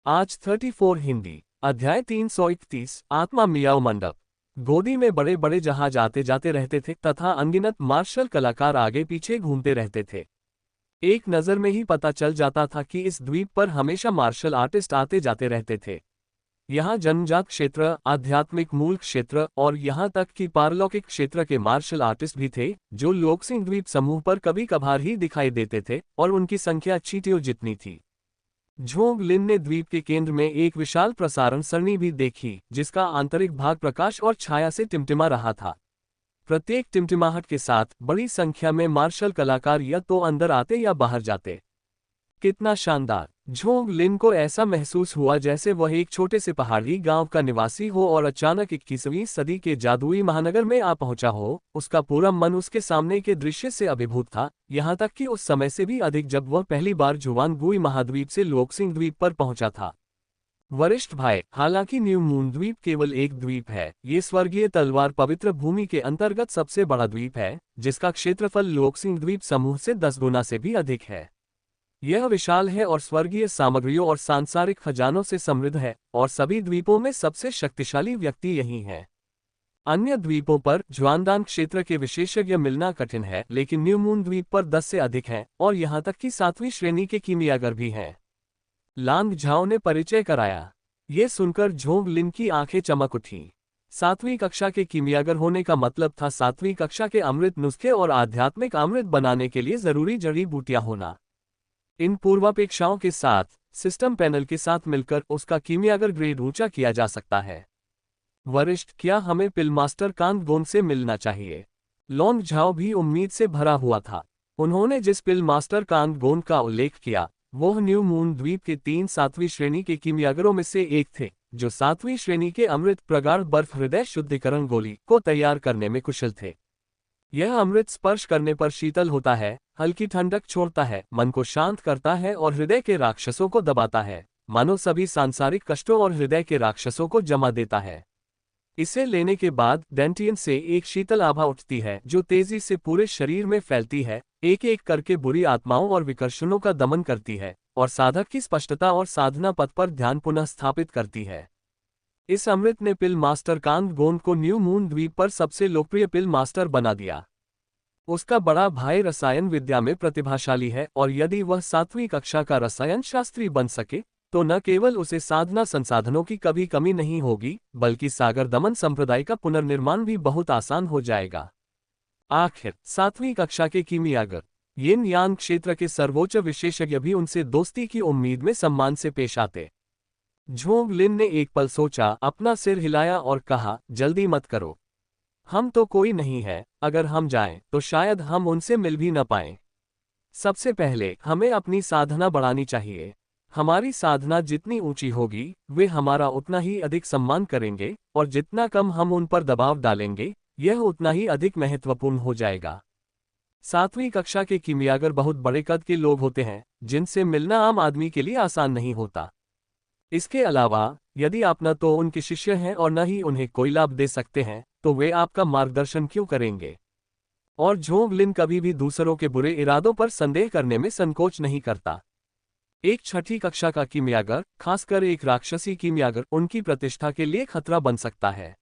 आज 34 हिंदी अध्याय 331 आत्मा मियाओ मंडप। गोदी में बड़े बड़े जहाज आते जाते रहते थे तथा अनगिनत मार्शल कलाकार आगे पीछे घूमते रहते थे। एक नज़र में ही पता चल जाता था कि इस द्वीप पर हमेशा मार्शल आर्टिस्ट आते जाते रहते थे। यहाँ जन्मजात क्षेत्र, आध्यात्मिक मूल क्षेत्र और यहाँ तक कि पारलौकिक क्षेत्र के मार्शल आर्टिस्ट भी थे, जो लोकसिंग द्वीप समूह पर कभी कभार ही दिखाई देते थे और उनकी संख्या चींटियों जितनी थी। झोंग लिन ने द्वीप के केंद्र में एक विशाल प्रसारण सरणी भी देखी, जिसका आंतरिक भाग प्रकाश और छाया से टिमटिमा रहा था। प्रत्येक टिमटिमाहट के साथ बड़ी संख्या में मार्शल कलाकार या तो अंदर आते या बाहर जाते। कितना शानदार! झोंग लिन को ऐसा महसूस हुआ जैसे वह एक छोटे से पहाड़ी गांव का निवासी हो और अचानक 21वीं सदी के जादुई महानगर में आ पहुंचा हो। उसका पूरा मन उसके सामने के दृश्य से अभिभूत था, यहाँ तक कि उस समय से भी अधिक जब वह पहली बार जुआनगुई महाद्वीप से लोकसिंग द्वीप पर पहुंचा था। वरिष्ठ भाई, हालांकि न्यू मून द्वीप केवल एक द्वीप है, ये स्वर्गीय तलवार पवित्र भूमि के अंतर्गत सबसे बड़ा द्वीप है, जिसका क्षेत्रफल लोकसिंग द्वीप समूह से 10 गुना से भी अधिक है। यह विशाल है और स्वर्गीय सामग्रियों और सांसारिक खजानों से समृद्ध है, और सभी द्वीपों में सबसे शक्तिशाली व्यक्ति यही है। अन्य द्वीपों पर ज्वानदान क्षेत्र के विशेषज्ञ मिलना कठिन है, लेकिन न्यू मून द्वीप पर 10 से अधिक हैं, और यहाँ तक कि 7वीं श्रेणी के कीमियागर भी हैं। लांग झाओ ने परिचय कराया। ये सुनकर झोंग लिन की आंखें चमक उठी। 7वीं कक्षा के कीमियागर होने का मतलब था 7वीं कक्षा के अमृत नुस्खे और आध्यात्मिक अमृत बनाने के लिए जरूरी जड़ी बूटियां होना। इन पूर्वापेक्षाओं के साथ सिस्टम पैनल के साथ मिलकर उसका कीमियागर ग्रेड ऊंचा किया जा सकता है। वरिष्ठ, क्या हमें पिलमास्टर कांग गोन से मिलना चाहिए? लॉन्ग झाओ भी उम्मीद से भरा हुआ था। उन्होंने जिस पिलमास्टर कांग गोन का उल्लेख किया, वह न्यू मून द्वीप के 3 7वीं श्रेणी के कीमियागरों में से एक थे, जो 7वीं श्रेणी के अमृत प्रगाढ़ बर्फ हृदय शुद्धिकरण गोली को तैयार करने में कुशल थे। यह अमृत स्पर्श करने पर शीतल होता है, हल्की ठंडक छोड़ता है, मन को शांत करता है और हृदय के राक्षसों को दबाता है, मानो सभी सांसारिक कष्टों और हृदय के राक्षसों को जमा देता है। इसे लेने के बाद डेंटियन से एक शीतल आभा उठती है, जो तेजी से पूरे शरीर में फैलती है, एक एक करके बुरी आत्माओं और विकर्षणों का दमन करती है, और साधक की स्पष्टता और साधना पथ पर ध्यान पुनः स्थापित करती है। इस अमृत ने पिल मास्टर कांग गोन को न्यू मून द्वीप पर सबसे लोकप्रिय पिल मास्टर बना दिया। उसका बड़ा भाई रसायन विद्या में प्रतिभाशाली है, और यदि वह 7वीं कक्षा का रसायन शास्त्री बन सके, तो न केवल उसे साधना संसाधनों की कभी कमी नहीं होगी, बल्कि सागर दमन संप्रदाय का पुनर्निर्माण भी बहुत आसान हो जाएगा। आखिर 7वीं कक्षा के कीमियागर, यिन यान क्षेत्र के सर्वोच्च विशेषज्ञ भी उनसे दोस्ती की उम्मीद में सम्मान से पेश आते। झोंग लिन ने एक पल सोचा, अपना सिर हिलाया और कहा, जल्दी मत करो। हम तो कोई नहीं है, अगर हम जाएं तो शायद हम उनसे मिल भी न पाएं। सबसे पहले हमें अपनी साधना बढ़ानी चाहिए। हमारी साधना जितनी ऊंची होगी, वे हमारा उतना ही अधिक सम्मान करेंगे, और जितना कम हम उन पर दबाव डालेंगे, यह उतना ही अधिक महत्वपूर्ण हो जाएगा। 7वीं कक्षा के कीमियागर बहुत बड़े कद के लोग होते हैं, जिनसे मिलना आम आदमी के लिए आसान नहीं होता। इसके अलावा, यदि आप न तो उनके शिष्य हैं और न ही उन्हें कोई लाभ दे सकते हैं, तो वे आपका मार्गदर्शन क्यों करेंगे? और झोंग लिन कभी भी दूसरों के बुरे इरादों पर संदेह करने में संकोच नहीं करता। एक 6ठी कक्षा का कीमियागर, खासकर एक राक्षसी कीमियागर, उनकी प्रतिष्ठा के लिए खतरा बन सकता है।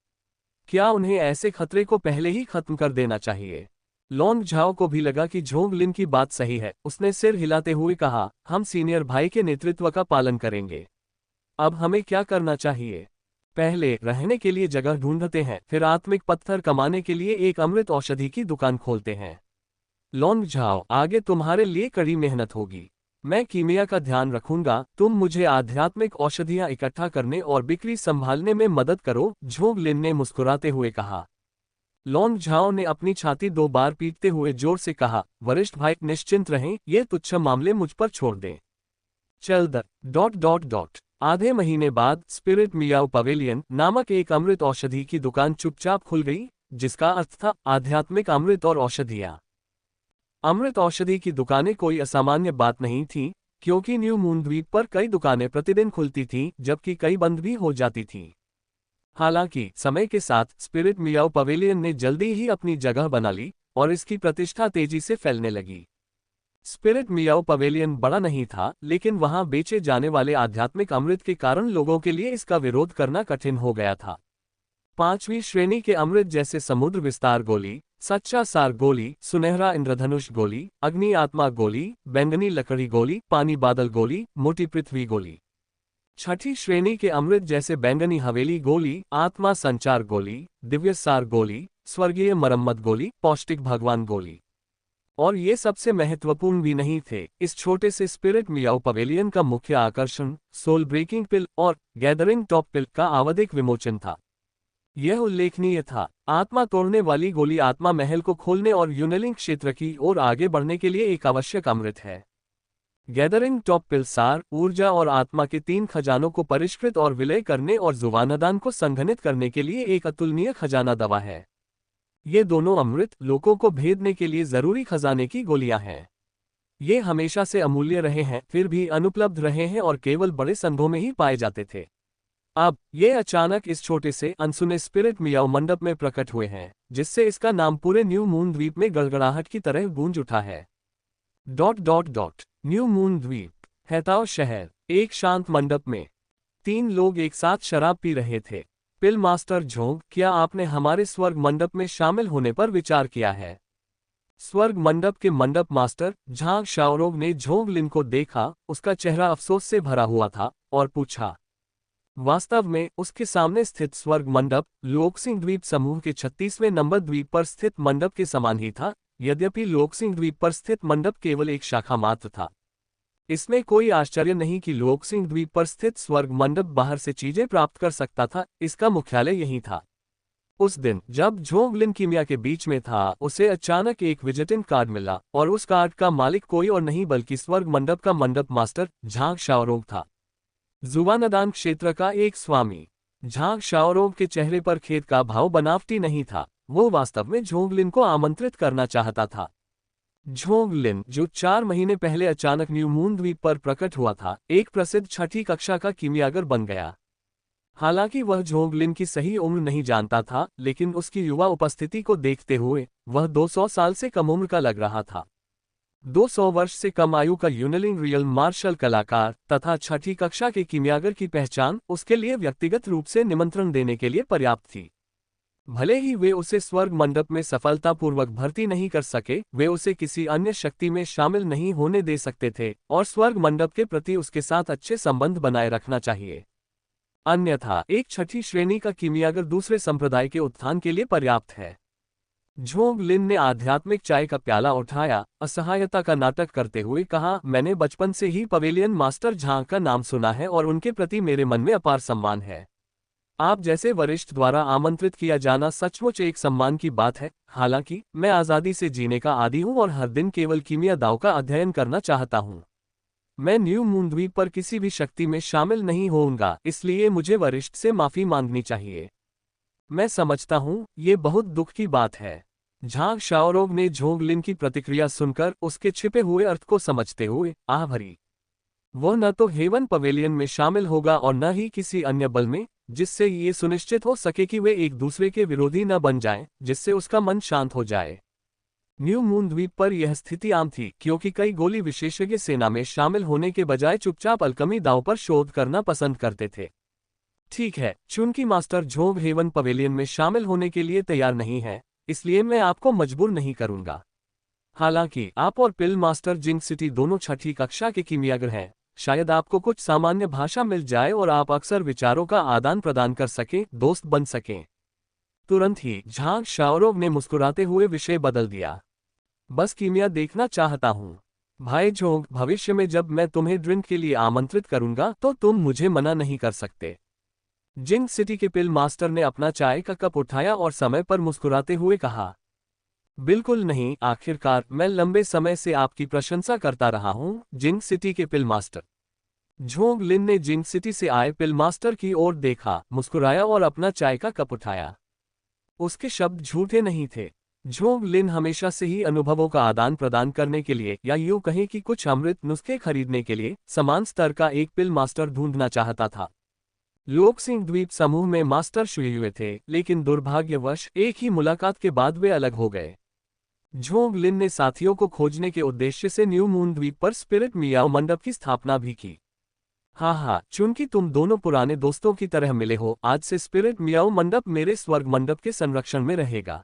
क्या उन्हें ऐसे खतरे को पहले ही खत्म कर देना चाहिए? लॉन्ग झाओ को भी लगा कि झोंग लिन की बात सही है। उसने सिर हिलाते हुए कहा, हम सीनियर भाई के नेतृत्व का पालन करेंगे। अब हमें क्या करना चाहिए? पहले रहने के लिए जगह ढूंढते हैं, फिर आत्मिक पत्थर कमाने के लिए एक अमृत औषधि की दुकान खोलते हैं। लॉन्ग झाओ, आगे तुम्हारे लिए कड़ी मेहनत होगी। मैं कीमिया का ध्यान रखूंगा, तुम मुझे आध्यात्मिक औषधियां इकट्ठा करने और बिक्री संभालने में मदद करो, झोंग लिन ने मुस्कुराते हुए कहा। लॉन्ग झाओ ने अपनी छाती 2 बार पीटते हुए जोर से कहा, वरिष्ठ भाई, निश्चिंत रहें, ये तुच्छ मामले मुझ पर छोड़ दें। चल द... आधे महीने बाद स्पिरिट मियाओ पवेलियन नामक एक अमृत औषधि की दुकान चुपचाप खुल गई, जिसका अर्थ था आध्यात्मिक अमृत और औषधियां। अमृत औषधि की दुकानें कोई असामान्य बात नहीं थी, क्योंकि न्यू मून द्वीप पर कई दुकानें प्रतिदिन खुलती थीं, जबकि कई बंद भी हो जाती थीं। हालांकि समय के साथ स्पिरिट मियाओ पवेलियन ने जल्दी ही अपनी जगह बना ली, और इसकी प्रतिष्ठा तेजी से फैलने लगी। स्पिरिट मियाओ पवेलियन बड़ा नहीं था, लेकिन वहां बेचे जाने वाले आध्यात्मिक अमृत के कारण लोगों के लिए इसका विरोध करना कठिन हो गया था। 5वीं श्रेणी के अमृत जैसे समुद्र विस्तार गोली, सच्चा सार गोली, सुनहरा इंद्रधनुष गोली, अग्नि आत्मा गोली, बैंगनी लकड़ी गोली, पानी बादल गोली, मोटी पृथ्वी गोली। 6ठी श्रेणी के अमृत जैसे बैंगनी हवेली गोली, आत्मा संचार गोली, दिव्य सार गोली, स्वर्गीय मरम्मत गोली, पौष्टिक भगवान गोली। और ये सबसे महत्वपूर्ण भी नहीं थे। इस छोटे से स्पिरिट मियाओ पवेलियन का मुख्य आकर्षण सोल ब्रेकिंग पिल और गैदरिंग टॉप पिल का आवधिक विमोचन था। यह उल्लेखनीय था। आत्मा तोड़ने वाली गोली आत्मा महल को खोलने और यूनेलिंग क्षेत्र की ओर आगे बढ़ने के लिए एक आवश्यक अमृत है। गैदरिंग टॉप पिल सार, ऊर्जा और आत्मा के 3 खजानों को परिष्कृत और विलय करने और जुबानदान को संघनित करने के लिए एक अतुलनीय खजाना दवा है। ये दोनों अमृत लोगों को भेदने के लिए जरूरी खजाने की गोलियां हैं। ये हमेशा से अमूल्य रहे हैं, फिर भी अनुपलब्ध रहे हैं और केवल बड़े संघों में ही पाए जाते थे। अब ये अचानक इस छोटे से अनसुने स्पिरिट मियाओ मंडप में प्रकट हुए हैं, जिससे इसका नाम पूरे न्यू मून द्वीप में गड़गड़ाहट की तरह गूंज उठा है। न्यू मून द्वीप, हैताओ शहर। एक शांत मंडप में 3 लोग एक साथ शराब पी रहे थे। पिल मास्टर झोंग, क्या आपने हमारे स्वर्ग मंडप में शामिल होने पर विचार किया है? स्वर्ग मंडप के मंडप मास्टर झांग शाओरोग ने झोंग लिन को देखा। उसका चेहरा अफसोस से भरा हुआ था और पूछा। वास्तव में उसके सामने स्थित स्वर्ग मंडप लोकसिंग द्वीप समूह के 36वें नंबर द्वीप पर स्थित मंडप के समान ही था, यद्यपि लोकसिंग द्वीप पर स्थित मंडप केवल एक शाखा मात्र था। इसमें कोई आश्चर्य नहीं कि लोकसिंग द्वीप पर स्थित स्वर्ग मंडप बाहर से चीजें प्राप्त कर सकता था, इसका मुख्यालय यही था। उस दिन जब झोंग लिन कीमिया के बीच में था, उसे अचानक एक विजिटिंग कार्ड मिला और उस कार्ड का मालिक कोई और नहीं बल्कि स्वर्ग मंडप का मंडप मास्टर झांग शाओरोग था, जुबानदान क्षेत्र का एक स्वामी। झांग शाओरोग के चेहरे पर खेद का भाव बनावटी नहीं था, वो वास्तव में झोंग लिन को आमंत्रित करना चाहता था। झोंग लिन, जो 4 महीने पहले अचानक न्यू मून द्वीप पर प्रकट हुआ था, एक प्रसिद्ध 6ठी कक्षा का कीमियागर बन गया। हालांकि वह झोंग लिन की सही उम्र नहीं जानता था, लेकिन उसकी युवा उपस्थिति को देखते हुए वह 200 साल से कम उम्र का लग रहा था। 200 वर्ष से कम आयु का यूनेलिंग रियल मार्शल कलाकार तथा 6ठी कक्षा के कीमियागर की पहचान उसके लिए व्यक्तिगत रूप से निमंत्रण देने के लिए पर्याप्त थी। भले ही वे उसे स्वर्ग मंडप में सफलतापूर्वक भर्ती नहीं कर सके, वे उसे किसी अन्य शक्ति में शामिल नहीं होने दे सकते थे और स्वर्ग मंडप के प्रति उसके साथ अच्छे संबंध बनाए रखना चाहिए। अन्यथा एक 6ठी श्रेणी का कीमियागर दूसरे संप्रदाय के उत्थान के लिए पर्याप्त है। झोंग लिन ने आध्यात्मिक चाय का प्याला उठाया, असहायता का नाटक करते हुए कहा, मैंने बचपन से ही पवेलियन मास्टर झांग का नाम सुना है और उनके प्रति मेरे मन में अपार सम्मान है। आप जैसे वरिष्ठ द्वारा आमंत्रित किया जाना सचमुच एक सम्मान की बात है। हालांकि मैं आज़ादी से जीने का आदी हूं और हर दिन केवल कीमिया दाव का अध्ययन करना चाहता हूं। मैं न्यू मून द्वीप पर किसी भी शक्ति में शामिल नहीं होऊंगा, इसलिए मुझे वरिष्ठ से माफी मांगनी चाहिए। मैं समझता हूं, ये बहुत दुख की बात है। झांग शाओरोग ने झोंग लिन की प्रतिक्रिया सुनकर उसके छिपे हुए अर्थ को समझते हुए आह भरी। वह न तो हेवन पवेलियन में शामिल होगा और न ही किसी अन्य बल में, जिससे ये सुनिश्चित हो सके कि वे एक दूसरे के विरोधी न बन जाएं, जिससे उसका मन शांत हो जाए। न्यू मून द्वीप पर यह स्थिति आम थी, क्योंकि कई गोली विशेषज्ञ सेना में शामिल होने के बजाय चुपचाप अलकमी दाव पर शोध करना पसंद करते थे। ठीक है, चूंकि मास्टर झोंग हेवन पवेलियन में शामिल होने के लिए तैयार नहीं है, इसलिए मैं आपको मजबूर नहीं करूंगा। हालांकि आप और पिल मास्टर जिंग सिटी दोनों 6ठी कक्षा के कीमियागर हैं, शायद आपको कुछ सामान्य भाषा मिल जाए और आप अक्सर विचारों का आदान प्रदान कर सकें, दोस्त बन सकें। तुरंत ही झांग शाओरोग ने मुस्कुराते हुए विषय बदल दिया। बस कीमिया देखना चाहता हूं। भाई झोंग, भविष्य में जब मैं तुम्हें ड्रिंक के लिए आमंत्रित करूंगा तो तुम मुझे मना नहीं कर सकते। जिंग सिटी के पिल मास्टर ने अपना चाय का कप उठाया और समय पर मुस्कुराते हुए कहा, बिल्कुल नहीं, आखिरकार मैं लंबे समय से आपकी प्रशंसा करता रहा हूं, जिंग सिटी के पिल मास्टर। झोंग लिन ने जिंग सिटी से आए पिल मास्टर की ओर देखा, मुस्कुराया और अपना चाय का कप उठाया। उसके शब्द झूठे नहीं थे। झोंग लिन हमेशा से ही अनुभवों का आदान प्रदान करने के लिए, या यूं कहें कि कुछ अमृत नुस्खे खरीदने के लिए, समान स्तर का एक पिल मास्टर ढूंढना चाहता था। लोकसिंग द्वीप समूह में मास्टर शुरू हुए थे, लेकिन दुर्भाग्यवश एक ही मुलाकात के बाद वे अलग हो गए। झोंग लिन ने साथियों को खोजने के उद्देश्य से न्यू मून द्वीप पर स्पिरिट मियाओ मंडप की स्थापना भी की। हाँ हाँ, चूंकि तुम दोनों पुराने दोस्तों की तरह मिले हो, आज से स्पिरिट मियाओ मंडप मेरे स्वर्ग मंडप के संरक्षण में रहेगा।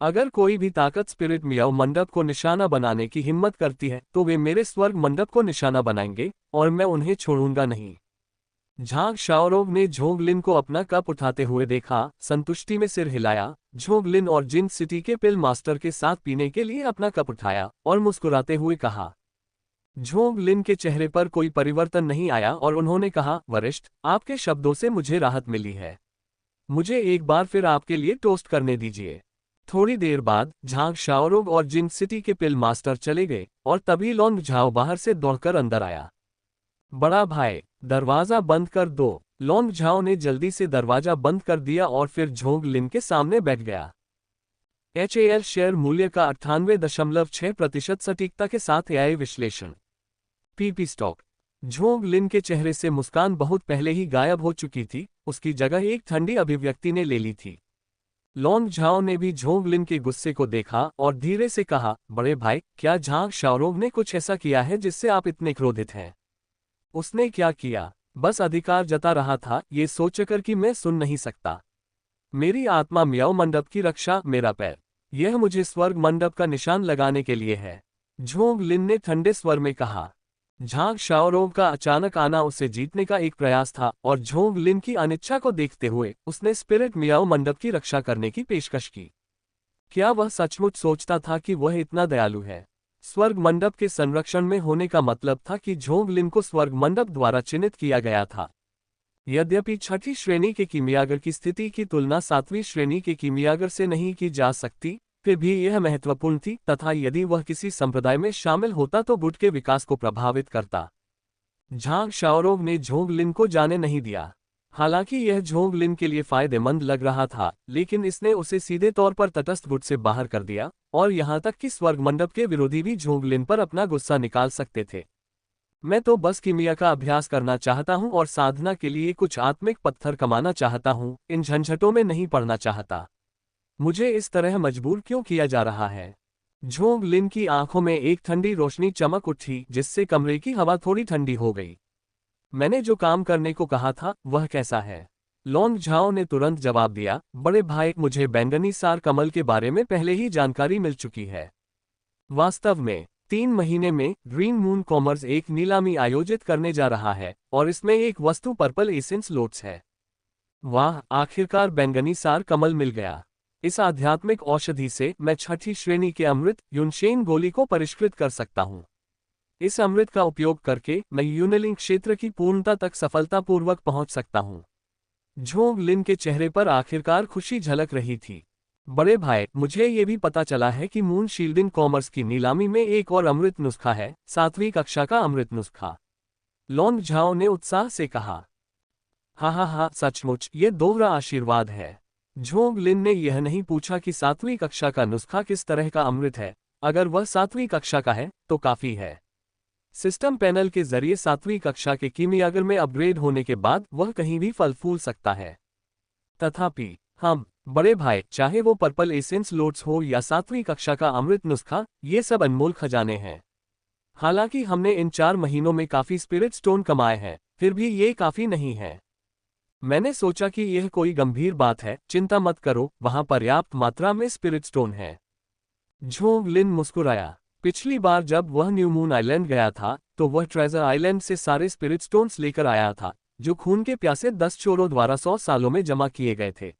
अगर कोई भी ताकत स्पिरिट मियाओ मंडप को निशाना बनाने की हिम्मत करती है तो वे मेरे स्वर्ग मंडप को निशाना बनाएंगे और मैं उन्हें छोड़ूंगा नहीं। झांग शाओरोग ने झोंग लिन को अपना कप उठाते हुए देखा, संतुष्टि में सिर हिलाया। झोंग लिन और जिन सिटी के पिल मास्टर के साथ पीने के लिए अपना कप उठाया और मुस्कुराते हुए कहा। झोंग लिन के चेहरे पर कोई परिवर्तन नहीं आया और उन्होंने कहा, वरिष्ठ, आपके शब्दों से मुझे राहत मिली है। मुझे एक बार फिर आपके लिए टोस्ट करने दीजिए। थोड़ी देर बाद झांग शाओरोग और जिन सिटी के पिल मास्टर चले गए और तभी लॉन्ग झाओ बाहर से दौड़कर अंदर आया। बड़ा भाई, दरवाजा बंद कर दो। लॉन्ग झाओ ने जल्दी से दरवाजा बंद कर दिया और फिर झोंग लिन के सामने बैठ गया। HAL शेयर मूल्य का 98.6% सटीकता के साथ AI विश्लेषण। PP stock. झोंग लिन के चेहरे से मुस्कान बहुत पहले ही गायब हो चुकी थी, उसकी जगह एक ठंडी अभिव्यक्ति ने ले ली थी। लॉन्ग झाओ ने भी झोंग लिन के गुस्से को देखा और धीरे से कहा, बड़े भाई, क्या झांग शाओरोग ने कुछ ऐसा किया है जिससे आप इतने क्रोधित हैं? उसने क्या किया? बस अधिकार जता रहा था, ये सोचकर कि मैं सुन नहीं सकता। मेरी आत्मा मियाओ मंडप की रक्षा, मेरा पैर, यह मुझे स्वर्ग मंडप का निशान लगाने के लिए है। झोंग लिन ने ठंडे स्वर में कहा। झांग शाओरोग का अचानक आना उसे जीतने का एक प्रयास था और झोंग लिन की अनिच्छा को देखते हुए उसने स्पिरिट मियाओ मंडप की रक्षा करने की पेशकश की। क्या वह सचमुच सोचता था कि वह इतना दयालु है? स्वर्ग मंडप के संरक्षण में होने का मतलब था कि झोंग लिन को स्वर्ग मंडप द्वारा चिन्हित किया गया था। यद्यपि छठी श्रेणी के कीमियागर की स्थिति की तुलना 7वीं श्रेणी के कीमियागर से नहीं की जा सकती, फिर भी यह महत्वपूर्ण थी, तथा यदि वह किसी संप्रदाय में शामिल होता तो गुट के विकास को प्रभावित करता। झांग शाओरोग ने झोंग लिन को जाने नहीं दिया। हालांकि यह झोंग लिन के लिए फायदेमंद लग रहा था, लेकिन इसने उसे सीधे तौर पर तटस्थ गुट से बाहर कर दिया और यहां तक कि स्वर्ग मंडप के विरोधी भी झोंग लिन पर अपना गुस्सा निकाल सकते थे। मैं तो बस कीमिया का अभ्यास करना चाहता हूं और साधना के लिए कुछ आत्मिक पत्थर कमाना चाहता हूं, इन झंझटों में नहीं पड़ना चाहता। मुझे इस तरह मजबूर क्यों किया जा रहा है? झोंग लिन की आंखों में एक ठंडी रोशनी चमक उठी, जिससे कमरे की हवा थोड़ी ठंडी हो गई। मैंने जो काम करने को कहा था वह कैसा है? लॉन्ग झाओ ने तुरंत जवाब दिया, बड़े भाई, मुझे बैंगनी सार कमल के बारे में पहले ही जानकारी मिल चुकी है। वास्तव में 3 महीने में ग्रीन मून कॉमर्स एक नीलामी आयोजित करने जा रहा है और इसमें एक वस्तु पर्पल एसेंस लोट्स है। वाह, आखिरकार बैंगनी सार कमल मिल गया। इस आध्यात्मिक औषधि से मैं छठी श्रेणी के अमृत युनशेन गोली को परिष्कृत कर सकता हूं। इस अमृत का उपयोग करके मैं यूनेलिंग क्षेत्र की पूर्णता तक सफलतापूर्वक पहुंच सकता हूं। झोंग लिन के चेहरे पर आखिरकार खुशी झलक रही थी। बड़े भाई, मुझे ये भी पता चला है कि मून शील्डिंग कॉमर्स की नीलामी में एक और अमृत नुस्खा है, 7वीं कक्षा का अमृत नुस्खा। लॉन्ग झाओ ने उत्साह से कहा। हाँ, सचमुच ये दोहरा आशीर्वाद है। झोंग लिन ने यह नहीं पूछा कि 7वीं कक्षा का नुस्खा किस तरह का अमृत है। अगर वह 7वीं कक्षा का है तो काफी है। सिस्टम पैनल के जरिए 7वीं कक्षा के कीमियागर में अपग्रेड होने के बाद वह कहीं भी फल फूल सकता है। तथापि हम, बड़े भाई, चाहे वो पर्पल एसेंस लोट्स हो या 7वीं कक्षा का अमृत नुस्खा, ये सब अनमोल खजाने हैं। हालांकि हमने इन 4 महीनों में काफी स्पिरिट स्टोन कमाए हैं, फिर भी ये काफी नहीं है। मैंने सोचा कि यह कोई गंभीर बात है, चिंता मत करो, वहां पर्याप्त मात्रा में स्पिरिट स्टोन है। झोंग लिन मुस्कुराया। पिछली बार जब वह न्यू मून आइलैंड गया था तो वह ट्रेजर आइलैंड से सारे स्पिरिट स्टोन्स लेकर आया था, जो खून के प्यासे 10 चोरों द्वारा 100 सालों में जमा किए गए थे।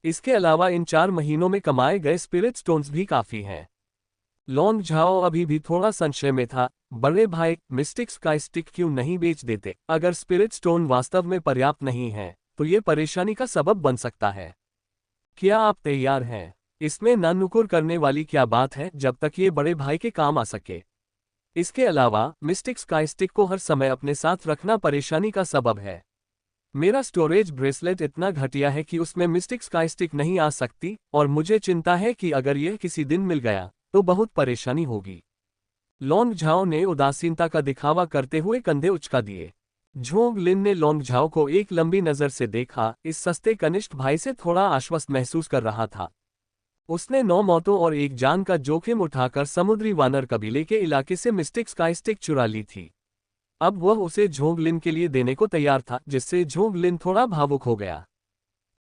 इसके अलावा इन 4 महीनों में कमाए गए स्पिरिट स्टोन्स भी काफी हैं। लॉन्ग झाओ अभी भी थोड़ा संशय में था। बड़े भाई, मिस्टिक स्काई स्टिक क्यों नहीं बेच देते? अगर स्पिरिट स्टोन वास्तव में पर्याप्त नहीं है तो ये परेशानी का सबब बन सकता है। क्या आप तैयार हैं? इसमें ना नुकुर करने वाली क्या बात है जब तक ये बड़े भाई के काम आ सके। इसके अलावा मिस्टिक स्काई स्टिक को हर समय अपने साथ रखना परेशानी का सबब है। मेरा स्टोरेज ब्रेसलेट इतना घटिया है कि उसमें मिस्टिक स्काई स्टिक नहीं आ सकती और मुझे चिंता है कि अगर यह किसी दिन मिल गया तो बहुत परेशानी होगी। लॉन्ग झाओ ने उदासीनता का दिखावा करते हुए कंधे उचका दिए। झोंग लिन ने लॉन्ग झाओ को एक लंबी नजर से देखा, इस सस्ते कनिष्ठ भाई से थोड़ा आश्वस्त महसूस कर रहा था। उसने 9 मौतों और 1 जान का जोखिम उठाकर समुद्री वानर कबीले के इलाके से मिस्टिक स्काई स्टिक चुरा ली थी। अब वह उसे झोंग लिन के लिए देने को तैयार था, जिससे झोंग लिन थोड़ा भावुक हो गया।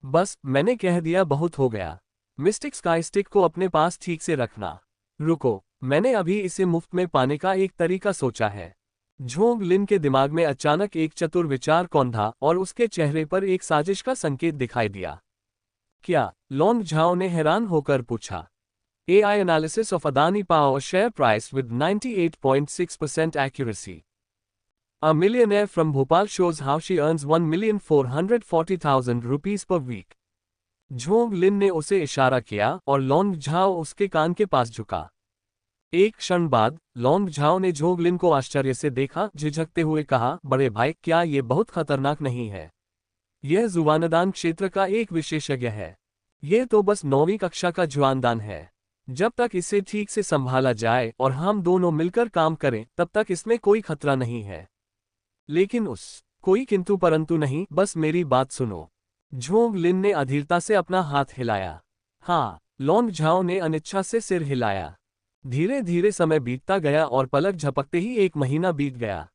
बस मैंने कह दिया, बहुत हो गया। मिस्टिक स्काई स्टिक को अपने पास ठीक से रखना। रुको, मैंने अभी इसे मुफ्त में पाने का एक तरीका सोचा है। झोंग लिन के दिमाग में अचानक एक चतुर विचार कौंधा और उसके चेहरे पर एक साजिश का संकेत दिखाई दिया। क्या? लॉन्ग झाओ ने हैरान होकर पूछा। AI analysis of Adani power share price with 98.6% accuracy. A millionaire from Bhopal shows how she earns 1,440,000 rupees per week. Zhong लिन ने उसे इशारा किया और लॉन्ग झाओ उसके कान के पास झुका। एक क्षण बाद लॉन्ग झाओ ने झोंग लिन को आश्चर्य से देखा, झिझकते हुए कहा, बड़े भाई, क्या ये बहुत खतरनाक नहीं है? यह जुबानदान क्षेत्र का एक विशेषज्ञ है। यह तो बस 9वीं कक्षा का जुबानदान है। जब तक इसे ठीक से संभाला जाए और हम दोनों मिलकर काम करें, तब तक इसमें कोई खतरा नहीं है। लेकिन कोई किंतु परंतु नहीं, बस मेरी बात सुनो। झोंग लिन ने अधीरता से अपना हाथ हिलाया। हाँ, लॉन्ग झाओ ने अनिच्छा से सिर हिलाया। धीरे धीरे समय बीतता गया और पलक झपकते ही 1 महीना बीत गया।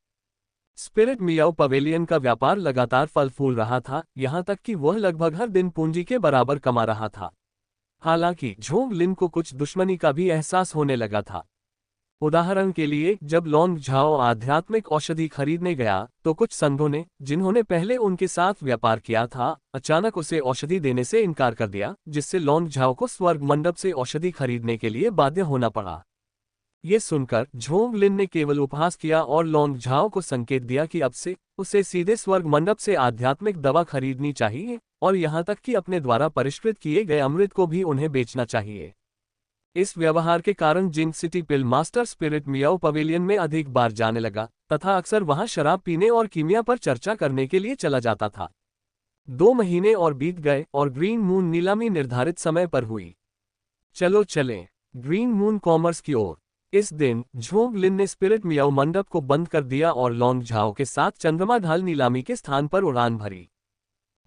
स्पिरिट मियाओ पवेलियन का व्यापार लगातार फल फूल रहा था, यहां तक कि वह लगभग हर दिन पूंजी के बराबर कमा रहा था। हालांकि झोंग लिन को कुछ दुश्मनी का भी एहसास होने लगा था। उदाहरण के लिए, जब लॉन्ग झाओ आध्यात्मिक औषधि खरीदने गया, तो कुछ संघों ने, जिन्होंने पहले उनके साथ व्यापार किया था, अचानक उसे औषधि देने से इनकार कर दिया, जिससे लॉन्ग झाओ को स्वर्ग मंडप से औषधि खरीदने के लिए बाध्य होना पड़ा। ये सुनकर झोंग लिन ने केवल उपहास किया और लॉन्ग झाओ को संकेत दिया कि अब से उसे सीधे स्वर्ग मंडप से आध्यात्मिक दवा खरीदनी चाहिए और यहां तक कि अपने द्वारा परिष्कृत किए गए अमृत को भी उन्हें बेचना चाहिए। इस व्यवहार के कारण जिंक सिटी पिल मास्टर स्पिरिट मियाओ पवेलियन में अधिक बार जाने लगा तथा अक्सर वहां शराब पीने और कीमिया पर चर्चा करने के लिए चला जाता था। 2 महीने और बीत गए और ग्रीन मून नीलामी निर्धारित समय पर हुई। चलो चलें ग्रीन मून कॉमर्स की ओर। इस दिन झोंग लिन ने स्पिरिट मियाओ मंडप को बंद कर दिया और लॉन्ग झाओ के साथ चंद्रमा ढाल नीलामी के स्थान पर उड़ान भरी।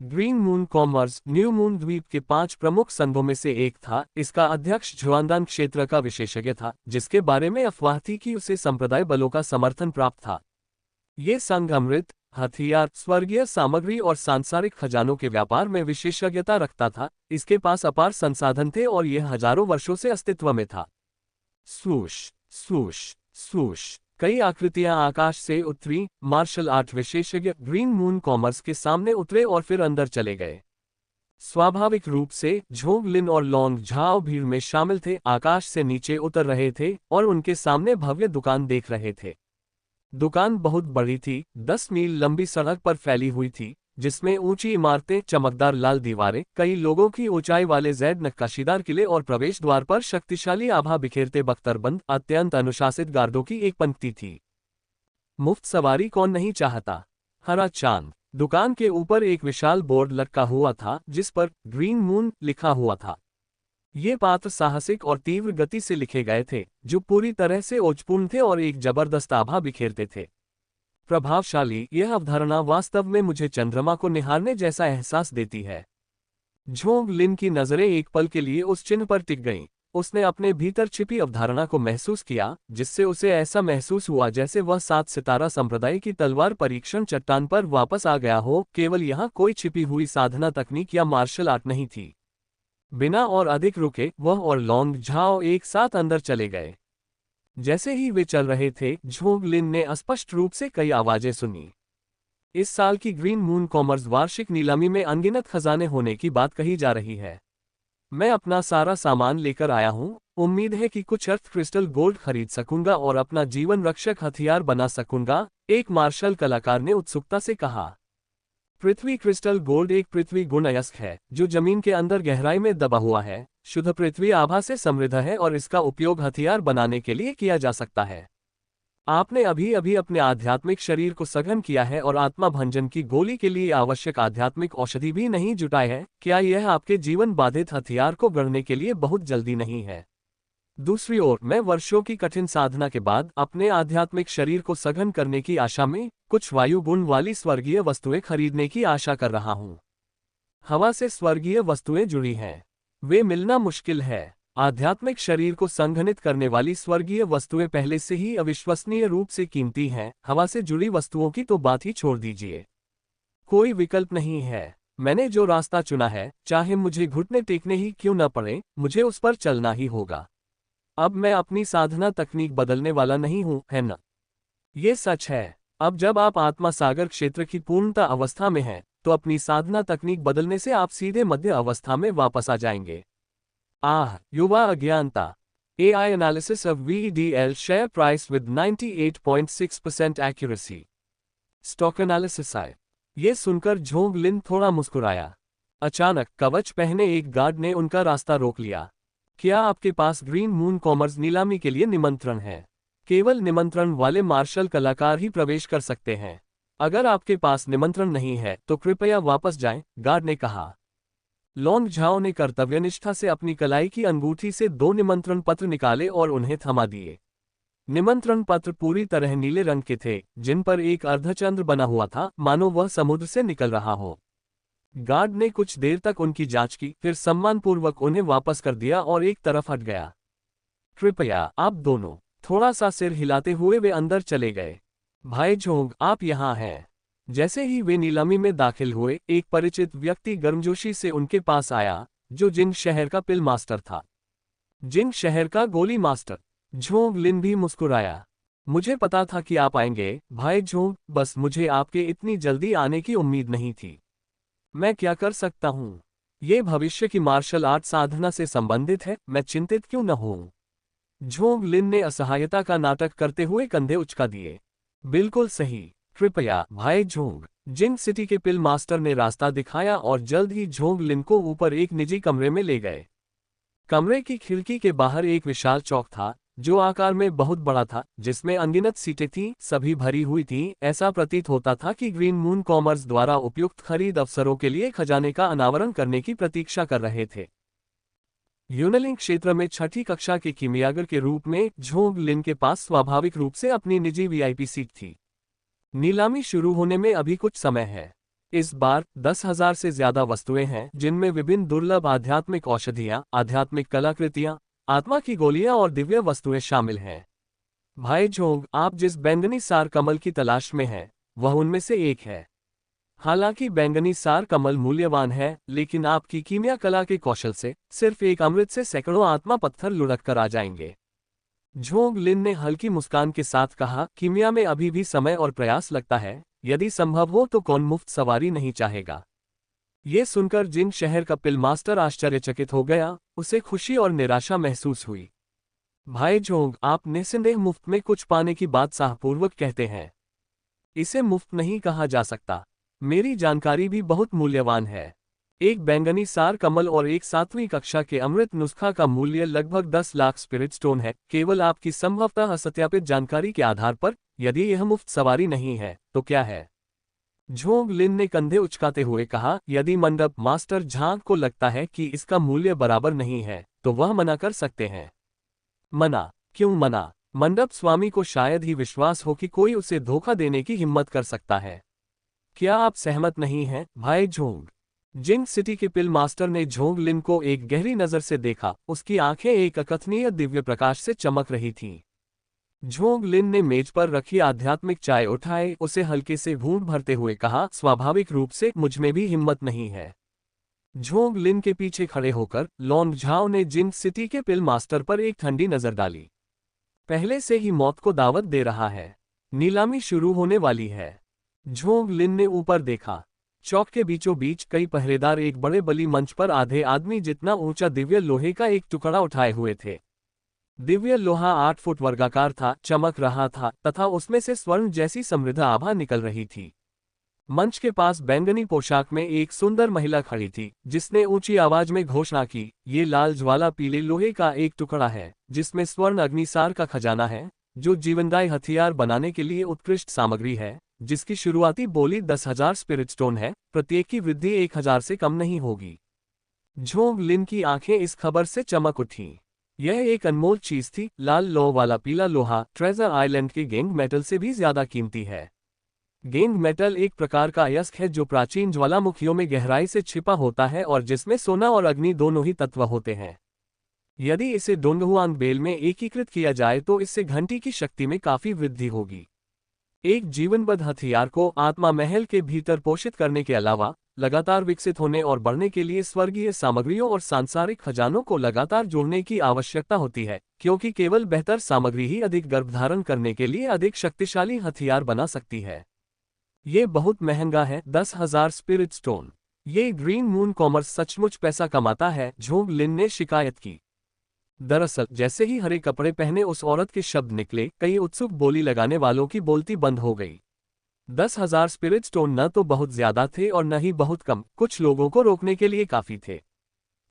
Green moon commerce new moon द्वीप के 5 प्रमुख संघों में से एक था। इसका अध्यक्ष जुआनदान क्षेत्र का विशेषज्ञ था, जिसके बारे में अफवाह थी कि उसे संप्रदाय बलों का समर्थन प्राप्त था। ये संघ अमृत, हथियार, स्वर्गीय सामग्री और सांसारिक खजानों के व्यापार में विशेषज्ञता रखता था। इसके पास अपार संसाधन थे और यह हजारों वर्षों से अस्तित्व में था। स्वूश स्वूश स्वूश कई आकृतियां आकाश से उतरी। मार्शल आर्ट विशेषज्ञ ग्रीन मून कॉमर्स के सामने उतरे और फिर अंदर चले गए। स्वाभाविक रूप से झोंग लिन और लॉन्ग झाओ भीड़ में शामिल थे, आकाश से नीचे उतर रहे थे और उनके सामने भव्य दुकान देख रहे थे। दुकान बहुत बड़ी थी, 10 मील लंबी सड़क पर फैली हुई थी, जिसमें ऊंची इमारतें, चमकदार लाल दीवारें, कई लोगों की ऊंचाई वाले जैद नक्काशीदार किले और प्रवेश द्वार पर शक्तिशाली आभा बिखेरते बख्तरबंद, अत्यंत अनुशासित गार्डों की एक पंक्ति थी। मुफ्त सवारी कौन नहीं चाहता? हरा चांद। दुकान के ऊपर एक विशाल बोर्ड लटका हुआ था, जिस पर ग्रीन मून लिखा हुआ था। ये पात्र साहसिक और तीव्र गति से लिखे गए थे, जो पूरी तरह से ओजपूर्ण थे और एक जबरदस्त आभा बिखेरते थे। प्रभावशाली, यह अवधारणा वास्तव में मुझे चंद्रमा को निहारने जैसा एहसास देती है। झोंग लिन की नजरें एक पल के लिए उस चिन्ह पर टिक गईं। उसने अपने भीतर छिपी अवधारणा को महसूस किया, जिससे उसे ऐसा महसूस हुआ जैसे वह 7 सितारा संप्रदाय की तलवार परीक्षण चट्टान पर वापस आ गया हो। केवल यहाँ कोई छिपी हुई साधना तकनीक या मार्शल आर्ट नहीं थी। बिना और अधिक रुके वह और लॉन्ग झाओ एक साथ अंदर चले गए। जैसे ही वे चल रहे थे, झोंग लिन ने स्पष्ट रूप से कई आवाजें सुनी। इस साल की ग्रीन मून कॉमर्स वार्षिक नीलामी में अनगिनत खजाने होने की बात कही जा रही है। मैं अपना सारा सामान लेकर आया हूं। उम्मीद है कि कुछ अर्थ क्रिस्टल गोल्ड खरीद सकूंगा और अपना जीवन रक्षक हथियार बना सकूंगा, एक मार्शल कलाकार ने उत्सुकता से कहा। पृथ्वी क्रिस्टल गोल्ड एक पृथ्वी गुण अयस्क है, जो जमीन के अंदर गहराई में दबा हुआ है, शुद्ध पृथ्वी आभा से समृद्ध है और इसका उपयोग हथियार बनाने के लिए किया जा सकता है। आपने अभी अभी अपने आध्यात्मिक शरीर को सघन किया है और आत्मा भंजन की गोली के लिए आवश्यक आध्यात्मिक औषधि भी नहीं जुटाए है। क्या यह आपके जीवन बाधित हथियार को गढ़ने के लिए बहुत जल्दी नहीं है? दूसरी ओर, मैं वर्षों की कठिन साधना के बाद अपने आध्यात्मिक शरीर को सघन करने की आशा में कुछ वायु गुण वाली स्वर्गीय वस्तुएं खरीदने की आशा कर रहा हूं। हवा से स्वर्गीय वस्तुएं जुड़ी हैं। वे मिलना मुश्किल है। आध्यात्मिक शरीर को संघनित करने वाली स्वर्गीय वस्तुएं पहले से ही अविश्वसनीय रूप से कीमती हैं, हवा से जुड़ी वस्तुओं की तो बात ही छोड़ दीजिए। कोई विकल्प नहीं है। मैंने जो रास्ता चुना है, चाहे मुझे घुटने टेकने ही क्यों न पड़े, मुझे उस पर चलना ही होगा। अब मैं अपनी साधना तकनीक बदलने वाला नहीं हूं, है न? ये सच है। अब जब आप आत्मा सागर क्षेत्र की पूर्णता अवस्था में हैं, तो अपनी साधना तकनीक बदलने से आप सीधे मध्य अवस्था में वापस आ जाएंगे। युवा अज्ञानता। AI analysis of VDL share price with 98.6% accuracy. Stock analysis आए। ये सुनकर झोंग लिन थोड़ा मुस्कुराया। अचानक कवच पहने एक गार्ड ने उनका रास्ता रोक लिया। क्या आपके पास ग्रीन मून कॉमर्स नीलामी के लिए निमंत्रण है? केवल निमंत्रण वाले मार्शल कलाकार ही प्रवेश कर सकते हैं। अगर आपके पास निमंत्रण नहीं है तो कृपया वापस जाएं, गार्ड ने कहा। लॉन्ग झाओ ने कर्तव्यनिष्ठा से अपनी कलाई की अंगूठी से 2 निमंत्रण पत्र निकाले और उन्हें थमा दिए। निमंत्रण पत्र पूरी तरह नीले रंग के थे, जिन पर एक अर्धचंद्र बना हुआ था, मानो वह समुद्र से निकल रहा हो। गार्ड ने कुछ देर तक उनकी जांच की, फिर सम्मानपूर्वक उन्हें वापस कर दिया और एक तरफ हट गया। कृपया आप दोनों, थोड़ा सा सिर हिलाते हुए वे अंदर चले गए। भाई झोंग, आप यहाँ हैं। जैसे ही वे नीलामी में दाखिल हुए, एक परिचित व्यक्ति गर्मजोशी से उनके पास आया, जो जिंग शहर का पिल मास्टर था। जिंग शहर का गोली मास्टर। झोंग लिन भी मुस्कुराया। मुझे पता था कि आप आएंगे, भाई झोंग, बस मुझे आपके इतनी जल्दी आने की उम्मीद नहीं थी। मैं क्या कर सकता हूँ? ये भविष्य की मार्शल आर्ट साधना से संबंधित है, मैं चिंतित क्यों न हूँ? झोंग लिन ने असहायता का नाटक करते हुए कंधे उचका दिए। बिल्कुल सही। कृपया भाई झोंग। जिंग सिटी के पिल मास्टर ने रास्ता दिखाया और जल्द ही झोंग लिन को ऊपर एक निजी कमरे में ले गए। कमरे की खिड़की के बाहर एक विशाल चौक था, जो आकार में बहुत बड़ा था, जिसमें अनगिनत सीटें थीं, सभी भरी हुई थीं। ऐसा प्रतीत होता था कि ग्रीन मून कॉमर्स द्वारा उपयुक्त खरीद अवसरों के लिए खजाने का अनावरण करने की प्रतीक्षा कर रहे थे। यूनलिंग क्षेत्र में छठी कक्षा के कीमियागर के रूप में झोंग लिन के पास स्वाभाविक रूप से अपनी निजी वीआईपी सीट थी। नीलामी शुरू होने में अभी कुछ समय है। इस बार 10,000 से ज्यादा वस्तुएं हैं, जिनमें विभिन्न दुर्लभ आध्यात्मिक औषधियां, आध्यात्मिक कलाकृतियां, आत्मा की गोलियां और दिव्य वस्तुएं शामिल हैं। भाई झोंग, आप जिस बैंगनी सार कमल की तलाश में हैं, वह उनमें से एक है। हालांकि बैंगनी सार कमल मूल्यवान है, लेकिन आपकी कीमिया कला के कौशल से सिर्फ एक अमृत से सैकड़ों आत्मा पत्थर लुढ़क कर आ जाएंगे। झोंग लिन ने हल्की मुस्कान के साथ कहा, कीमिया में अभी भी समय और प्रयास लगता है। यदि संभव हो तो कौन मुफ्त सवारी नहीं चाहेगा? ये सुनकर जिंग शहर का पिल मास्टर आश्चर्यचकित हो गया। उसे खुशी और निराशा महसूस हुई। भाई झोंग, आप निस्संदेह मुफ्त में कुछ पाने की बात साहपूर्वक कहते हैं। इसे मुफ्त नहीं कहा जा सकता। मेरी जानकारी भी बहुत मूल्यवान है। एक बैंगनी सार कमल और एक 7वीं कक्षा के अमृत नुस्खा का मूल्य लगभग 10 लाख स्पिरिट स्टोन है। केवल आपकी संभवतः असत्यापित जानकारी के आधार पर, यदि यह मुफ्त सवारी नहीं है, तो क्या है? झोंग लिन ने कंधे उचकाते हुए कहा, यदि मंडप मास्टर झांग को लगता है कि इसका मूल्य बराबर नहीं है, तो वह मना कर सकते हैं। मना? क्यों मना? मंडप स्वामी को शायद ही विश्वास हो कि कोई उसे धोखा देने की हिम्मत कर सकता है। क्या आप सहमत नहीं हैं, भाई झोंग? जिंग सिटी के पिल मास्टर ने झोंग लिन को एक गहरी नजर से देखा। उसकी आंखें एक अकथनीय दिव्य प्रकाश से चमक रही थीं। झोंग लिन ने मेज पर रखी आध्यात्मिक चाय उठाए, उसे हल्के से घूंट भरते हुए कहा, स्वाभाविक रूप से मुझमें भी हिम्मत नहीं है। झोंग लिन के पीछे खड़े होकर लॉन्ग झाओ ने जिंग सिटी के पिल मास्टर पर एक ठंडी नजर डाली। पहले से ही मौत को दावत दे रहा है। नीलामी शुरू होने वाली है। झोंग लिन ने ऊपर देखा। चौक के बीचों बीच कई पहरेदार एक बड़े बली मंच पर आधे आदमी जितना ऊंचा दिव्य लोहे का एक टुकड़ा उठाए हुए थे। दिव्य लोहा 8 फुट वर्गाकार था, चमक रहा था तथा उसमें से स्वर्ण जैसी समृद्ध आभा निकल रही थी। मंच के पास बैंगनी पोशाक में एक सुंदर महिला खड़ी थी, जिसने ऊंची आवाज में घोषणा की, ये लाल ज्वाला पीले लोहे का एक टुकड़ा है, जिसमें स्वर्ण अग्निसार का खजाना है, जो जीवनदायी हथियार बनाने के लिए उत्कृष्ट सामग्री है, जिसकी शुरुआती बोली 10,000 स्पिरिट स्टोन है, प्रत्येक की वृद्धि 1,000 से कम नहीं होगी। झोंग लिन की आंखें इस खबर से चमक उठीं। यह एक अनमोल चीज थी। लाल लौ वाला पीला लोहा ट्रेजर आइलैंड के गैंग मेटल से भी ज्यादा कीमती है। गेंद मेटल एक प्रकार का अयस्क है जो प्राचीन ज्वालामुखियों में गहराई से छिपा होता है और जिसमें सोना और अग्नि दोनों ही तत्व होते हैं। यदि इसे डोंगहुआंग बेल में एकीकृत किया जाए तो इससे घंटी की शक्ति में काफी वृद्धि होगी। एक जीवनबद्ध हथियार को आत्मा महल के भीतर पोषित करने के अलावा लगातार विकसित होने और बढ़ने के लिए स्वर्गीय सामग्रियों और सांसारिक खजानों को लगातार जोड़ने की आवश्यकता होती है, क्योंकि केवल बेहतर सामग्री ही अधिक गर्भधारण करने के लिए अधिक शक्तिशाली हथियार बना सकती है। ये बहुत महंगा है। 10,000 स्पिरिट स्टोन। ये ग्रीन मून कॉमर्स सचमुच पैसा कमाता है, झोंग लिन ने शिकायत की। दरअसल जैसे ही हरे कपड़े पहने उस औरत के शब्द निकले, कई उत्सुक बोली लगाने वालों की बोलती बंद हो गई। 10,000 स्पिरिट स्टोन न तो बहुत ज्यादा थे और न ही बहुत कम, कुछ लोगों को रोकने के लिए काफी थे।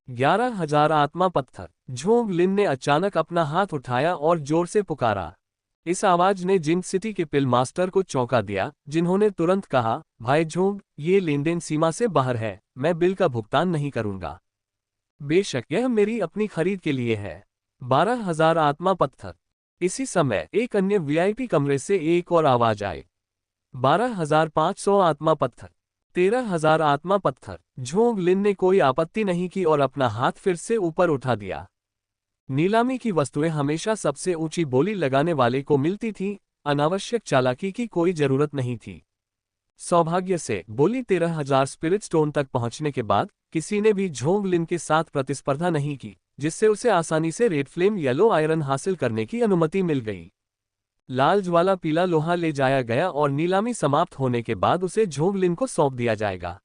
11,000 आत्मा पत्थर। झोंग लिन ने अचानक अपना हाथ उठाया और जोर से पुकारा। इस आवाज ने जिन सिटी के पिल मास्टर को चौंका दिया, जिन्होंने तुरंत कहा, भाई झोंग, ये लेनदेन सीमा से बाहर है, मैं बिल का भुगतान नहीं करूंगा। बेशक यह मेरी अपनी खरीद के लिए है। 12,000 आत्मा पत्थर। इसी समय एक अन्य वीआईपी कमरे से एक और आवाज आई। 12,500 आत्मा पत्थर। 13,000 आत्मा पत्थर। झोंग लिन ने कोई आपत्ति नहीं की और अपना हाथ फिर से ऊपर उठा दिया। नीलामी की वस्तुएं हमेशा सबसे ऊंची बोली लगाने वाले को मिलती थीं, अनावश्यक चालाकी की कोई जरूरत नहीं थी। सौभाग्य से बोली 13,000 स्पिरिट स्टोन तक पहुंचने के बाद किसी ने भी झोंग लिन के साथ प्रतिस्पर्धा नहीं की, जिससे उसे आसानी से रेड फ्लेम येलो आयरन हासिल करने की अनुमति मिल गई। लाल ज्वाला पीला लोहा ले जाया गया और नीलामी समाप्त होने के बाद उसे झोंग लिन को सौंप दिया जाएगा।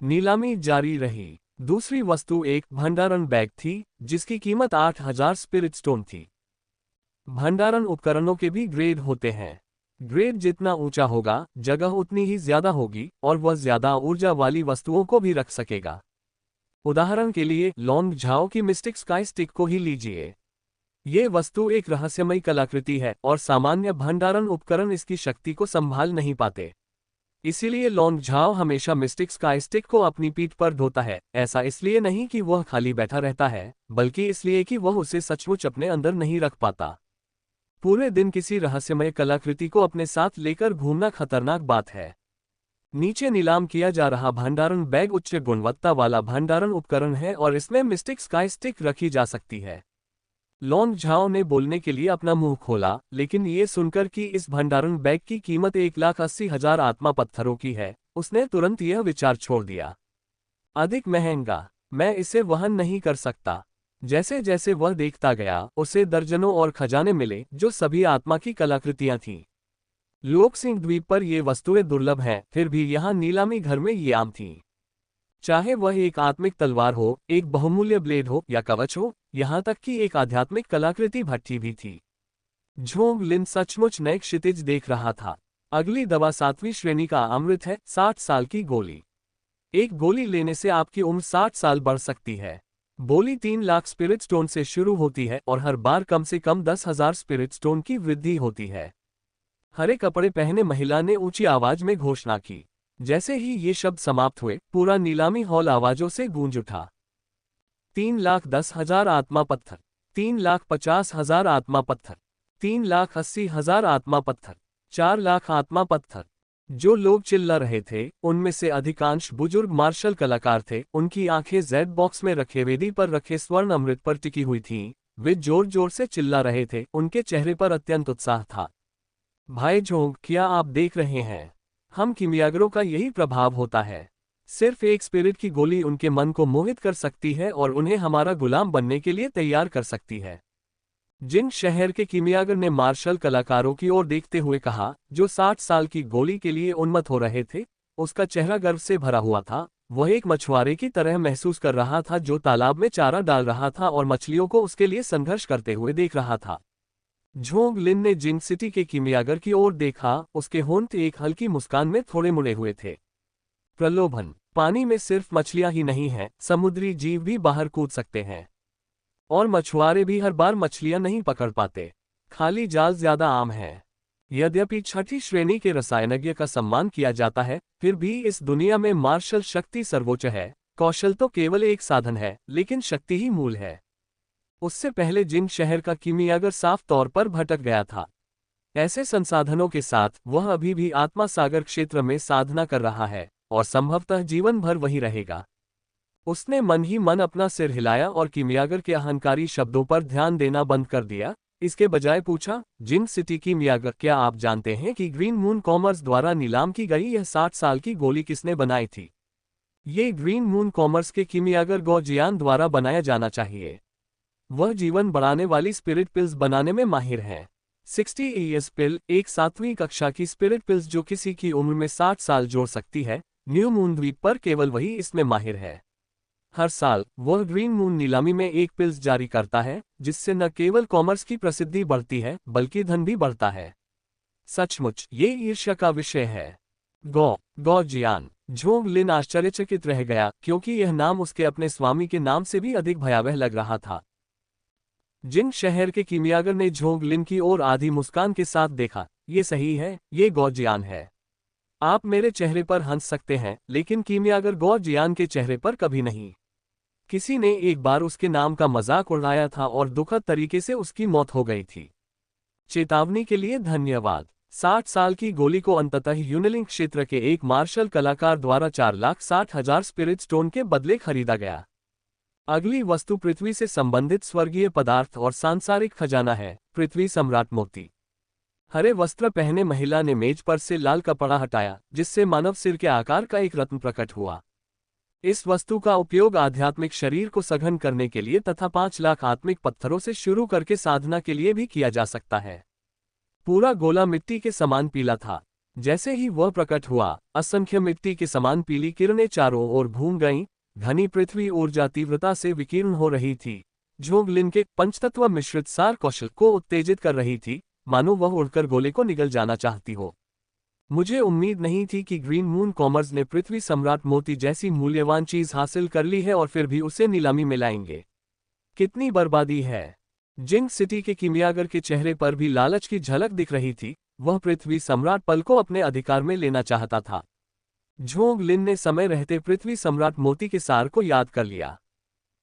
नीलामी जारी रही। दूसरी वस्तु एक भंडारण बैग थी, जिसकी कीमत 8,000 स्पिरिट स्टोन थी। भंडारण उपकरणों के भी ग्रेड होते हैं। ग्रेड जितना ऊंचा होगा, जगह उतनी ही ज्यादा होगी और वह ज्यादा ऊर्जा वाली वस्तुओं को भी रख सकेगा। उदाहरण के लिए लॉन्ग झाओ की मिस्टिक स्काई स्टिक को ही लीजिए। ये वस्तु एक रहस्यमयी कलाकृति है और सामान्य भंडारण उपकरण इसकी शक्ति को संभाल नहीं पाते। इसीलिए लॉन्ग झाओ हमेशा मिस्टिक स्काई स्टिक को अपनी पीठ पर ढोता है। ऐसा इसलिए नहीं कि वह खाली बैठा रहता है, बल्कि इसलिए कि वह उसे सचमुच अपने अंदर नहीं रख पाता। पूरे दिन किसी रहस्यमय कलाकृति को अपने साथ लेकर घूमना खतरनाक बात है। नीचे नीलाम किया जा रहा भंडारण बैग उच्च गुणवत्ता वाला भंडारण उपकरण है और इसमें मिस्टिक स्काई स्टिक रखी जा सकती है। लॉन्ग झाओ ने बोलने के लिए अपना मुंह खोला, लेकिन ये सुनकर कि इस भंडारण बैग की कीमत 1,80,000 आत्मा पत्थरों की है, उसने तुरंत यह विचार छोड़ दिया। अधिक महंगा, मैं इसे वहन नहीं कर सकता। जैसे जैसे वह देखता गया, उसे दर्जनों और खजाने मिले जो सभी आत्मा की कलाकृतियां थीं। लोकसिंह द्वीप पर ये वस्तुएं दुर्लभ हैं, फिर भी यहाँ नीलामी घर में ये आम थीं। चाहे वह एक आत्मिक तलवार हो, एक बहुमूल्य ब्लेड हो या कवच हो, यहाँ तक कि एक आध्यात्मिक कलाकृति भट्टी भी थी। झोंग लिन सचमुच नए क्षितिज देख रहा था। अगली दवा 7वीं श्रेणी का अमृत है, 60 साल की गोली। एक गोली लेने से आपकी उम्र 60 साल बढ़ सकती है। बोली 3 लाख स्पिरिट स्टोन से शुरू होती है और हर बार कम से कम 10,000 स्पिरिट स्टोन की वृद्धि होती है। हरे कपड़े पहने महिला ने ऊंची आवाज में घोषणा की। जैसे ही ये शब्द समाप्त हुए, पूरा नीलामी हॉल आवाजों से गूंज उठा। 3,10,000 आत्मा पत्थर। 3,50,000 आत्मा पत्थर। 3,80,000 आत्मा पत्थर। 4 लाख आत्मा पत्थर। जो लोग चिल्ला रहे थे, उनमें से अधिकांश बुजुर्ग मार्शल कलाकार थे। उनकी आंखें जेड बॉक्स में रखे वेदी पर रखे स्वर्ण अमृत पर टिकी हुई थीं। वे जोर जोर से चिल्ला रहे थे, उनके चेहरे पर अत्यंत उत्साह था। भाई झोंग, क्या आप देख रहे हैं? हम किमियागरों का यही प्रभाव होता है। सिर्फ एक स्पिरिट की गोली उनके मन को मोहित कर सकती है और उन्हें हमारा गुलाम बनने के लिए तैयार कर सकती है। जिन शहर के किमियागर ने मार्शल कलाकारों की ओर देखते हुए कहा, जो 60 साल की गोली के लिए उन्मत्त हो रहे थे, उसका चेहरा गर्व से भरा हुआ था। वह एक मछुआरे की तरह महसूस कर रहा था जो तालाब में चारा डाल रहा था और मछलियों को उसके लिए संघर्ष करते हुए देख रहा था। झोंग लिन ने जिंग सिटी के किमियागर की ओर देखा, उसके होंठ एक हल्की मुस्कान में थोड़े मुड़े हुए थे। प्रलोभन। पानी में सिर्फ मछलियां ही नहीं हैं, समुद्री जीव भी बाहर कूद सकते हैं। और मछुआरे भी हर बार मछलियां नहीं पकड़ पाते। खाली जाल ज्यादा आम है। यद्यपि 6ठी श्रेणी के रसायनज्ञ का सम्मान किया जाता है, फिर भी इस दुनिया में मार्शल शक्ति सर्वोच्च है। कौशल तो केवल एक साधन है, लेकिन शक्ति ही मूल है। उससे पहले जिंग शहर का किमियागर साफ तौर पर भटक गया था। ऐसे संसाधनों के साथ वह अभी भी आत्मा सागर क्षेत्र में साधना कर रहा है और संभवतः जीवन भर वही रहेगा। उसने मन ही मन अपना सिर हिलाया और किमियागर के अहंकारी शब्दों पर ध्यान देना बंद कर दिया। इसके बजाय पूछा, जिन सिटी किमियागर, क्या आप जानते हैं कि ग्रीन मून कॉमर्स द्वारा नीलाम की गई यह 60 साल की गोली किसने बनाई थी? ये ग्रीन मून कॉमर्स के किमियागर गो जियान द्वारा बनाया जाना चाहिए। वह जीवन बढ़ाने वाली स्पिरिट पिल्स बनाने में माहिर हैं। 60 एएस पिल, एक 7वीं कक्षा की स्पिरिट पिल्स जो किसी की उम्र में 60 साल जोड़ सकती है। न्यू मून द्वीप पर केवल वही इसमें माहिर है। हर साल वह ग्रीन मून नीलामी में एक पिल्स जारी करता है, जिससे न केवल कॉमर्स की प्रसिद्धि बढ़ती है बल्कि धन भी बढ़ता है। सचमुच ये ईर्ष्या का विषय है। गो जियान। झोंग लिन आश्चर्यचकित रह गया, क्योंकि यह नाम उसके अपने स्वामी के नाम से भी अधिक भयावह लग रहा था। जिन शहर के किमियागर ने झोंग लिन की ओर आधी मुस्कान के साथ देखा, ये सही है, ये गो जियान है। आप मेरे चेहरे पर हंस सकते हैं, लेकिन किमियागर गो जियान के चेहरे पर कभी नहीं। किसी ने एक बार उसके नाम का मजाक उड़ाया था और दुखद तरीके से उसकी मौत हो गई थी। चेतावनी के लिए धन्यवाद। 60 साल की गोली को अंततः यूनिलिंक क्षेत्र के एक मार्शल कलाकार द्वारा 4,60,000 स्पिरिट स्टोन के बदले खरीदा गया। अगली वस्तु पृथ्वी से संबंधित स्वर्गीय पदार्थ और सांसारिक खजाना है। पृथ्वी सम्राट मोती। हरे वस्त्र पहने महिला ने मेज पर से लाल कपड़ा हटाया, जिससे मानव सिर के आकार का एक रत्न प्रकट हुआ। इस वस्तु का उपयोग आध्यात्मिक शरीर को सघन करने के लिए तथा 5 लाख आत्मिक पत्थरों से शुरू करके साधना के लिए भी किया जा सकता है। पूरा गोला मिट्टी के समान पीला था। जैसे ही वह प्रकट हुआ, असंख्य मिट्टी के समान पीली किरणें चारों ओर घूम गईं। घनी पृथ्वी ऊर्जा तीव्रता से विकीर्ण हो रही थी। झोंग लिन के पंचतत्व मिश्रित सार कौशल को उत्तेजित कर रही थी, मानो वह उड़कर गोले को निगल जाना चाहती हो। मुझे उम्मीद नहीं थी कि ग्रीन मून कॉमर्स ने पृथ्वी सम्राट मोती जैसी मूल्यवान चीज हासिल कर ली है और फिर भी उसे नीलामी में लाएंगे। कितनी बर्बादी है। जिंग सिटी के किमियागर के चेहरे पर भी लालच की झलक दिख रही थी। वह पृथ्वी सम्राट पल को अपने अधिकार में लेना चाहता था। झोंग लिन ने समय रहते पृथ्वी सम्राट मोती के सार को याद कर लिया।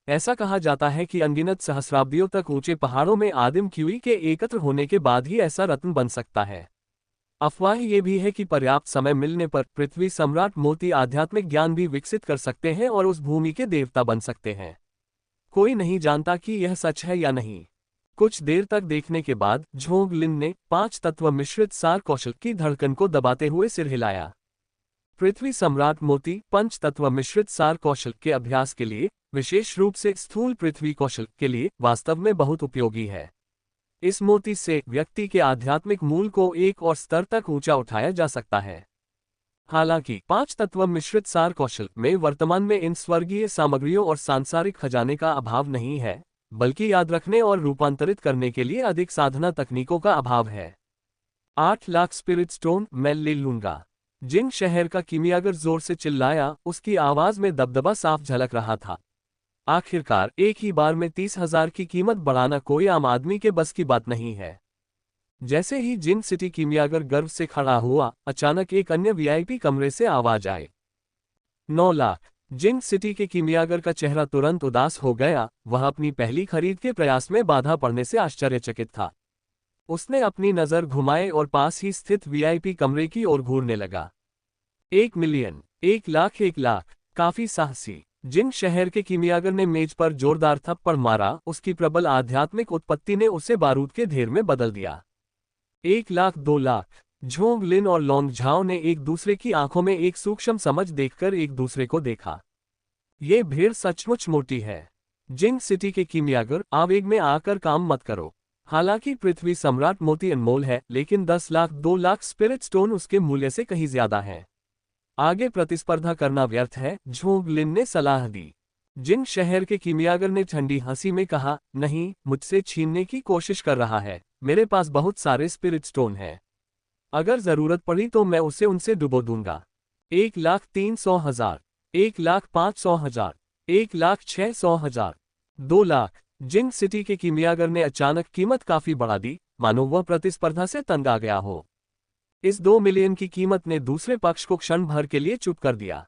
ऐसा कहा जाता है कि अनगिनत सहस्राब्दियों तक ऊंचे पहाड़ों में आदिम कीवी के एकत्र होने के बाद ही ऐसा रत्न बन सकता है। अफवाह ये भी है कि पर्याप्त समय मिलने पर पृथ्वी सम्राट मोती आध्यात्मिक ज्ञान भी विकसित कर सकते हैं और उस भूमि के देवता बन सकते हैं। कोई नहीं जानता कि यह सच है या नहीं। कुछ देर तक देखने के बाद झोंग लिन ने 5 तत्व मिश्रित सार कौशल की धड़कन को दबाते हुए सिर हिलाया। पृथ्वी सम्राट मोती पंच तत्व मिश्रित सार कौशल के अभ्यास के लिए, विशेष रूप से स्थूल पृथ्वी कौशल के लिए, वास्तव में बहुत उपयोगी है। इस मोती से व्यक्ति के आध्यात्मिक मूल को एक और स्तर तक ऊंचा उठाया जा सकता है। हालांकि 5 तत्व मिश्रित सार कौशल में वर्तमान में इन स्वर्गीय सामग्रियों और सांसारिक खजाने का अभाव नहीं है, बल्कि याद रखने और रूपांतरित करने के लिए अधिक साधना तकनीकों का अभाव है। 8 लाख स्पिरिट स्टोन मैं ले लूंगा। जिंग शहर का किमियागर जोर से चिल्लाया, उसकी आवाज में दबदबा साफ झलक रहा था। आखिरकार एक ही बार में 30,000 की कीमत बढ़ाना कोई आम आदमी के बस की बात नहीं है। जैसे ही जिन सिटी किमियागर गर्व से खड़ा हुआ, अचानक एक अन्य वीआईपी कमरे से आवाज आई। 9 लाख। जिन सिटी के किमियागर का चेहरा तुरंत उदास हो गया। वह अपनी पहली खरीद के प्रयास में बाधा पड़ने से आश्चर्यचकित था। उसने अपनी नजर घुमाए और पास ही स्थित वीआईपी कमरे की ओर घूरने लगा। 1 मिलियन, 1 लाख, 1 लाख। काफी साहसी। जिन शहर के किमियागर ने मेज पर जोरदार थप्पड़ मारा। उसकी प्रबल आध्यात्मिक उत्पत्ति ने उसे बारूद के ढेर में बदल दिया। 1 लाख, 2 लाख। झोंग लिन और लॉन्ग झाओ ने एक दूसरे की आंखों में एक सूक्ष्म समझ देखकर एक दूसरे को देखा। ये भीड़ सचमुच मोटी है। जिंग सिटी के किमियागर, आवेग में आकर काम मत करो। हालांकि पृथ्वी सम्राट मोती अनमोल है, लेकिन 10 लाख, 2 लाख स्पिरिट स्टोन उसके मूल्य से कहीं ज्यादा है। आगे प्रतिस्पर्धा करना व्यर्थ है, झोंग लिन ने सलाह दी। जिन शहर के किमियागर ने ठंडी हंसी में कहा, नहीं, मुझसे छीनने की कोशिश कर रहा है। मेरे पास बहुत सारे स्पिरिट स्टोन हैं। अगर जरूरत पड़ी तो मैं उसे उनसे डुबो दूंगा। 1,300,000, 1,500,000, 1,600,000, 2 लाख। जिंग सिटी के किमियागर ने अचानक कीमत काफी बढ़ा दी, मानो वह प्रतिस्पर्धा से तंग आ गया हो। इस 2 मिलियन की कीमत ने दूसरे पक्ष को क्षण भर के लिए चुप कर दिया।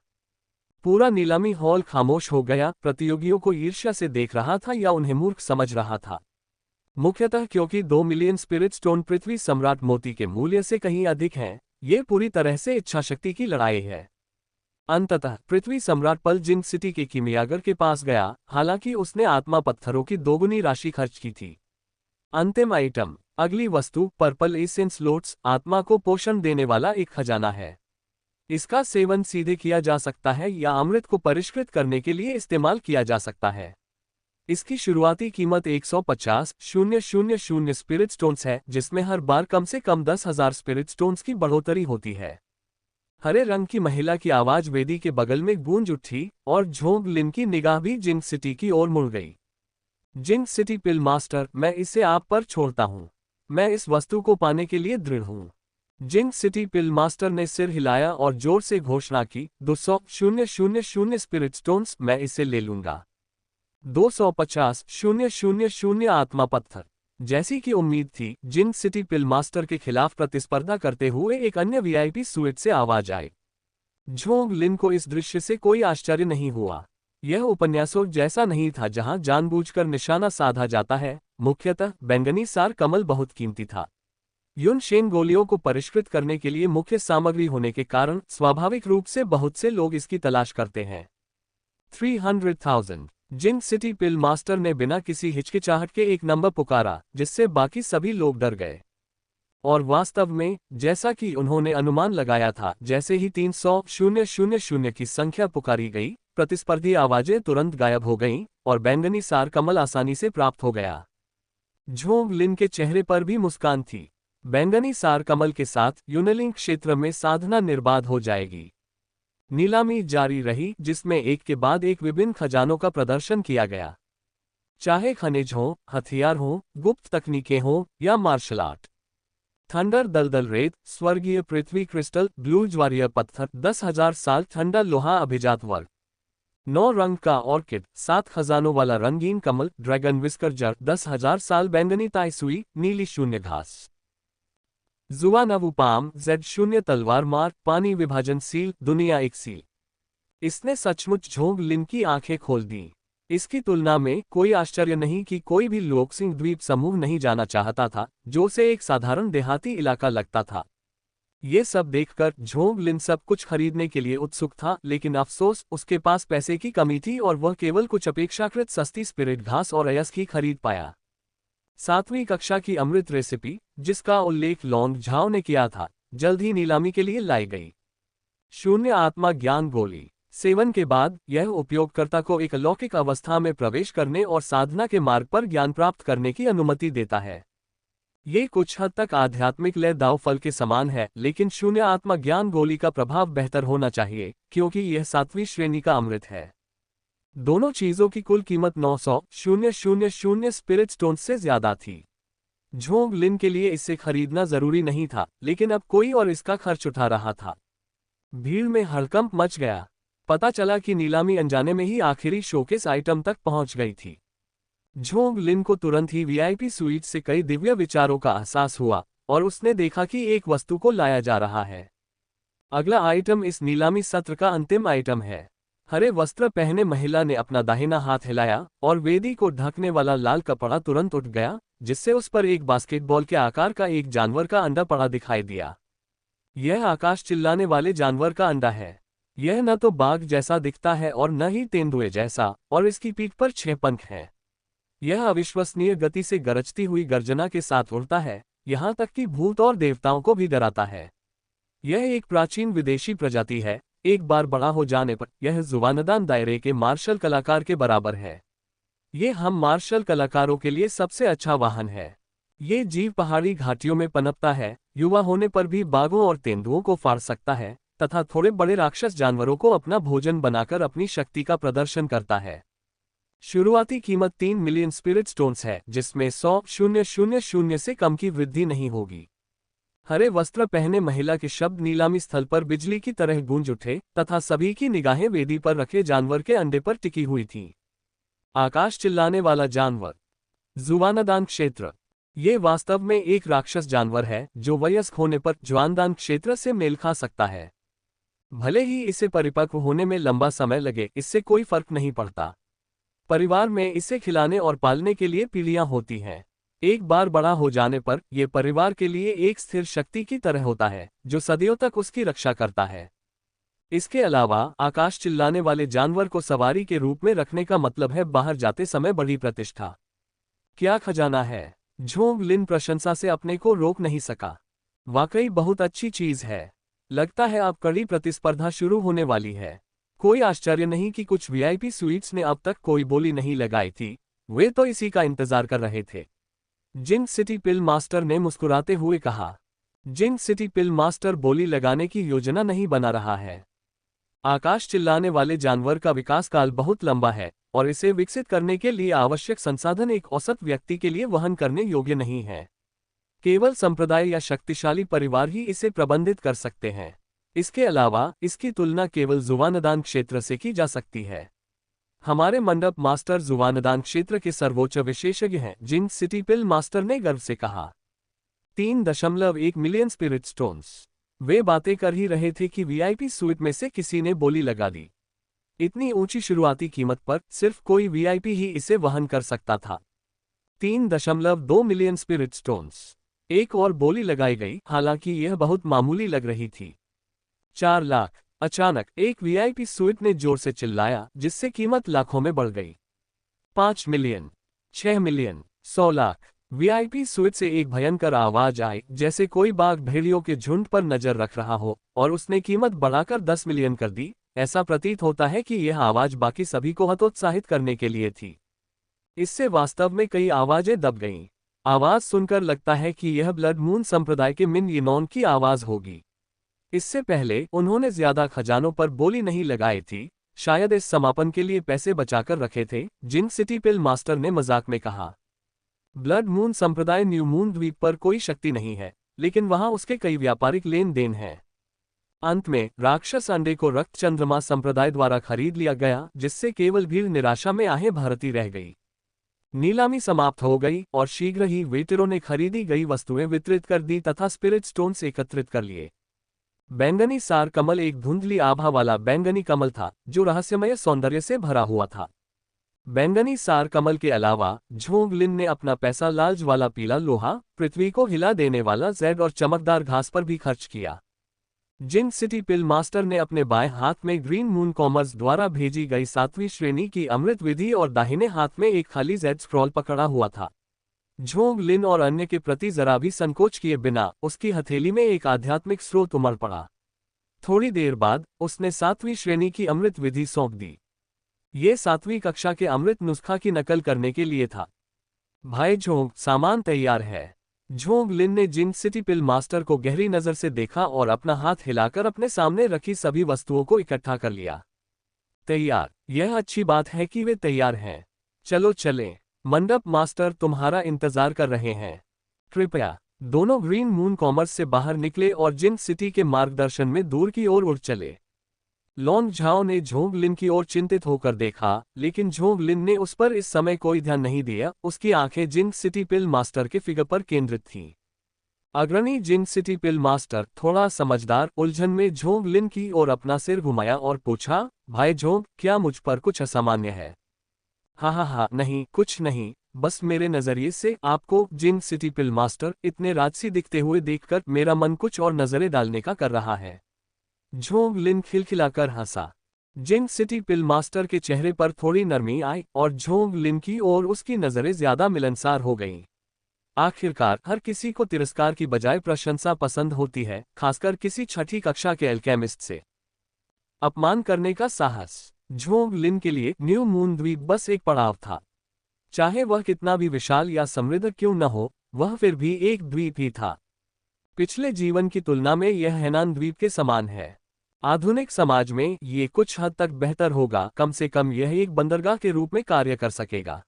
पूरा नीलामी हॉल खामोश हो गया। प्रतियोगियों को ईर्ष्या से देख रहा था या उन्हें मूर्ख समझ रहा था। मुख्यतः क्योंकि 2 मिलियन स्पिरिट स्टोन पृथ्वी सम्राट मोती के मूल्य से कहीं अधिक हैं, ये पूरी तरह से इच्छाशक्ति की लड़ाई है। अंततः पृथ्वी सम्राट पल जिंक सिटी के कीमियागर के पास गया, हालांकि उसने आत्मा पत्थरों की दोगुनी राशि खर्च की थी। अंतिम आइटम, अगली वस्तु पर्पल एसेंस लोट्स, आत्मा को पोषण देने वाला एक खजाना है। इसका सेवन सीधे किया जा सकता है या अमृत को परिष्कृत करने के लिए इस्तेमाल किया जा सकता है। इसकी शुरुआती कीमत 150,000 स्पिरिट स्टोन्स है, जिसमें हर बार कम से कम 10,000 स्पिरिट स्टोन्स की बढ़ोतरी होती है। हरे रंग की महिला की आवाज वेदी के बगल में गूंज उठी और झोंग लिन की निगाह भी जिंक सिटी की ओर मुड़ गई। जिंक सिटी पिल मास्टर, मैं इसे आप पर छोड़ता हूं। मैं इस वस्तु को पाने के लिए दृढ़ हूं। जिंक सिटी पिल मास्टर ने सिर हिलाया और जोर से घोषणा की, 200,000 स्पिरिट स्टोन्स, मैं इसे ले लूंगा। 250,000 आत्मा पत्थर। जैसी कि उम्मीद थी, जिंक सिटी पिल मास्टर के खिलाफ प्रतिस्पर्धा करते हुए एक अन्य वीआईपी सूइट से आवाज आई। झोंग लिन को इस दृश्य से कोई आश्चर्य नहीं हुआ। यह उपन्यासों जैसा नहीं था जहां जानबूझकर निशाना साधा जाता है। मुख्यतः बैंगनी सार कमल बहुत कीमती था। युन शेन गोलियों को परिष्कृत करने के लिए मुख्य सामग्री होने के कारण स्वाभाविक रूप से बहुत से लोग इसकी तलाश करते हैं। 300,000। जिंक सिटी पिल मास्टर ने बिना किसी हिचकिचाहट के एक नंबर पुकारा, जिससे बाकी सभी लोग डर गए। और वास्तव में, जैसा कि उन्होंने अनुमान लगाया था, जैसे ही 300,000 की संख्या पुकारी गई, प्रतिस्पर्धी आवाजें तुरंत गायब हो गईं और बैंगनी सार कमल आसानी से प्राप्त हो गया। झोंग लिन के चेहरे पर भी मुस्कान थी। बैंगनी सार कमल के साथ यूनिलिंक क्षेत्र में साधना निर्बाध हो जाएगी। नीलामी जारी रही, जिसमें एक के बाद एक विभिन्न खजानों का प्रदर्शन किया गया। चाहे खनिज हो, हथियार हो, गुप्त तकनीकें हो या मार्शल आर्ट। थंडर दलदल रेत, स्वर्गीय पृथ्वी क्रिस्टल, ब्लू ज्वारियर पत्थर, 10,000 साल ठंडा लोहा अभिजात वर्ग, 9 रंग का ऑर्किड, 7 खजानों वाला रंगीन कमल, ड्रैगन विस्कर जड़, 10,000 साल बैंगनी ताइसुई, नीली शून्य घास, जुवानवु पाम, Z0 तलवार मार, पानी विभाजन सील, दुनिया एक सील। इसने सचमुच झोंग लिन की आंखें खोल दी। इसकी तुलना में कोई आश्चर्य नहीं कि कोई भी लोकसिंग द्वीप समूह नहीं जाना चाहता था, जो उसे एक साधारण देहाती इलाका लगता था। ये सब देखकर झोंग लिन सब कुछ खरीदने के लिए उत्सुक था, लेकिन अफसोस, उसके पास पैसे की कमी थी और वह केवल कुछ अपेक्षाकृत सस्ती स्पिरिट घास और अयस्क ही खरीद पाया। 7वीं कक्षा की अमृत रेसिपी, जिसका उल्लेख लौंग झाओ ने किया था, जल्द ही नीलामी के लिए लाई गई। शून्य आत्मा ज्ञान गोली। सेवन के बाद यह उपयोगकर्ता को एक अलौकिक अवस्था में प्रवेश करने और साधना के मार्ग पर ज्ञान प्राप्त करने की अनुमति देता है। ये कुछ हद तक आध्यात्मिक लय दाव फल के समान है, लेकिन शून्य आत्मा ज्ञान गोली का प्रभाव बेहतर होना चाहिए, क्योंकि यह 7वीं श्रेणी का अमृत है। दोनों चीजों की कुल कीमत 900,000 स्पिरिट स्टोन से ज्यादा थी। झोंग लिन के लिए इसे खरीदना जरूरी नहीं था, लेकिन अब कोई और इसका खर्च उठा रहा था। भीड़ में हड़कंप मच गया। पता चला कि नीलामी अनजाने में ही आखिरी शोकेस आइटम तक पहुंच गई थी। झोंग लिन को तुरंत ही वीआईपी स्वीट से कई दिव्य विचारों का एहसास हुआ और उसने देखा कि एक वस्तु को लाया जा रहा है। अगला आइटम इस नीलामी सत्र का अंतिम आइटम है। हरे वस्त्र पहने महिला ने अपना दाहिना हाथ हिलाया और वेदी को ढकने वाला लाल कपड़ा तुरंत उठ गया, जिससे उस पर एक बास्केटबॉल के आकार का एक जानवर का अंडा पड़ा दिखाई दिया। यह आकाश चिल्लाने वाले जानवर का अंडा है। यह न तो बाघ जैसा दिखता है और न ही तेंदुए जैसा, और इसकी पीठ पर 6 पंख हैं। यह अविश्वसनीय गति से गरजती हुई गर्जना के साथ उड़ता है, यहाँ तक कि भूत और देवताओं को भी डराता है। यह एक प्राचीन विदेशी प्रजाति है। एक बार बड़ा हो जाने पर यह जुबानदान दायरे के मार्शल कलाकार के बराबर है। ये हम मार्शल कलाकारों के लिए सबसे अच्छा वाहन है। ये जीव पहाड़ी घाटियों में पनपता है, युवा होने पर भी बाघों और तेंदुओं को फाड़ सकता है तथा थोड़े बड़े राक्षस जानवरों को अपना भोजन बनाकर अपनी शक्ति का प्रदर्शन करता है। शुरुआती कीमत 3 मिलियन स्पिरिट स्टोन्स है, जिसमें 100,000 से कम की वृद्धि नहीं होगी। हरे वस्त्र पहने महिला के शब्द नीलामी स्थल पर बिजली की तरह गूंज उठे तथा सभी की निगाहें वेदी पर रखे जानवर के अंडे पर टिकी हुई थीं। आकाश चिल्लाने वाला जानवर, जुबानदान क्षेत्र। ये वास्तव में एक राक्षस जानवर है जो वयस्क होने पर जुबानदान क्षेत्र से मेल खा सकता है। भले ही इसे परिपक्व होने में लंबा समय लगे, इससे कोई फर्क नहीं पड़ता। परिवार में इसे खिलाने और पालने के लिए पीढ़ियां होती हैं। एक बार बड़ा हो जाने पर यह परिवार के लिए एक स्थिर शक्ति की तरह होता है जो सदियों तक उसकी रक्षा करता है। इसके अलावा आकाश चिल्लाने वाले जानवर को सवारी के रूप में रखने का मतलब है बाहर जाते समय बड़ी प्रतिष्ठा। क्या खजाना है। झोंग लिन प्रशंसा से अपने को रोक नहीं सका। वाकई बहुत अच्छी चीज है। लगता है अब कड़ी प्रतिस्पर्धा शुरू होने वाली है। कोई आश्चर्य नहीं कि कुछ वीआईपी स्वीट्स ने अब तक कोई बोली नहीं लगाई थी, वे तो इसी का इंतजार कर रहे थे। जिंग सिटी पिल मास्टर ने मुस्कुराते हुए कहा। जिंग सिटी पिल मास्टर बोली लगाने की योजना नहीं बना रहा है। आकाश चिल्लाने वाले जानवर का विकास काल बहुत लंबा है और इसे विकसित करने के लिए आवश्यक संसाधन एक औसत व्यक्ति के लिए वहन करने योग्य नहीं है। केवल संप्रदाय या शक्तिशाली परिवार ही इसे प्रबंधित कर सकते हैं। इसके अलावा इसकी तुलना केवल जुवानदान क्षेत्र से की जा सकती है। हमारे मंडप मास्टर जुवानदान क्षेत्र के सर्वोच्च विशेषज्ञ हैं, जिंग सिटी पिल मास्टर ने गर्व से कहा। 3.1 मिलियन स्पिरिट स्टोन्स। वे बातें कर ही रहे थे कि वीआईपी स्वीट में से किसी ने बोली लगा दी। इतनी ऊंची शुरुआती कीमत पर सिर्फ कोई वीआईपी ही इसे वहन कर सकता था। 3.2 मिलियन स्पिरिट स्टोन्स। एक और बोली लगाई गई, हालांकि यह बहुत मामूली लग रही थी। 4 लाख। अचानक एक वीआईपी स्वीट ने जोर से चिल्लाया, जिससे कीमत लाखों में बढ़ गई। 5 million, 6 million, 100 lakh. VIP sweet से एक भयंकर आवाज आई, जैसे कोई बाघ भेड़ियों के झुंड पर नजर रख रहा हो, और उसने कीमत बढ़ाकर 10 मिलियन कर दी। ऐसा प्रतीत होता है कि यह आवाज बाकी सभी को हतोत्साहित करने के लिए थी। इससे वास्तव में कई आवाजें दब गईं। आवाज सुनकर लगता है कि यह ब्लड मून संप्रदाय के मिन यिनोन की आवाज होगी। इससे पहले उन्होंने ज्यादा खजानों पर बोली नहीं लगाई थी, शायद इस समापन के लिए पैसे बचाकर रखे थे, जिंग सिटी पिल मास्टर ने मजाक में कहा। ब्लड मून संप्रदाय न्यू मून द्वीप पर कोई शक्ति नहीं है, लेकिन वहां उसके कई व्यापारिक लेन देन हैं। अंत में राक्षस अंडे को रक्त चंद्रमा संप्रदाय द्वारा खरीद लिया गया, जिससे केवल भीड़ निराशा में आहें भरती रह गई। नीलामी समाप्त हो गई और शीघ्र ही वेटरों ने खरीदी गई वस्तुएं वितरित कर दी तथा स्पिरिट स्टोन्स एकत्रित कर लिए। बैंगनी सार कमल एक धुंधली आभा वाला बैंगनी कमल था, जो रहस्यमय सौंदर्य से भरा हुआ था। बैंगनी सार कमल के अलावा झोंग लिन ने अपना पैसा लालच वाला पीला लोहा, पृथ्वी को हिला देने वाला जेड और चमकदार घास पर भी खर्च किया। जिंग सिटी पिल मास्टर ने अपने बाएं हाथ में ग्रीन मून कॉमर्स द्वारा भेजी गई 7वीं श्रेणी की अमृत विधि और दाहिने हाथ में एक खाली जेड स्क्रॉल पकड़ा हुआ था। झोंग लिन और अन्य के प्रति जरा भी संकोच किए बिना उसकी हथेली में एक आध्यात्मिक स्रोत उमड़ पड़ा। थोड़ी देर बाद उसने 7वीं श्रेणी की अमृत विधि सौंप दी। ये 7वीं कक्षा के अमृत नुस्खा की नकल करने के लिए था। भाई झोंग, सामान तैयार है। झोंग लिन ने जिंग सिटी पिल मास्टर को गहरी नजर से देखा और अपना हाथ हिलाकर अपने सामने रखी सभी वस्तुओं को इकट्ठा कर लिया। तैयार। यह अच्छी बात है कि वे तैयार हैं। चलो चलें। मंडप मास्टर तुम्हारा इंतजार कर रहे हैं। कृपया। दोनों ग्रीन मून कॉमर्स से बाहर निकले और जिंग सिटी के मार्गदर्शन में दूर की ओर उड़ चले। लॉन्ग झाओ ने झोंग लिन की ओर चिंतित होकर देखा, लेकिन झोंग लिन ने उस पर इस समय कोई ध्यान नहीं दिया। उसकी आंखें जिंग सिटी पिल मास्टर के फिगर पर केंद्रित थीं। अग्रणी जिंग सिटी पिल मास्टर, थोड़ा समझदार उलझन में झोंग लिन की ओर अपना सिर घुमाया और पूछा, भाई झोंग, क्या मुझ पर कुछ असामान्य है? हा, नहीं, कुछ नहीं, बस मेरे नजरिए से आपको, जिंग सिटी पिल मास्टर, इतने राजसी दिखते हुए देखकर मेरा मन कुछ और नजरें डालने का कर रहा है। झोंग लिन खिलखिलाकर हंसा। जिंग सिटी पिल मास्टर के चेहरे पर थोड़ी नरमी आई और झोंग लिन की ओर उसकी नजरें ज्यादा मिलनसार हो गईं। आखिरकार हर किसी को तिरस्कार की बजाय प्रशंसा पसंद होती है, खासकर किसी छठी कक्षा के एल्केमिस्ट से। अपमान करने का साहस। झोंग लिन के लिए न्यू मून द्वीप बस एक पड़ाव था। चाहे वह कितना भी विशाल या समृद्ध क्यों न हो, वह फिर भी एक द्वीप ही था। पिछले जीवन की तुलना में यह हेनान द्वीप के समान है। आधुनिक समाज में ये कुछ हद तक बेहतर होगा, कम से कम यह एक बंदरगाह के रूप में कार्य कर सकेगा।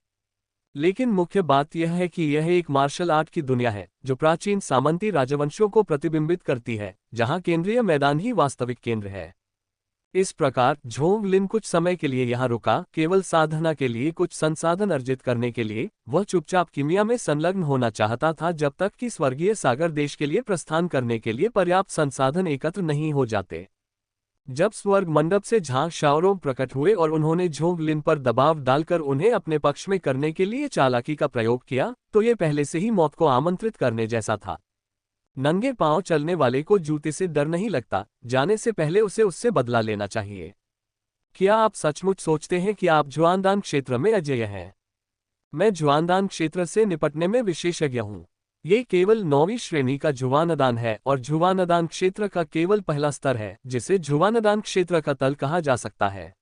लेकिन मुख्य बात यह है कि यह एक मार्शल आर्ट की दुनिया है, जो प्राचीन सामंती राजवंशों को प्रतिबिंबित करती है, जहां केंद्रीय मैदान ही वास्तविक केंद्र है। इस प्रकार झोंग लिन कुछ समय के लिए यहाँ रुका, केवल साधना के लिए, कुछ संसाधन अर्जित करने के लिए। वह चुपचाप कीमिया में संलग्न होना चाहता था जब तक कि स्वर्गीय सागर देश के लिए प्रस्थान करने के लिए पर्याप्त संसाधन एकत्र नहीं हो जाते। जब स्वर्ग मंडप से झांग शाओरोग प्रकट हुए और उन्होंने झोंग लिन पर दबाव डालकर उन्हें अपने पक्ष में करने के लिए चालाकी का प्रयोग किया, तो ये पहले से ही मौत को आमंत्रित करने जैसा था। नंगे पांव चलने वाले को जूते से डर नहीं लगता, जाने से पहले उसे उससे बदला लेना चाहिए। क्या आप सचमुच सोचते हैं कि आप जुआनदान क्षेत्र में अजेय हैं? मैं जुआनदान क्षेत्र से निपटने में विशेषज्ञ हूं। ये केवल 9वीं श्रेणी का जुवानदान है और जुवानदान क्षेत्र का केवल पहला स्तर है, जिसे जुवानदान क्षेत्र का तल कहा जा सकता है।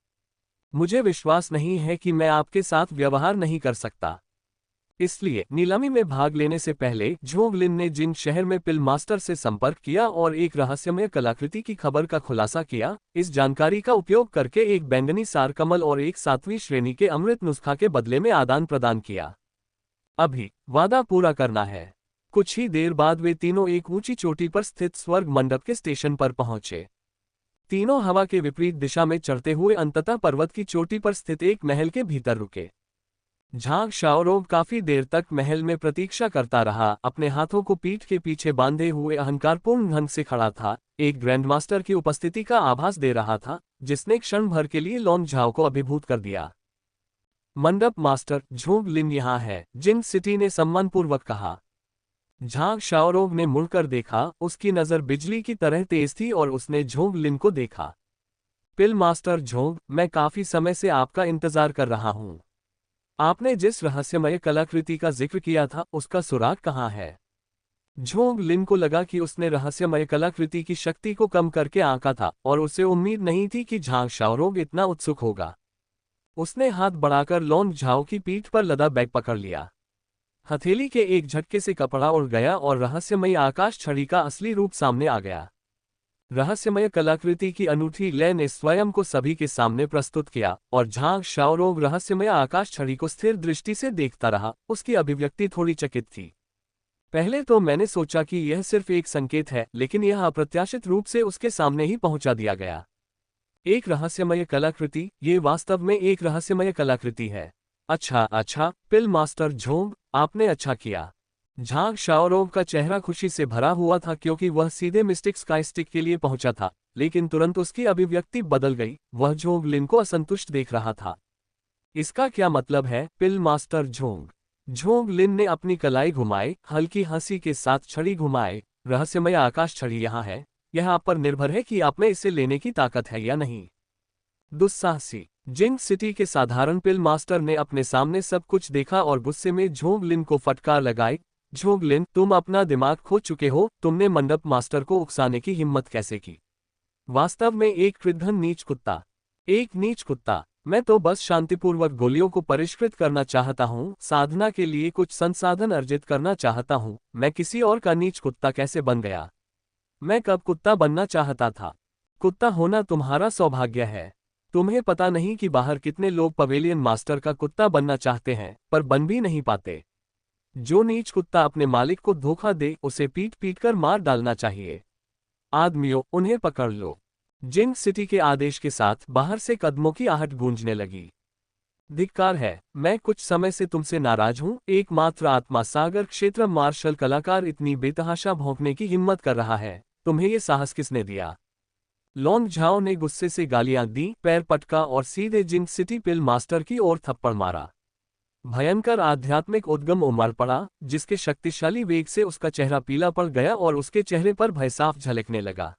मुझे विश्वास नहीं है कि मैं आपके साथ व्यवहार नहीं कर सकता। इसलिए नीलामी में भाग लेने से पहले झोंग लिन ने जिन शहर में पिल मास्टर से संपर्क किया और एक रहस्यमय कलाकृति की खबर का खुलासा किया, इस जानकारी का उपयोग करके एक बैंगनी सारकमल और एक 7वीं श्रेणी के अमृत नुस्खा के बदले में आदान प्रदान किया। अभी वादा पूरा करना है। कुछ ही देर बाद वे तीनों एक ऊंची चोटी पर स्थित स्वर्ग मंडप के स्टेशन पर पहुंचे। तीनों हवा के विपरीत दिशा में चढ़ते हुए अंततः पर्वत की चोटी पर स्थित एक महल के भीतर रुके। झांग शाओरोग काफी देर तक महल में प्रतीक्षा करता रहा, अपने हाथों को पीठ के पीछे बांधे हुए अहंकारपूर्ण ढंग से खड़ा था। एक ग्रैंडमास्टर की उपस्थिति का आभास दे रहा था, जिसने क्षण भर के लिए लॉन्ग झाओ को अभिभूत कर दिया। मंडप मास्टर झोंग लिन यहाँ है, जिंग सिटी ने सम्मानपूर्वक कहा। झांग शाओरोग ने मुड़कर देखा, उसकी नजर बिजली की तरह तेज थी और उसने झोंग लिन को देखा। पिल मास्टर झोंग, मैं काफी समय से आपका इंतजार कर रहा हूं। आपने जिस रहस्यमय कलाकृति का जिक्र किया था, उसका सुराग कहाँ है? झोंग लिन को लगा कि उसने रहस्यमय कलाकृति की शक्ति को कम करके आंका था और उसे उम्मीद नहीं थी कि झांग शाओरोग इतना उत्सुक होगा। उसने हाथ बढ़ाकर लॉन्ग झाओ की पीठ पर लदा बैग पकड़ लिया। हथेली के एक झटके से कपड़ा उड़ गया और रहस्यमयी आकाश छड़ी का असली रूप सामने आ गया। रहस्यमय कलाकृति की अनूठी लय ने स्वयं को सभी के सामने प्रस्तुत किया और झांग शाओरोग रहस्यमय आकाश छड़ी को स्थिर दृष्टि से देखता रहा। उसकी अभिव्यक्ति थोड़ी चकित थी। पहले तो मैंने सोचा कि यह सिर्फ एक संकेत है, लेकिन यह अप्रत्याशित रूप से उसके सामने ही पहुंचा दिया गया। एक रहस्यमय कलाकृति, ये वास्तव में एक रहस्यमय कलाकृति है। अच्छा, पिल मास्टर झोंग, आपने अच्छा किया। झांग शाओरोग का चेहरा खुशी से भरा हुआ था क्योंकि वह सीधे मिस्टिक स्काईस्टिक के लिए पहुंचा था, लेकिन तुरंत उसकी अभिव्यक्ति बदल गई। वह झोंग लिन को असंतुष्ट देख रहा था। इसका क्या मतलब है, पिल मास्टर झोंग? झोंग लिन ने अपनी कलाई घुमाई, हल्की हंसी के साथ छड़ी घुमाए। रहस्यमय आकाश छड़ी यहाँ है, यह आप पर निर्भर है कि आप में इसे लेने की ताकत है या नहीं। दुस्साहसी जिंग सिटी के साधारण पिल मास्टर ने अपने सामने सब कुछ देखा और गुस्से में झोंग लिन को फटकार लगाई। झोंग लिन, तुम अपना दिमाग खो चुके हो। तुमने मंडप मास्टर को उकसाने की हिम्मत कैसे की? वास्तव में एक कृद्धन नीच कुत्ता। एक नीच कुत्ता। मैं तो बस शांतिपूर्वक गोलियों को परिष्कृत करना चाहता हूँ, साधना के लिए कुछ संसाधन अर्जित करना चाहता हूँ। मैं किसी और का नीच कुत्ता कैसे बन गया? मैं कब कुत्ता बनना चाहता था? कुत्ता होना तुम्हारा सौभाग्य है। तुम्हें पता नहीं कि बाहर कितने लोग पवेलियन मास्टर का कुत्ता बनना चाहते हैं, पर बन भी नहीं पाते। जो नीच कुत्ता अपने मालिक को धोखा दे, उसे पीट पीट कर मार डालना चाहिए। आदमियों, उन्हें पकड़ लो। जिंग सिटी के आदेश के साथ बाहर से कदमों की आहट गूंजने लगी। धिक्कार है, मैं कुछ समय से तुमसे नाराज हूं। एकमात्र आत्मा सागर क्षेत्र मार्शल कलाकार इतनी बेतहाशा भौंकने की हिम्मत कर रहा है। तुम्हें ये साहस किसने दिया? लॉन्ग झाओ ने गुस्से से गालियां दी, पैर पटका और सीधे जिंग सिटी पिल मास्टर की ओर थप्पड़ मारा। भयंकर आध्यात्मिक उद्गम उमड़ पड़ा, जिसके शक्तिशाली वेग से उसका चेहरा पीला पड़ गया और उसके चेहरे पर भय साफ झलकने लगा।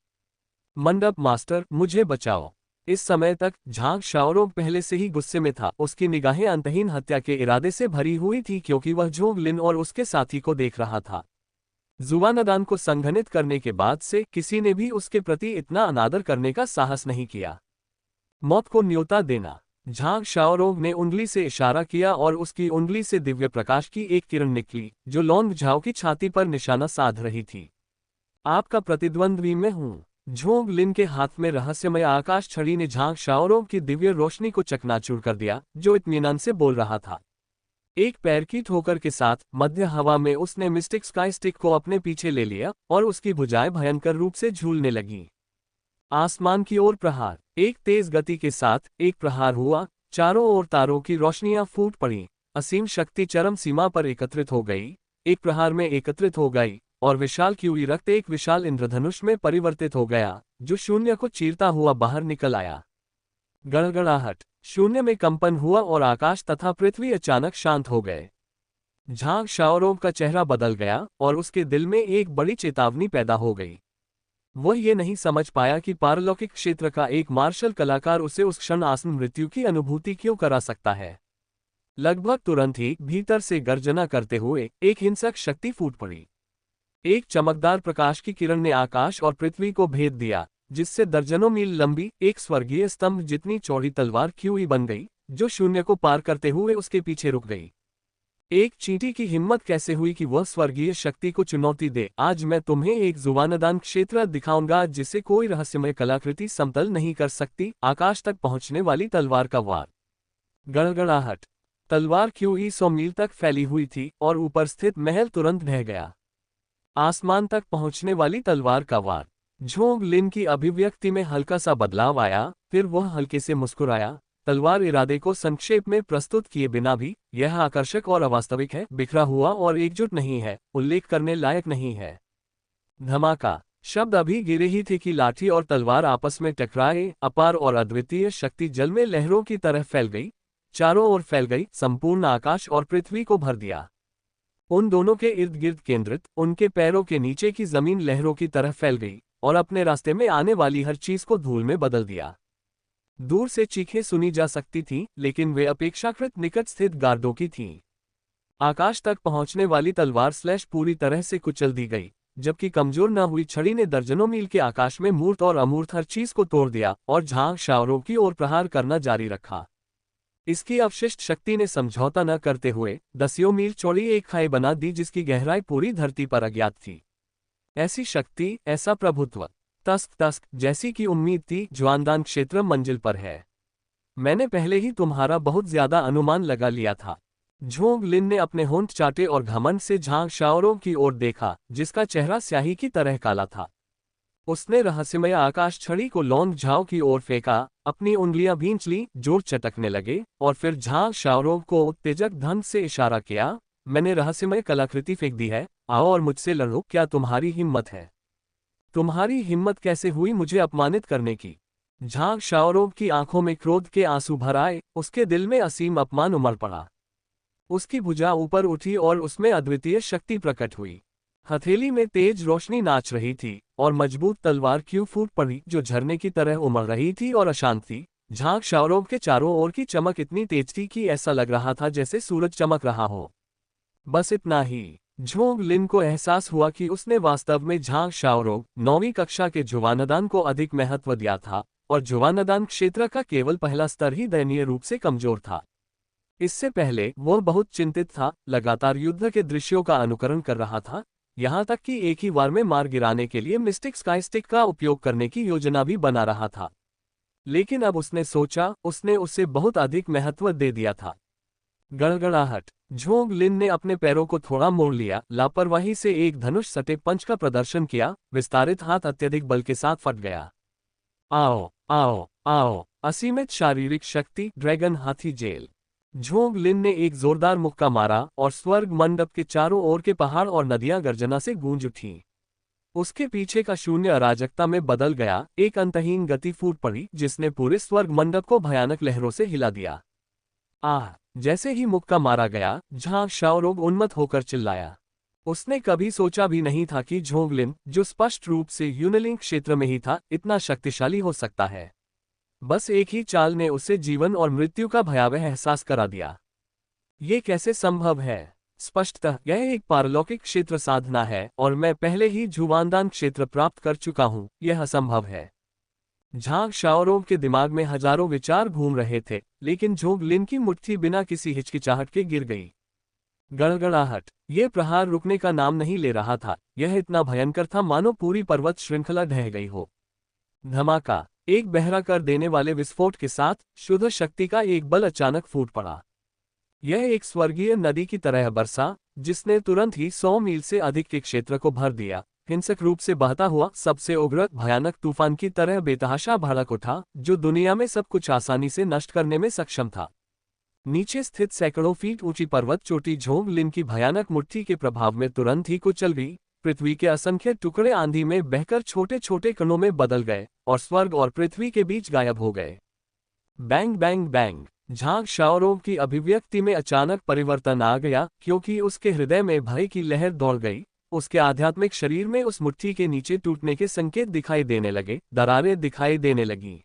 मंडप मास्टर, मुझे बचाओ। इस समय तक झांग शाओरोग पहले से ही गुस्से में था। उसकी निगाहें अंतहीन हत्या के इरादे से भरी हुई थी क्योंकि वह झोंग लिन और उसके साथी को देख रहा था। जुवानदान को संघनित करने के बाद से किसी ने भी उसके प्रति इतना अनादर करने का साहस नहीं किया। मौत को न्योता देना। झांग शाओरोग ने उंगली से इशारा किया और उसकी उंगली से दिव्य प्रकाश की एक किरण निकली, जो लॉन्ग झाओ की छाती पर निशाना साध रही थी। आपका प्रतिद्वंद्वी मैं हूं। झोंग लिन के हाथ में रहस्यमय आकाश छड़ी ने झांग शाओरोग की दिव्य रोशनी को चकनाचूर कर दिया, जो इत्मीनान से बोल रहा था। एक पैर की ठोकर के साथ मध्य हवा में उसने मिस्टिक स्काईस्टिक को अपने पीछे ले लिया और उसकी भुजाएं भयंकर रूप से झूलने लगीं। आसमान की ओर प्रहार। एक तेज गति के साथ एक प्रहार हुआ। चारों ओर तारों की रोशनियां फूट पड़ी। असीम शक्ति चरम सीमा पर एकत्रित हो गई। एक प्रहार में एकत्रित हो गई। और विशाल क्यूई रक्त एक विशाल इंद्रधनुष में परिवर्तित हो गया, जो शून्य को चीरता हुआ बाहर निकल आया। गड़गड़ाहट, शून्य में कंपन हुआ और आकाश तथा पृथ्वी अचानक शांत हो गए। झांग शाओरोव का चेहरा बदल गया और उसके दिल में एक बड़ी चेतावनी पैदा हो गई। वह ये नहीं समझ पाया कि पारलौकिक क्षेत्र का एक मार्शल कलाकार उसे उस क्षण आसन मृत्यु की अनुभूति क्यों करा सकता है। लगभग तुरंत ही भीतर से गर्जना करते हुए एक हिंसक शक्ति फूट पड़ी। एक चमकदार प्रकाश की किरण ने आकाश और पृथ्वी को भेद दिया, जिससे दर्जनों मील लंबी एक स्वर्गीय स्तंभ जितनी चौड़ी तलवार क्यूई बन गई, जो शून्य को पार करते हुए उसके पीछे रुक गई। एक चींटी की हिम्मत कैसे हुई कि वह स्वर्गीय शक्ति को चुनौती दे। आज मैं तुम्हें एक जुबानदान क्षेत्र दिखाऊंगा जिसे कोई रहस्यमय कलाकृति समतल नहीं कर सकती। आकाश तक पहुंचने वाली तलवार का वार। गड़गड़ाहट, तलवार क्यूई 100 मील तक फैली हुई थी और ऊपर स्थित महल तुरंत ढह गया। आसमान तक पहुंचने वाली तलवार का वार। झोंग लिन की अभिव्यक्ति में हल्का सा बदलाव आया, फिर वह हल्के से मुस्कुराया। तलवार इरादे को संक्षेप में प्रस्तुत किए बिना भी यह आकर्षक और अवास्तविक है, बिखरा हुआ और एकजुट नहीं है, उल्लेख करने लायक नहीं है। धमाका, शब्द अभी गिरे ही थे कि लाठी और तलवार आपस में टकराए। अपार और अद्वितीय शक्ति जल में लहरों की तरह फैल गई, चारों ओर फैल गई, संपूर्ण आकाश और पृथ्वी को भर दिया। उन दोनों के इर्द गिर्द केंद्रित, उनके पैरों के नीचे की जमीन लहरों की तरह फैल गई और अपने रास्ते में आने वाली हर चीज को धूल में बदल दिया। दूर से चीखें सुनी जा सकती थीं, लेकिन वे अपेक्षाकृत निकट स्थित गार्डों की थीं। आकाश तक पहुंचने वाली तलवार स्लैश पूरी तरह से कुचल दी गई, जबकि कमजोर न हुई छड़ी ने दर्जनों मील के आकाश में मूर्त और अमूर्त हर चीज को तोड़ दिया और झांग शाओरोव की ओर प्रहार करना जारी रखा। इसकी अवशिष्ट शक्ति ने समझौता न करते हुए 10 मील चौड़ी एक खाई बना दी, जिसकी गहराई पूरी धरती पर अज्ञात थी। ऐसी शक्ति, ऐसा प्रभुत्व, तस्क तस्क जैसी की उम्मीद थी। ज्वानदान क्षेत्र मंजिल पर है। मैंने पहले ही तुम्हारा बहुत ज्यादा अनुमान लगा लिया था। झोंग लिन ने अपने होंठ चाटे और घमंड से झांग शाओरोव की ओर देखा, जिसका चेहरा स्याही की तरह काला था। उसने रहस्यमय आकाश छड़ी को लौंग झाओ की ओर फेंका, अपनी उंगलियां भींच ली, जोर चटकने लगे, और फिर झांग शाओरोव को उत्तेजक ढंग से इशारा किया। मैंने रहस्यमय कलाकृति फेंक दी है, आओ और मुझसे लड़ो। क्या तुम्हारी हिम्मत है? तुम्हारी हिम्मत कैसे हुई मुझे अपमानित करने की? झांग शाओरोव की आंखों में क्रोध के आंसू भर आए, उसके दिल में असीम अपमान उमड़ पड़ा। उसकी भुजा ऊपर उठी और उसमें अद्वितीय शक्ति प्रकट हुई। हथेली में तेज रोशनी नाच रही थी और मजबूत तलवार क्यों फूट पड़ी, जो झरने की तरह उमड़ रही थी और अशांत थी। झांग शाओरोव के चारों ओर की चमक इतनी तेज थी कि ऐसा लग रहा था जैसे सूरज चमक रहा हो। बस इतना ही। झोंग लिन को एहसास हुआ कि उसने वास्तव में झांग शाओरोव 9वीं कक्षा के जुवानदान को अधिक महत्व दिया था, और जुवानदान क्षेत्र का केवल पहला स्तर ही दयनीय रूप से कमजोर था। इससे पहले वह बहुत चिंतित था, लगातार युद्ध के दृश्यों का अनुकरण कर रहा था, यहाँ तक कि एक ही वार में मार गिराने के लिए मिस्टिक स्काईस्टिक का उपयोग करने की योजना भी बना रहा था। लेकिन अब उसने सोचा, उसने उसे बहुत अधिक महत्व दे दिया था। गड़गड़ाहट, झोंग लिन ने अपने पैरों को थोड़ा मोड़ लिया, लापरवाही से एक धनुष सटे पंच का प्रदर्शन किया। विस्तारित हाथ अत्यधिक बल के साथ फट गया। आओ आओ आओ, असीमित शारीरिक शक्ति, ड्रैगन हाथी जेल। झोंग लिन ने एक जोरदार मुक्का मारा और स्वर्ग मंडप के चारों ओर के पहाड़ और नदियां गर्जना से गूंज उठीं। उसके पीछे का शून्य अराजकता में बदल गया, एक अंतहीन गति फूट पड़ी जिसने पूरे स्वर्ग मंडप को भयानक लहरों से हिला दिया। आह! जैसे ही मुक्का मारा गया, झांग शाओरोव उन्मत्त होकर चिल्लाया। उसने कभी सोचा भी नहीं था कि झोंग लिन, जो स्पष्ट रूप से यूनिलिंग क्षेत्र में ही था, इतना शक्तिशाली हो सकता है। बस एक ही चाल ने उसे जीवन और मृत्यु का भयावह एहसास करा दिया। ये कैसे संभव है? स्पष्टतः यह एक पारलौकिक क्षेत्र साधना है और मैं पहले ही जुवानदान क्षेत्र प्राप्त कर चुका हूँ। यह असंभव है। झांग शाओरोव के दिमाग में हजारों विचार घूम रहे थे, लेकिन झोंग लिन की मुट्ठी बिना किसी हिचकिचाहट के गिर गई। गड़गड़ाहट, यह प्रहार रुकने का नाम नहीं ले रहा था। यह इतना भयंकर था मानो पूरी पर्वत श्रृंखला ढह गई हो। धमाका, एक बहरा कर देने वाले विस्फोट के साथ शुद्ध शक्ति का एक बल अचानक फूट पड़ा। यह एक स्वर्गीय नदी की तरह बरसा, जिसने तुरंत ही 100 मील से अधिक के क्षेत्र को भर दिया। हिंसक रूप से बहता हुआ सबसे उग्र भयानक तूफान की तरह बेतहाशा भड़क उठा, जो दुनिया में सब कुछ आसानी से नष्ट करने में सक्षम था। नीचे स्थित सैकड़ों फीट ऊंची पर्वत चोटी झोंग लिन की भयानक मुट्ठी के प्रभाव में तुरंत ही कुचल गई। पृथ्वी के असंख्य टुकड़े आंधी में बहकर छोटे छोटे कणों में बदल गए और स्वर्ग और पृथ्वी के बीच गायब हो गए। Bang bang bang. झांग शाओरों की अभिव्यक्ति में अचानक परिवर्तन आ गया, क्योंकि उसके हृदय में भय की लहर दौड़ गई। उसके आध्यात्मिक शरीर में उस मुट्ठी के नीचे टूटने के संकेत दिखाई देने लगे, दरारें दिखाई देने लगीं।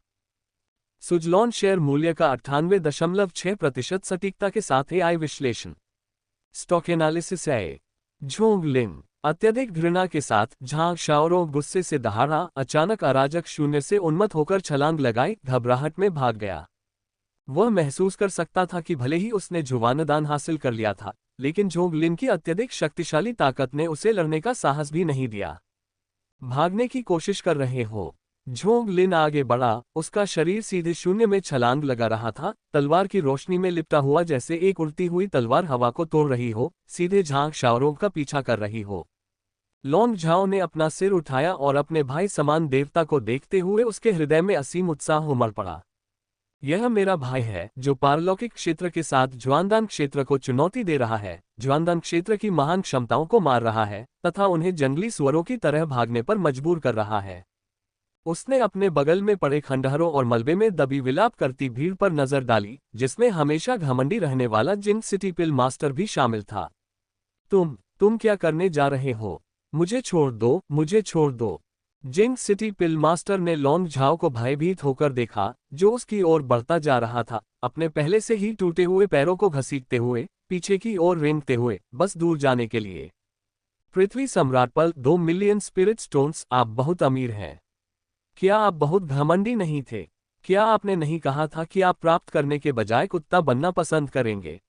सुजलॉन शेयर मूल्य का 98.6% सटीकता के साथ AI विश्लेषण। स्टॉक एनालिसिस है। झोंग लिन अत्यधिक घृणा के साथ झांग शाओरों गुस्से से दहाड़ा, अचानक अराजक शून्य से उन्मत्त होकर छलांग लगाई, घबराहट में भाग गया। वह महसूस कर सकता था कि भले ही उसने जुवानदान हासिल कर लिया था, लेकिन झोंग लिन की अत्यधिक शक्तिशाली ताकत ने उसे लड़ने का साहस भी नहीं दिया। भागने की कोशिश कर रहे हो। झोंग लिन आगे बढ़ा, उसका शरीर सीधे शून्य में छलांग लगा रहा था, तलवार की रोशनी में लिपटा हुआ, जैसे एक उड़ती हुई तलवार हवा को तोड़ रही हो, सीधे झांग शाओरों का पीछा कर रही हो। लॉन्ग झाओ ने अपना सिर उठाया और अपने भाई समान देवता को देखते हुए उसके हृदय में असीम उत्साह उमड़ पड़ा। यह मेरा भाई है जो पारलौकिक क्षेत्र के साथ ज्वानदान क्षेत्र को चुनौती दे रहा है, ज्वानदान क्षेत्र की महान क्षमताओं को मार रहा है तथा उन्हें जंगली सुअरों की तरह भागने पर मजबूर कर रहा है। उसने अपने बगल में पड़े खंडहरों और मलबे में दबी विलाप करती भीड़ पर नजर डाली, जिसमें हमेशा घमंडी रहने वाला जिंग सिटी पिल मास्टर भी शामिल था। तुम क्या करने जा रहे हो? मुझे छोड़ दो, मुझे छोड़ दो। जिंग सिटी पिल मास्टर ने लॉन्ग झाओ को भयभीत होकर देखा, जो उसकी ओर बढ़ता जा रहा था, अपने पहले से ही टूटे हुए पैरों को घसीटते हुए, पीछे की ओर रेंगते हुए, बस दूर जाने के लिए। पृथ्वी सम्राट पल 2 मिलियन स्पिरिट स्टोन्स, आप बहुत अमीर हैं। क्या आप बहुत घमंडी नहीं थे? क्या आपने नहीं कहा था कि आप प्राप्त करने के बजाय कुत्ता बनना पसंद करेंगे?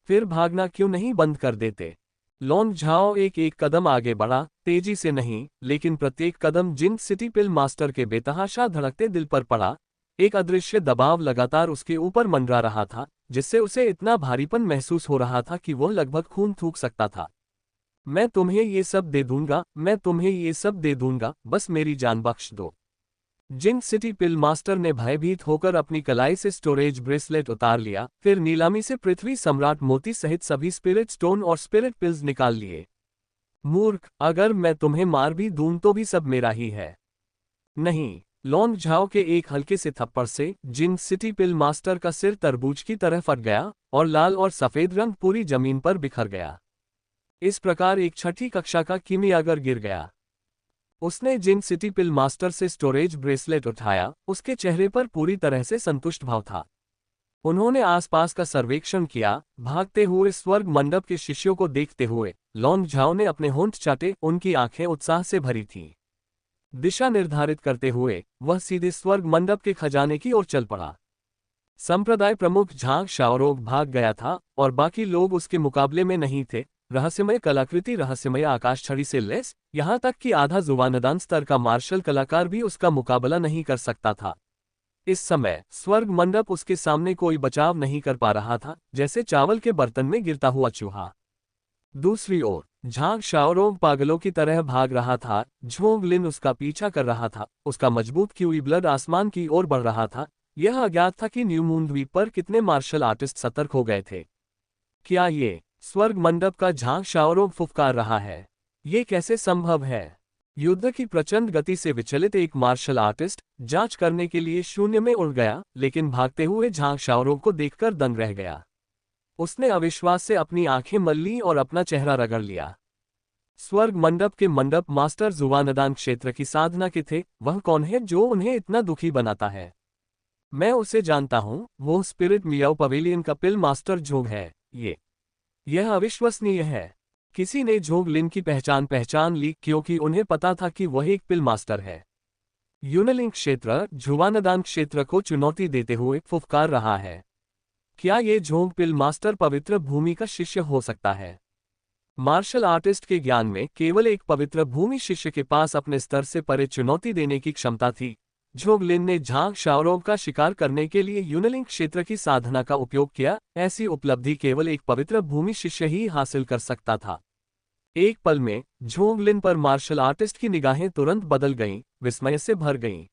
फिर भागना क्यों नहीं बंद कर देते? लॉन्ग झाओ एक एक कदम आगे बढ़ा, तेजी से नहीं, लेकिन प्रत्येक कदम जिंग सिटी पिल मास्टर के बेतहाशा धड़कते दिल पर पड़ा। एक अदृश्य दबाव लगातार उसके ऊपर मंडरा रहा था, जिससे उसे इतना भारीपन महसूस हो रहा था कि वह लगभग खून थूक सकता था। मैं तुम्हें ये सब दे दूंगा, मैं तुम्हें ये सब दे दूंगा, बस मेरी जान बख्श दो। जिंग सिटी पिल मास्टर ने भयभीत होकर अपनी कलाई से स्टोरेज ब्रेसलेट उतार लिया, फिर नीलामी से पृथ्वी सम्राट मोती सहित सभी स्पिरिट स्टोन और स्पिरिट पिल्स निकाल लिए। मूर्ख, अगर मैं तुम्हें मार भी दूं तो भी सब मेरा ही है। नहीं। लॉन्ग झाओ के एक हल्के से थप्पड़ से जिंग सिटी पिल मास्टर का सिर तरबूज की तरह फट गया और लाल और सफेद रंग पूरी जमीन पर बिखर गया। इस प्रकार एक छठी कक्षा का कीमियागर गिर गया। उसने जिंग सिटी पिल मास्टर से स्टोरेज ब्रेसलेट उठाया, उसके चेहरे पर पूरी तरह से संतुष्ट भाव था। उन्होंने आसपास का सर्वेक्षण किया, भागते हुए स्वर्ग मंडप के शिष्यों को देखते हुए लॉन्ग झाओ ने अपने होंठ चाटे, उनकी आंखें उत्साह से भरी थीं। दिशा निर्धारित करते हुए वह सीधे स्वर्ग मंडप के खजाने की ओर चल पड़ा। संप्रदाय प्रमुख झांग शाओरोग भाग गया था और बाकी लोग उसके मुकाबले में नहीं थे। रहस्यमय कलाकृति, रहस्यमय आकाश छड़ी से लैस, यहां तक कि आधा जुबानदान स्तर का मार्शल कलाकार भी उसका मुकाबला नहीं कर सकता था। इस समय स्वर्ग मंडप उसके सामने कोई बचाव नहीं कर पा रहा था, जैसे चावल के बर्तन में गिरता हुआ चूहा। दूसरी ओर झांग शाओरोग पागलों की तरह भाग रहा था। झोंग लिन उसका पीछा कर रहा था, उसका मजबूत क्यूई ब्लड आसमान की ओर बढ़ रहा था। यह अज्ञात था कि न्यू मून द्वीप पर कितने मार्शल आर्टिस्ट सतर्क हो गए थे। क्या ये स्वर्ग मंडप का झांग शाओरोग फुफकार रहा है? ये कैसे संभव है? युद्ध की प्रचंड गति से विचलित एक मार्शल आर्टिस्ट जांच करने के लिए शून्य में उड़ गया, लेकिन भागते हुए झांग शाओरोग को देखकर दंग रह गया। उसने अविश्वास से अपनी आंखें मल लीं और अपना चेहरा रगड़ लिया। स्वर्ग मंडप के मंडप मास्टर जुवानदान क्षेत्र की साधना के थे। वह कौन है जो उन्हें इतना दुखी बनाता है? मैं उसे जानता हूं, वो स्पिरिट मियाओ पवेलियन का पिल मास्टर झोंग है। यह अविश्वसनीय है। किसी ने झोंग लिन की पहचान ली, क्योंकि उन्हें पता था कि वह एक पिल मास्टर है। यूनलिंग क्षेत्र जुवानदान क्षेत्र को चुनौती देते हुए फुफकार रहा है। क्या ये झोंग पिल मास्टर पवित्र भूमि का शिष्य हो सकता है? मार्शल आर्टिस्ट के ज्ञान में केवल एक पवित्र भूमि शिष्य के पास अपने स्तर से परे चुनौती देने की क्षमता थी। झोंग लिन ने झांग शाओरोग का शिकार करने के लिए यूनलिंग क्षेत्र की साधना का उपयोग किया। ऐसी उपलब्धि केवल एक पवित्र भूमि शिष्य ही हासिल कर सकता था। एक पल में झोंग लिन पर मार्शल आर्टिस्ट की निगाहें तुरंत बदल गईं, विस्मय से भर गईं।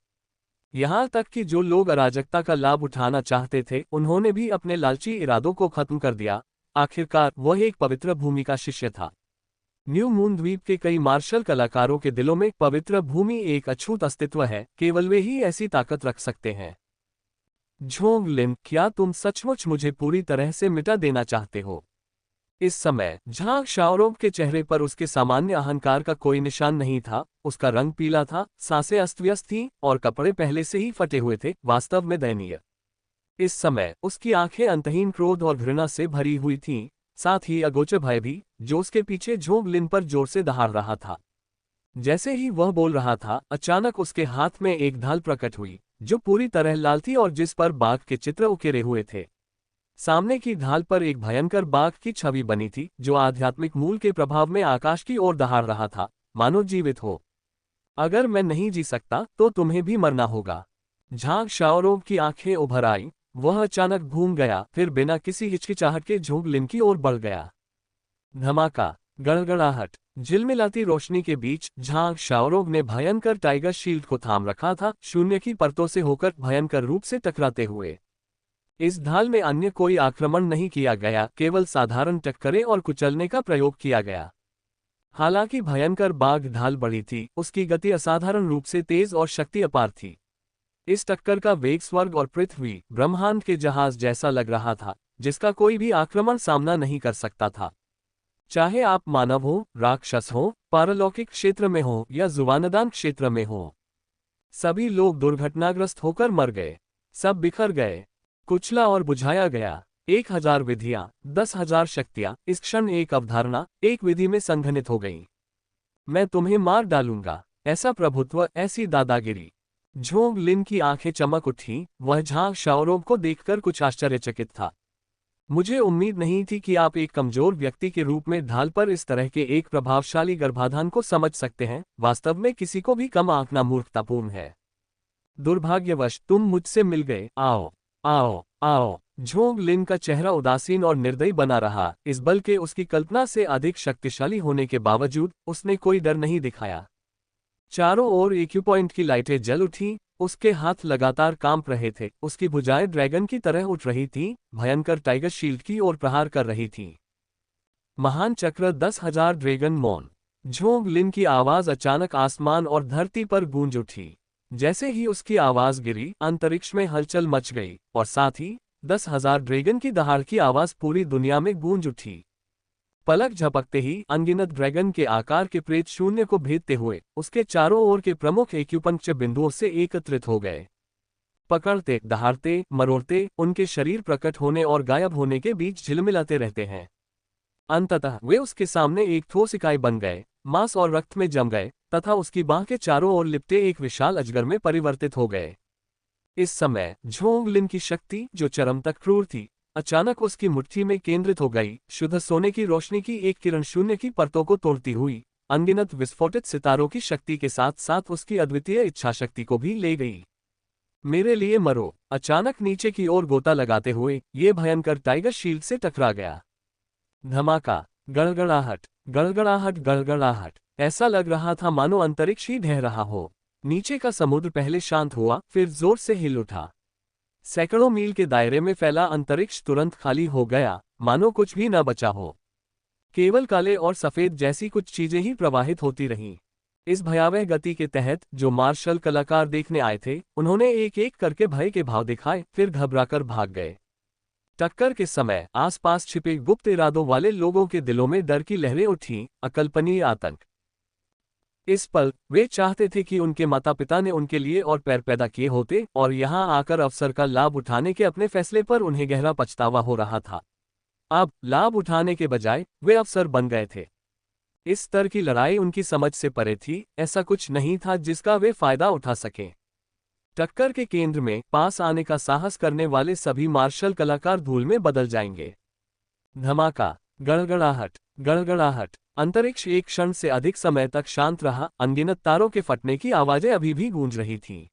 यहां तक कि जो लोग अराजकता का लाभ उठाना चाहते थे, उन्होंने भी अपने लालची इरादों को खत्म कर दिया। आखिरकार वह एक पवित्र भूमि का शिष्य था। न्यू मून द्वीप के कई मार्शल कलाकारों के दिलों में पवित्र भूमि एक अछूत अस्तित्व है, केवल वे ही ऐसी ताकत रख सकते हैं। झोंग लिन, क्या तुम सचमुच मुझे पूरी तरह से मिटा देना चाहते हो? इस समय झांग शाओरोब के चेहरे पर उसके सामान्य अहंकार का कोई निशान नहीं था। उसका रंग पीला था, सांसें अस्त-व्यस्त थीं और कपड़े पहले से ही फटे हुए थे, वास्तव में दयनीय। इस समय उसकी आंखें अंतहीन क्रोध और घृणा से भरी हुई थीं, साथ ही अगोचर भय भी, जो उसके पीछे झोंग लिन पर जोर से दहाड़ रहा था। जैसे ही वह बोल रहा था, अचानक उसके हाथ में एक ढाल प्रकट हुई, जो पूरी तरह लाल थी और जिस पर बाघ के चित्र उकेरे हुए थे। सामने की ढाल पर एक भयंकर बाघ की छवि बनी थी, जो आध्यात्मिक मूल के प्रभाव में आकाश की ओर दहाड़ रहा था, मानो जीवित हो। अगर मैं नहीं जी सकता, तो तुम्हें भी मरना होगा। झांग शाओरोब की आंखें उभर आई, वह अचानक घूम गया, फिर बिना किसी हिचकिचाहट के झोंग लिन की ओर बढ़ गया। धमाका, गड़गड़ाहट, झिलमिलाती रोशनी के बीच झांग शाओरोब ने भयंकर टाइगर शील्ड को थाम रखा था, शून्य की परतों से होकर भयंकर रूप से टकराते हुए। इस ढाल में अन्य कोई आक्रमण नहीं किया गया, केवल साधारण टक्करें और कुचलने का प्रयोग किया गया। हालांकि भयंकर बाघ ढाल बड़ी थी, उसकी गति असाधारण रूप से तेज और शक्ति अपार थी। इस टक्कर का वेग स्वर्ग और पृथ्वी ब्रह्मांड के जहाज जैसा लग रहा था, जिसका कोई भी आक्रमण सामना नहीं कर सकता था। चाहे आप मानव हो, राक्षस हो, पारलौकिक क्षेत्र में हो या जुबानदान क्षेत्र में हो, सभी लोग दुर्घटनाग्रस्त होकर मर गए। सब बिखर गए, कुचला और बुझाया गया। 1000 विधियां, 10,000 शक्तियां, इस क्षण एक अवधारणा, एक विधि में संघनित हो गई। मैं तुम्हें मार डालूंगा। ऐसा प्रभुत्व, ऐसी दादागिरी। झोंग लिन की आंखें चमक उठी, वह झांग शाओरोब को देखकर कुछ आश्चर्यचकित था। मुझे उम्मीद नहीं थी कि आप एक कमजोर व्यक्ति के रूप में ढाल पर इस तरह के एक प्रभावशाली गर्भाधान को समझ सकते हैं। वास्तव में किसी को भी कम आंकना मूर्खतापूर्ण है। दुर्भाग्यवश तुम मुझसे मिल गए। आओ, आओ, आओ। झोंग लिन का चेहरा उदासीन और निर्दयी बना रहा। इस बल के उसकी कल्पना से अधिक शक्तिशाली होने के बावजूद उसने कोई डर नहीं दिखाया। चारों ओर एक्यूपॉइंट की लाइटें जल उठी, उसके हाथ लगातार कांप रहे थे, उसकी भुजाएं ड्रैगन की तरह उठ रही थीं, भयंकर टाइगर शील्ड की ओर प्रहार कर रही थीं। महान चक्र 10,000 ड्रैगन मौन। झोंग लिन की आवाज अचानक आसमान और धरती पर गूंज उठी। जैसे ही उसकी आवाज गिरी, अंतरिक्ष में हलचल मच गई और साथ ही 10,000 ड्रैगन की दहाड़ की आवाज पूरी दुनिया में गूंज उठी। पलक झपकते ही अनगिनत ड्रैगन के आकार के प्रेत शून्य को भेदते हुए उसके चारों ओर के प्रमुख एक्यूपंक्चर बिंदुओं से एकत्रित हो गए। पकड़ते, दहाड़ते, मरोड़ते, उनके शरीर प्रकट होने और गायब होने के बीच झिलमिलाते रहते हैं। अंततः वे उसके सामने एक ठोस इकाई बन गए, मांस और रक्त में जम गए तथा उसकी बाह के चारों ओर लिपटे एक विशाल अजगर में परिवर्तित हो गए। इस समय झोंग लिन की शक्ति, जो चरम तक क्रूर थी, अचानक उसकी मुट्ठी में केंद्रित हो गई। शुद्ध सोने की रोशनी की एक किरण शून्य की परतों को तोड़ती हुई अनगिनत विस्फोटित सितारों की शक्ति के साथ साथ उसकी अद्वितीय इच्छाशक्ति को भी ले गई। मेरे लिए मरो। अचानक नीचे की ओर गोता लगाते हुए ये भयंकर टाइगर शील्ड से टकरा गया। धमाका, गड़गड़ाहट, गड़गड़ाहट, गड़गड़ाहट। ऐसा लग रहा था मानो अंतरिक्ष ही ढह रहा हो। नीचे का समुद्र पहले शांत हुआ, फिर जोर से हिल उठा। सैकड़ों मील के दायरे में फैला अंतरिक्ष तुरंत खाली हो गया, मानो कुछ भी न बचा हो। केवल काले और सफेद जैसी कुछ चीजें ही प्रवाहित होती रहीं। इस भयावह गति के तहत जो मार्शल कलाकार देखने आए थे, उन्होंने एक एक करके भय के भाव दिखाए, फिर घबराकर भाग गए। टक्कर के समय आसपास छिपे गुप्त इरादों वाले लोगों के दिलों में डर की लहरें उठीं, अकल्पनीय आतंक। इस पल वे चाहते थे कि उनके माता पिता ने उनके लिए और पैर पैदा किए होते, और यहाँ आकर अवसर का लाभ उठाने के अपने फैसले पर उन्हें गहरा पछतावा हो रहा था। अब लाभ उठाने के बजाय वे अवसर बन गए थे। इस स्तर की लड़ाई उनकी समझ से परे थी, ऐसा कुछ नहीं था जिसका वे फायदा उठा सकें। टक्कर के केंद्र में पास आने का साहस करने वाले सभी मार्शल कलाकार धूल में बदल जाएंगे। धमाका, गड़गड़ाहट, गड़गड़ाहट। अंतरिक्ष एक क्षण से अधिक समय तक शांत रहा। अनगिनत तारों के फटने की आवाजें अभी भी गूंज रही थीं।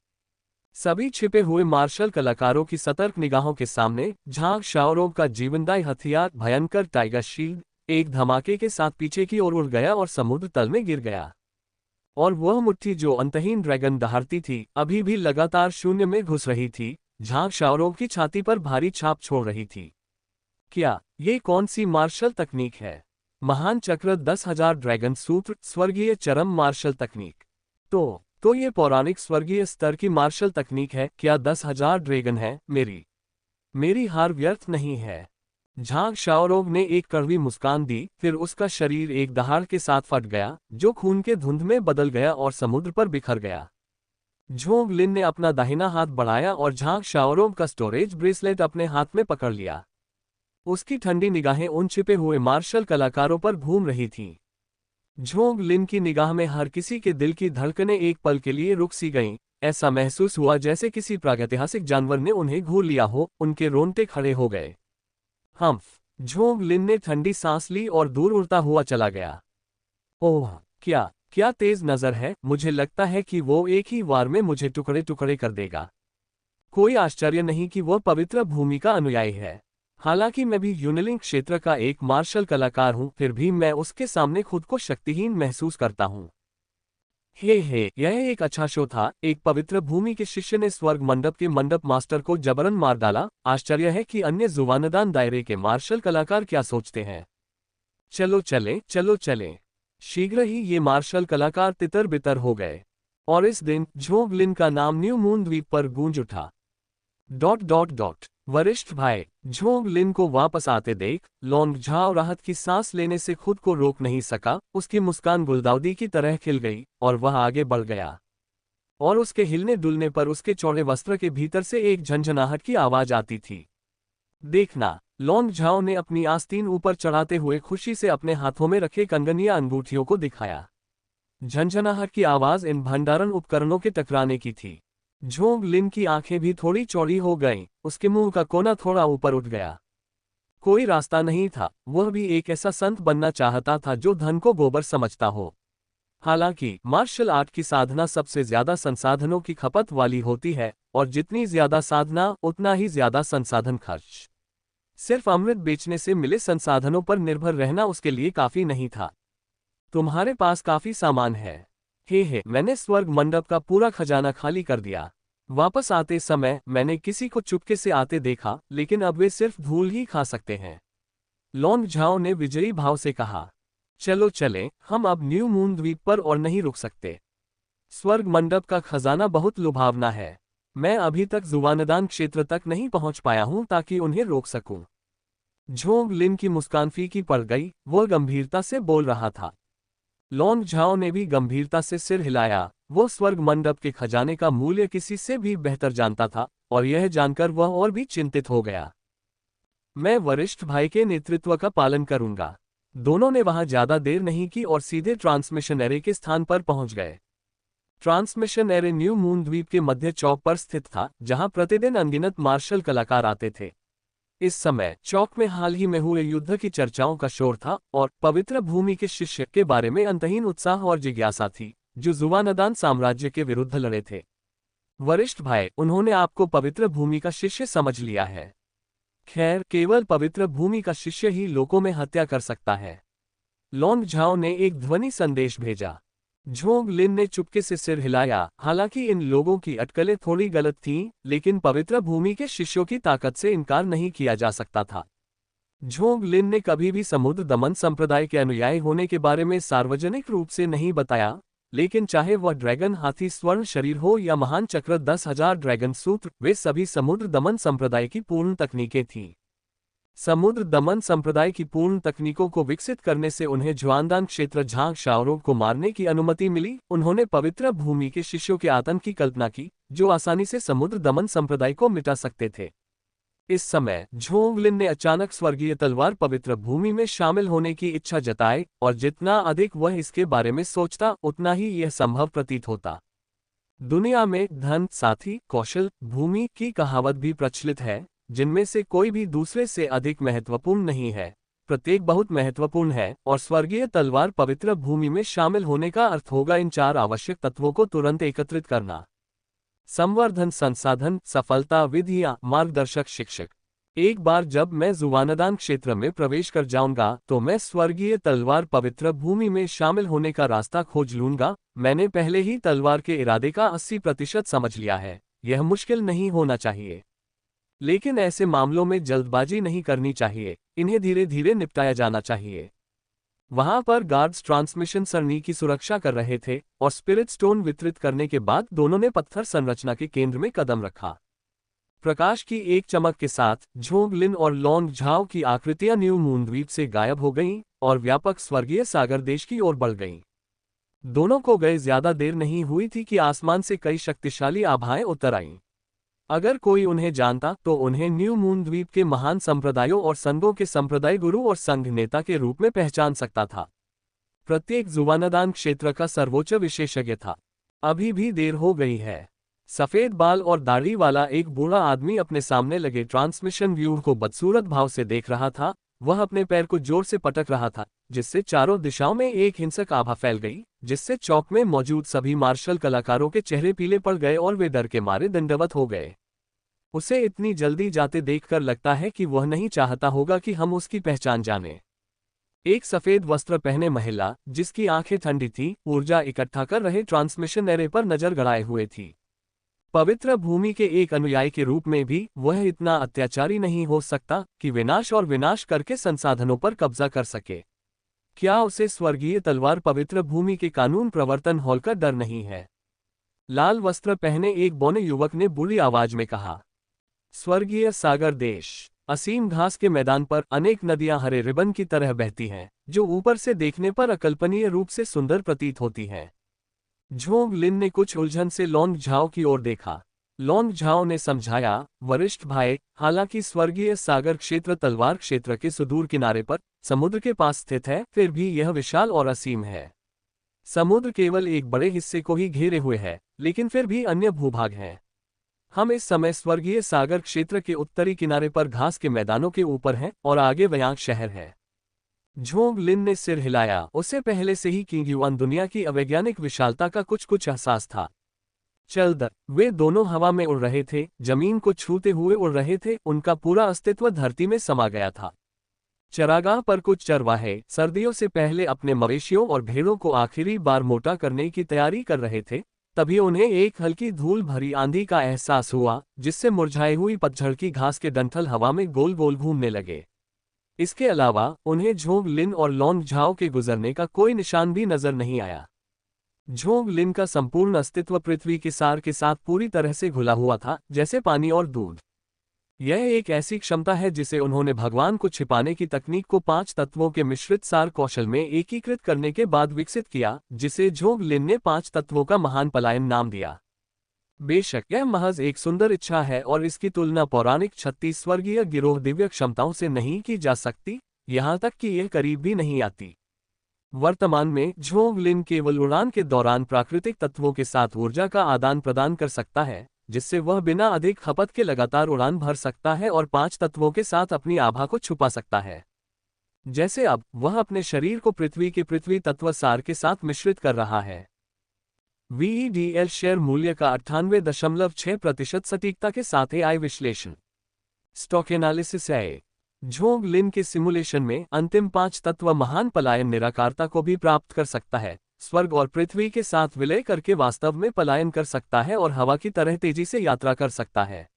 सभी छिपे हुए मार्शल कलाकारों की सतर्क निगाहों के सामने झांग शाओरोब का जीवनदायी हथियार, भयंकर टाइगर शील्ड, एक धमाके के साथ पीछे की ओर उड़ गया और समुद्र तल में गिर गया। और वह मुट्ठी जो अंतहीन ड्रैगन दहाड़ती थी, अभी भी लगातार शून्य में घुस रही थी, झांग शाओरोब की छाती पर भारी छाप छोड़ रही थी। क्या ये कौन सी मार्शल तकनीक है? महान चक्र 10,000 ड्रैगन सूत्र स्वर्गीय चरम मार्शल तकनीक। तो ये पौराणिक स्वर्गीय स्तर की मार्शल तकनीक है। क्या 10,000 ड्रैगन है? मेरी हार व्यर्थ नहीं है। झांग शाओरोग ने एक कड़वी मुस्कान दी, फिर उसका शरीर एक दहाड़ के साथ फट गया, जो खून के धुंध में बदल गया और समुद्र पर बिखर गया। झोंग लिन ने अपना दाहिना हाथ बढ़ाया और झांग शाओरोग का स्टोरेज ब्रेसलेट अपने हाथ में पकड़ लिया। उसकी ठंडी निगाहें उन छिपे हुए मार्शल कलाकारों पर घूम रही थीं। झोंग लिन की निगाह में हर किसी के दिल की धड़कनें एक पल के लिए रुक सी गईं। ऐसा महसूस हुआ जैसे किसी प्रागैतिहासिक जानवर ने उन्हें घूर लिया हो। उनके रोंगटे खड़े हो गए। हम्फ। झोंग लिन ने ठंडी सांस ली और दूर उड़ता हुआ चला गया। ओह, क्या तेज नजर है। मुझे लगता है कि वो एक ही वार में मुझे टुकड़े टुकड़े कर देगा। कोई आश्चर्य नहीं कि वह पवित्र भूमि का अनुयायी है। हालांकि मैं भी यूनिलिंग क्षेत्र का एक मार्शल कलाकार हूं, फिर भी मैं उसके सामने खुद को शक्तिहीन महसूस करता हूं। यह एक अच्छा शो था। एक पवित्र भूमि के शिष्य ने स्वर्ग मंडप के मंडप मास्टर को जबरन मार डाला। आश्चर्य है कि अन्य जुबानदान दायरे के मार्शल कलाकार क्या सोचते हैं। चलो चलें। शीघ्र ही ये मार्शल कलाकार तितर बितर हो गए और इस दिन झोंग लिन का नाम न्यू मून द्वीप पर गूंज उठा। वरिष्ठ भाई, झोंग लिन को वापस आते देख लॉन्ग झाओ राहत की सांस लेने से खुद को रोक नहीं सका। उसकी मुस्कान गुलदाउदी की तरह खिल गई और वह आगे बढ़ गया। और उसके हिलने डुलने पर उसके चौड़े वस्त्र के भीतर से एक झंझनाहट की आवाज आती थी। देखना, लॉन्ग झाओ ने अपनी आस्तीन ऊपर चढ़ाते हुए खुशी से अपने हाथों में रखे कंगनिया अंगूठियों को दिखाया। झंझनाहट की आवाज इन भंडारण उपकरणों के टकराने की थी। झोंग लिन की आंखें भी थोड़ी चौड़ी हो गईं, उसके मुंह का कोना थोड़ा ऊपर उठ गया। कोई रास्ता नहीं था। वह भी एक ऐसा संत बनना चाहता था जो धन को गोबर समझता हो। हालांकि मार्शल आर्ट की साधना सबसे ज्यादा संसाधनों की खपत वाली होती है, और जितनी ज्यादा साधना उतना ही ज्यादा संसाधन खर्च। सिर्फ अमृत बेचने से मिले संसाधनों पर निर्भर रहना उसके लिए काफी नहीं था। तुम्हारे पास काफी सामान है। मैंने स्वर्ग मंडप का पूरा खजाना खाली कर दिया। वापस आते समय मैंने किसी को चुपके से आते देखा, लेकिन अब वे सिर्फ धूल ही खा सकते हैं। लॉन्ग झाओ ने विजयी भाव से कहा, चलो चलें, हम अब न्यू मून द्वीप पर और नहीं रुक सकते। स्वर्ग मंडप का खजाना बहुत लुभावना है। मैं अभी तक जुबानदान क्षेत्र तक नहीं पहुंच पाया हूं ताकि उन्हें रोक सकूं। झोंग लिन की मुस्कान फीकी पड़ गई। वह गंभीरता से बोल रहा था। लॉन्ग झाओ ने भी गंभीरता से सिर हिलाया। वो स्वर्ग मंडप के खजाने का मूल्य किसी से भी बेहतर जानता था, और यह जानकर वह और भी चिंतित हो गया। मैं वरिष्ठ भाई के नेतृत्व का पालन करूंगा। दोनों ने वहां ज्यादा देर नहीं की और सीधे ट्रांसमिशन एरे के स्थान पर पहुंच गए। ट्रांसमिशन एरे न्यू मून द्वीप के मध्य चौक पर स्थित था, जहां प्रतिदिन अनगिनत मार्शल कलाकार आते थे। इस समय चौक में हाल ही में हुए युद्ध की चर्चाओं का शोर था और पवित्र भूमि के शिष्य के बारे में अंतहीन उत्साह और जिज्ञासा थी, जो जुबानदान साम्राज्य के विरुद्ध लड़े थे। वरिष्ठ भाई, उन्होंने आपको पवित्र भूमि का शिष्य समझ लिया है। खैर, केवल पवित्र भूमि का शिष्य ही लोगों में हत्या कर सकता है। लॉन्ग झाओ ने एक ध्वनि संदेश भेजा। झोंग लिन ने चुपके से सिर हिलाया। हालांकि इन लोगों की अटकलें थोड़ी गलत थीं, लेकिन पवित्र भूमि के शिष्यों की ताकत से इनकार नहीं किया जा सकता था। झोंग लिन ने कभी भी समुद्र दमन संप्रदाय के अनुयायी होने के बारे में सार्वजनिक रूप से नहीं बताया, लेकिन चाहे वह ड्रैगन हाथी स्वर्ण शरीर हो या महान चक्र 10,000 ड्रैगन सूत्र, वे सभी समुद्र दमन संप्रदाय की पूर्ण तकनीकें थीं। समुद्र दमन संप्रदाय की पूर्ण तकनीकों को विकसित करने से उन्हें जुआनदान क्षेत्र झांग शाओरोग को मारने की अनुमति मिली। उन्होंने पवित्र भूमि के शिष्यों के आतंक की कल्पना की, जो आसानी से समुद्र दमन संप्रदाय को मिटा सकते थे। इस समय झोंग लिन ने अचानक स्वर्गीय तलवार पवित्र भूमि में शामिल होने की इच्छा जताई, और जितना अधिक वह इसके बारे में सोचता उतना ही यह संभव प्रतीत होता। दुनिया में धन, साथी, कौशल, भूमि की कहावत भी प्रचलित है, जिनमें से कोई भी दूसरे से अधिक महत्वपूर्ण नहीं है। प्रत्येक बहुत महत्वपूर्ण है, और स्वर्गीय तलवार पवित्र भूमि में शामिल होने का अर्थ होगा इन 4 आवश्यक तत्वों को तुरंत एकत्रित करना। संवर्धन, संसाधन, सफलता, विधियां, मार्गदर्शक, शिक्षक। एक बार जब मैं जुबानदान क्षेत्र में प्रवेश कर जाऊंगा तो मैं स्वर्गीय तलवार पवित्र भूमि में शामिल होने का रास्ता खोज लूंगा। मैंने पहले ही तलवार के इरादे का 80% समझ लिया है। यह मुश्किल नहीं होना चाहिए, लेकिन ऐसे मामलों में जल्दबाजी नहीं करनी चाहिए। इन्हें धीरे धीरे निपटाया जाना चाहिए। वहां पर गार्ड्स ट्रांसमिशन सरणी की सुरक्षा कर रहे थे और स्पिरिट स्टोन वितरित करने के बाद दोनों ने पत्थर संरचना के केंद्र में कदम रखा। प्रकाश की एक चमक के साथ झोंग लिन और लॉन्ग झाओ की आकृतियां न्यू मून द्वीप से गायब हो गईं और व्यापक स्वर्गीय सागर देश की ओर बढ़ गईं। दोनों को गए ज्यादा देर नहीं हुई थी कि आसमान से कई शक्तिशाली आभाएं उतर आईं। अगर कोई उन्हें जानता तो उन्हें न्यू मून द्वीप के महान संप्रदायों और संघों के संप्रदाय गुरु और संघ नेता के रूप में पहचान सकता था। प्रत्येक जुबानदान क्षेत्र का सर्वोच्च विशेषज्ञ था। अभी भी देर हो गई है। सफेद बाल और दाढ़ी वाला एक बूढ़ा आदमी अपने सामने लगे ट्रांसमिशन व्यूह को बदसूरत भाव से देख रहा था। वह अपने पैर को जोर से पटक रहा था, जिससे चारों दिशाओं में एक हिंसक आभा फैल गई, जिससे चौक में मौजूद सभी मार्शल कलाकारों के चेहरे पीले पड़ गए और वे डर के मारे दंडवत हो गए। उसे इतनी जल्दी जाते देखकर लगता है कि वह नहीं चाहता होगा कि हम उसकी पहचान जानें। एक सफेद वस्त्र पहने महिला, जिसकी आंखें ठंडी थी, ऊर्जा इकट्ठा कर रहे ट्रांसमिशन एरे पर नजर गड़ाए हुए थी। पवित्र भूमि के एक अनुयायी के रूप में भी वह इतना अत्याचारी नहीं हो सकता कि विनाश और विनाश करके संसाधनों पर कब्जा कर सके। क्या उसे स्वर्गीय तलवार पवित्र भूमि के कानून प्रवर्तन हॉल का डर नहीं है? लाल वस्त्र पहने एक बौने युवक ने बुरी आवाज में कहा। स्वर्गीय सागर देश। असीम घास के मैदान पर अनेक नदियां हरे रिबन की तरह बहती हैं, जो ऊपर से देखने पर अकल्पनीय रूप से सुंदर प्रतीत होती हैं। झोंग लिन ने कुछ उलझन से लॉन्ग झाओ की ओर देखा। लॉन्ग झाओ ने समझाया, वरिष्ठ भाई, हालांकि स्वर्गीय सागर क्षेत्र तलवार क्षेत्र के सुदूर किनारे पर समुद्र के पास स्थित है, फिर भी यह विशाल और असीम है। समुद्र केवल एक बड़े हिस्से को ही घेरे हुए है, लेकिन फिर भी अन्य भूभाग हैं। हम इस समय स्वर्गीय सागर क्षेत्र के उत्तरी किनारे पर घास के मैदानों के ऊपर हैं और आगे वयांग शहर है। झोंग लिन ने सिर हिलाया। उसे पहले से ही किंग युआन दुनिया की अवैज्ञानिक विशालता का कुछ कुछ एहसास था। चल दर, वे दोनों हवा में उड़ रहे थे, जमीन को छूते हुए उड़ रहे थे, उनका पूरा अस्तित्व धरती में समा गया था। चरागाह पर कुछ चरवाहे सर्दियों से पहले अपने मवेशियों और भेड़ों को आखिरी बार मोटा करने की तैयारी कर रहे थे। तभी उन्हें एक हल्की धूल भरी आंधी का एहसास हुआ, जिससे मुरझाई हुई पतझड़ की घास के डंठल हवा में गोल गोल घूमने लगे। इसके अलावा उन्हें झोंग लिन और लॉन्ग झाओ के गुजरने का कोई निशान भी नजर नहीं आया। झोंग लिन का संपूर्ण अस्तित्व पृथ्वी के सार के साथ पूरी तरह से घुला हुआ था, जैसे पानी और दूध। यह एक ऐसी क्षमता है जिसे उन्होंने भगवान को छिपाने की तकनीक को 5 तत्वों के मिश्रित सार कौशल में एकीकृत करने के बाद विकसित किया, जिसे झोंग लिन ने 5 तत्वों का महान पलायन नाम दिया। बेशक यह महज एक सुंदर इच्छा है और इसकी तुलना पौराणिक 36 स्वर्गीय गिरोह दिव्य क्षमताओं से नहीं की जा सकती, यहां तक कि यह करीब भी नहीं आती। वर्तमान में झोंग लिन केवल उड़ान के दौरान प्राकृतिक तत्वों के साथ ऊर्जा का आदान प्रदान कर सकता है, जिससे वह बिना अधिक खपत के लगातार उड़ान भर सकता है और 5 तत्वों के साथ अपनी आभा को छुपा सकता है। जैसे अब वह अपने शरीर को पृथ्वी के पृथ्वी तत्व सार के साथ मिश्रित कर रहा है। VEDL शेयर मूल्य का 98.6% सटीकता के साथ AI विश्लेषण। स्टॉक एनालिसिस है। झोंग लिन के सिमुलेशन में अंतिम 5 तत्व महान पलायन निराकारता को भी प्राप्त कर सकता है, स्वर्ग और पृथ्वी के साथ विलय करके वास्तव में पलायन कर सकता है और हवा की तरह तेजी से यात्रा कर सकता है।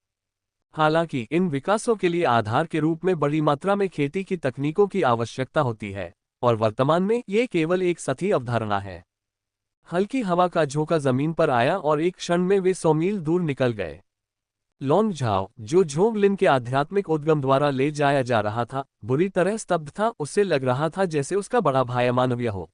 हालांकि इन विकासों के लिए आधार के रूप में बड़ी मात्रा में खेती की तकनीकों की आवश्यकता होती है, और वर्तमान में ये केवल एक सतही अवधारणा है। हल्की हवा का झोंका जमीन पर आया और एक क्षण में वे 100 मील दूर निकल गए। लॉन्ग झाओ, जो झोंग लिन के आध्यात्मिक उद्गम द्वारा ले जाया जा रहा था, बुरी तरह स्तब्ध था। उससे लग रहा था जैसे उसका बड़ा भाई अमानवीय हो।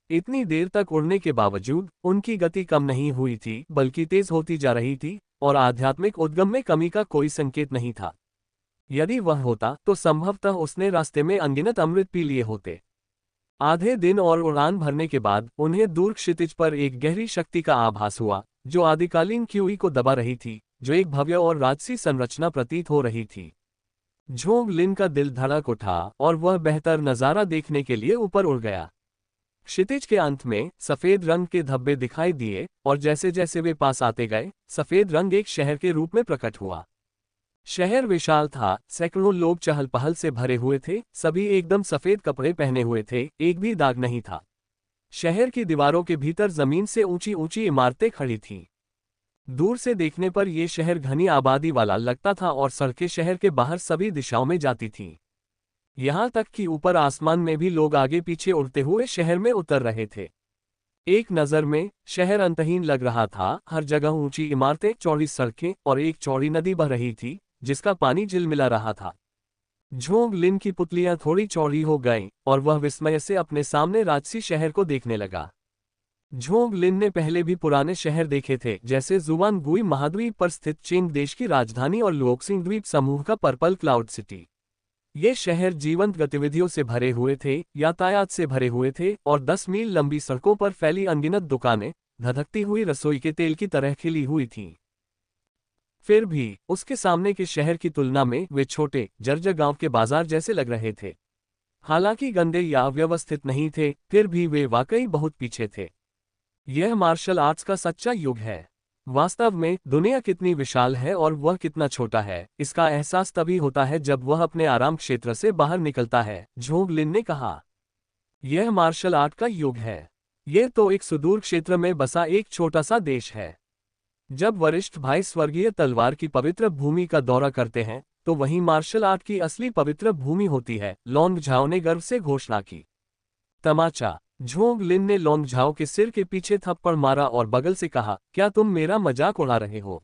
इतनी देर तक उड़ने के बावजूद उनकी गति कम नहीं हुई थी, बल्कि तेज होती जा रही थी, और आध्यात्मिक उद्गम में कमी का कोई संकेत नहीं था। यदि वह होता तो संभवतः उसने रास्ते में अनगिनत अमृत पी लिए होते। आधे दिन और उड़ान भरने के बाद उन्हें दूर क्षितिज पर एक गहरी शक्ति का आभास हुआ, जो आदिकालीन क्यूई को दबा रही थी, जो एक भव्य और राजसी संरचना प्रतीत हो रही थी। झोंग लिन का दिल धड़क उठा और वह बेहतर नजारा देखने के लिए ऊपर उड़ गया। क्षितिज के अंत में सफेद रंग के धब्बे दिखाई दिए, और जैसे जैसे वे पास आते गए, सफेद रंग एक शहर के रूप में प्रकट हुआ। शहर विशाल था, सैकड़ों लोग चहल पहल से भरे हुए थे, सभी एकदम सफेद कपड़े पहने हुए थे, एक भी दाग नहीं था। शहर की दीवारों के भीतर जमीन से ऊंची ऊंची इमारतें खड़ी थीं। दूर से देखने पर यह शहर घनी आबादी वाला लगता था और सड़कें शहर के बाहर सभी दिशाओं में जाती थीं। यहाँ तक कि ऊपर आसमान में भी लोग आगे पीछे उड़ते हुए शहर में उतर रहे थे। एक नज़र में शहर अंतहीन लग रहा था। हर जगह ऊंची इमारतें, चौड़ी सड़कें और एक चौड़ी नदी बह रही थी जिसका पानी झिलमिला रहा था। झोंग लिन की पुतलियां थोड़ी चौड़ी हो गईं और वह विस्मय से अपने सामने राजसी शहर को देखने लगा। झोंग लिन ने पहले भी पुराने शहर देखे थे, जैसे जुवान गुई महाद्वीप पर स्थित चीन देश की राजधानी और लोक्सिंग द्वीप समूह का पर्पल क्लाउड सिटी। ये शहर जीवंत गतिविधियों से भरे हुए थे, यातायात से भरे हुए थे और 10 मील लंबी सड़कों पर फैली अनगिनत दुकानें धधकती हुई रसोई के तेल की तरह खिली हुई थीं। फिर भी उसके सामने के शहर की तुलना में वे छोटे, जर्जर गांव के बाजार जैसे लग रहे थे। हालांकि गंदे या अव्यवस्थित नहीं थे, फिर भी वे वाकई बहुत पीछे थे। यह मार्शल आर्ट्स का सच्चा युग है। वास्तव में दुनिया कितनी विशाल है और वह कितना छोटा है, इसका एहसास तभी होता है जब वह अपने आराम क्षेत्र से बाहर निकलता है, झोंग लिन ने कहा। यह मार्शल आर्ट का युग है। यह तो एक सुदूर क्षेत्र में बसा एक छोटा सा देश है। जब वरिष्ठ भाई स्वर्गीय तलवार की पवित्र भूमि का दौरा करते हैं तो वहीं मार्शल आर्ट की असली पवित्र भूमि होती है, लोंग झाओ ने गर्व से घोषणा की। तमाचा। झोंग लिन ने लोंग झाओ के सिर के पीछे थप्पड़ मारा और बगल से कहा, क्या तुम मेरा मजाक उड़ा रहे हो?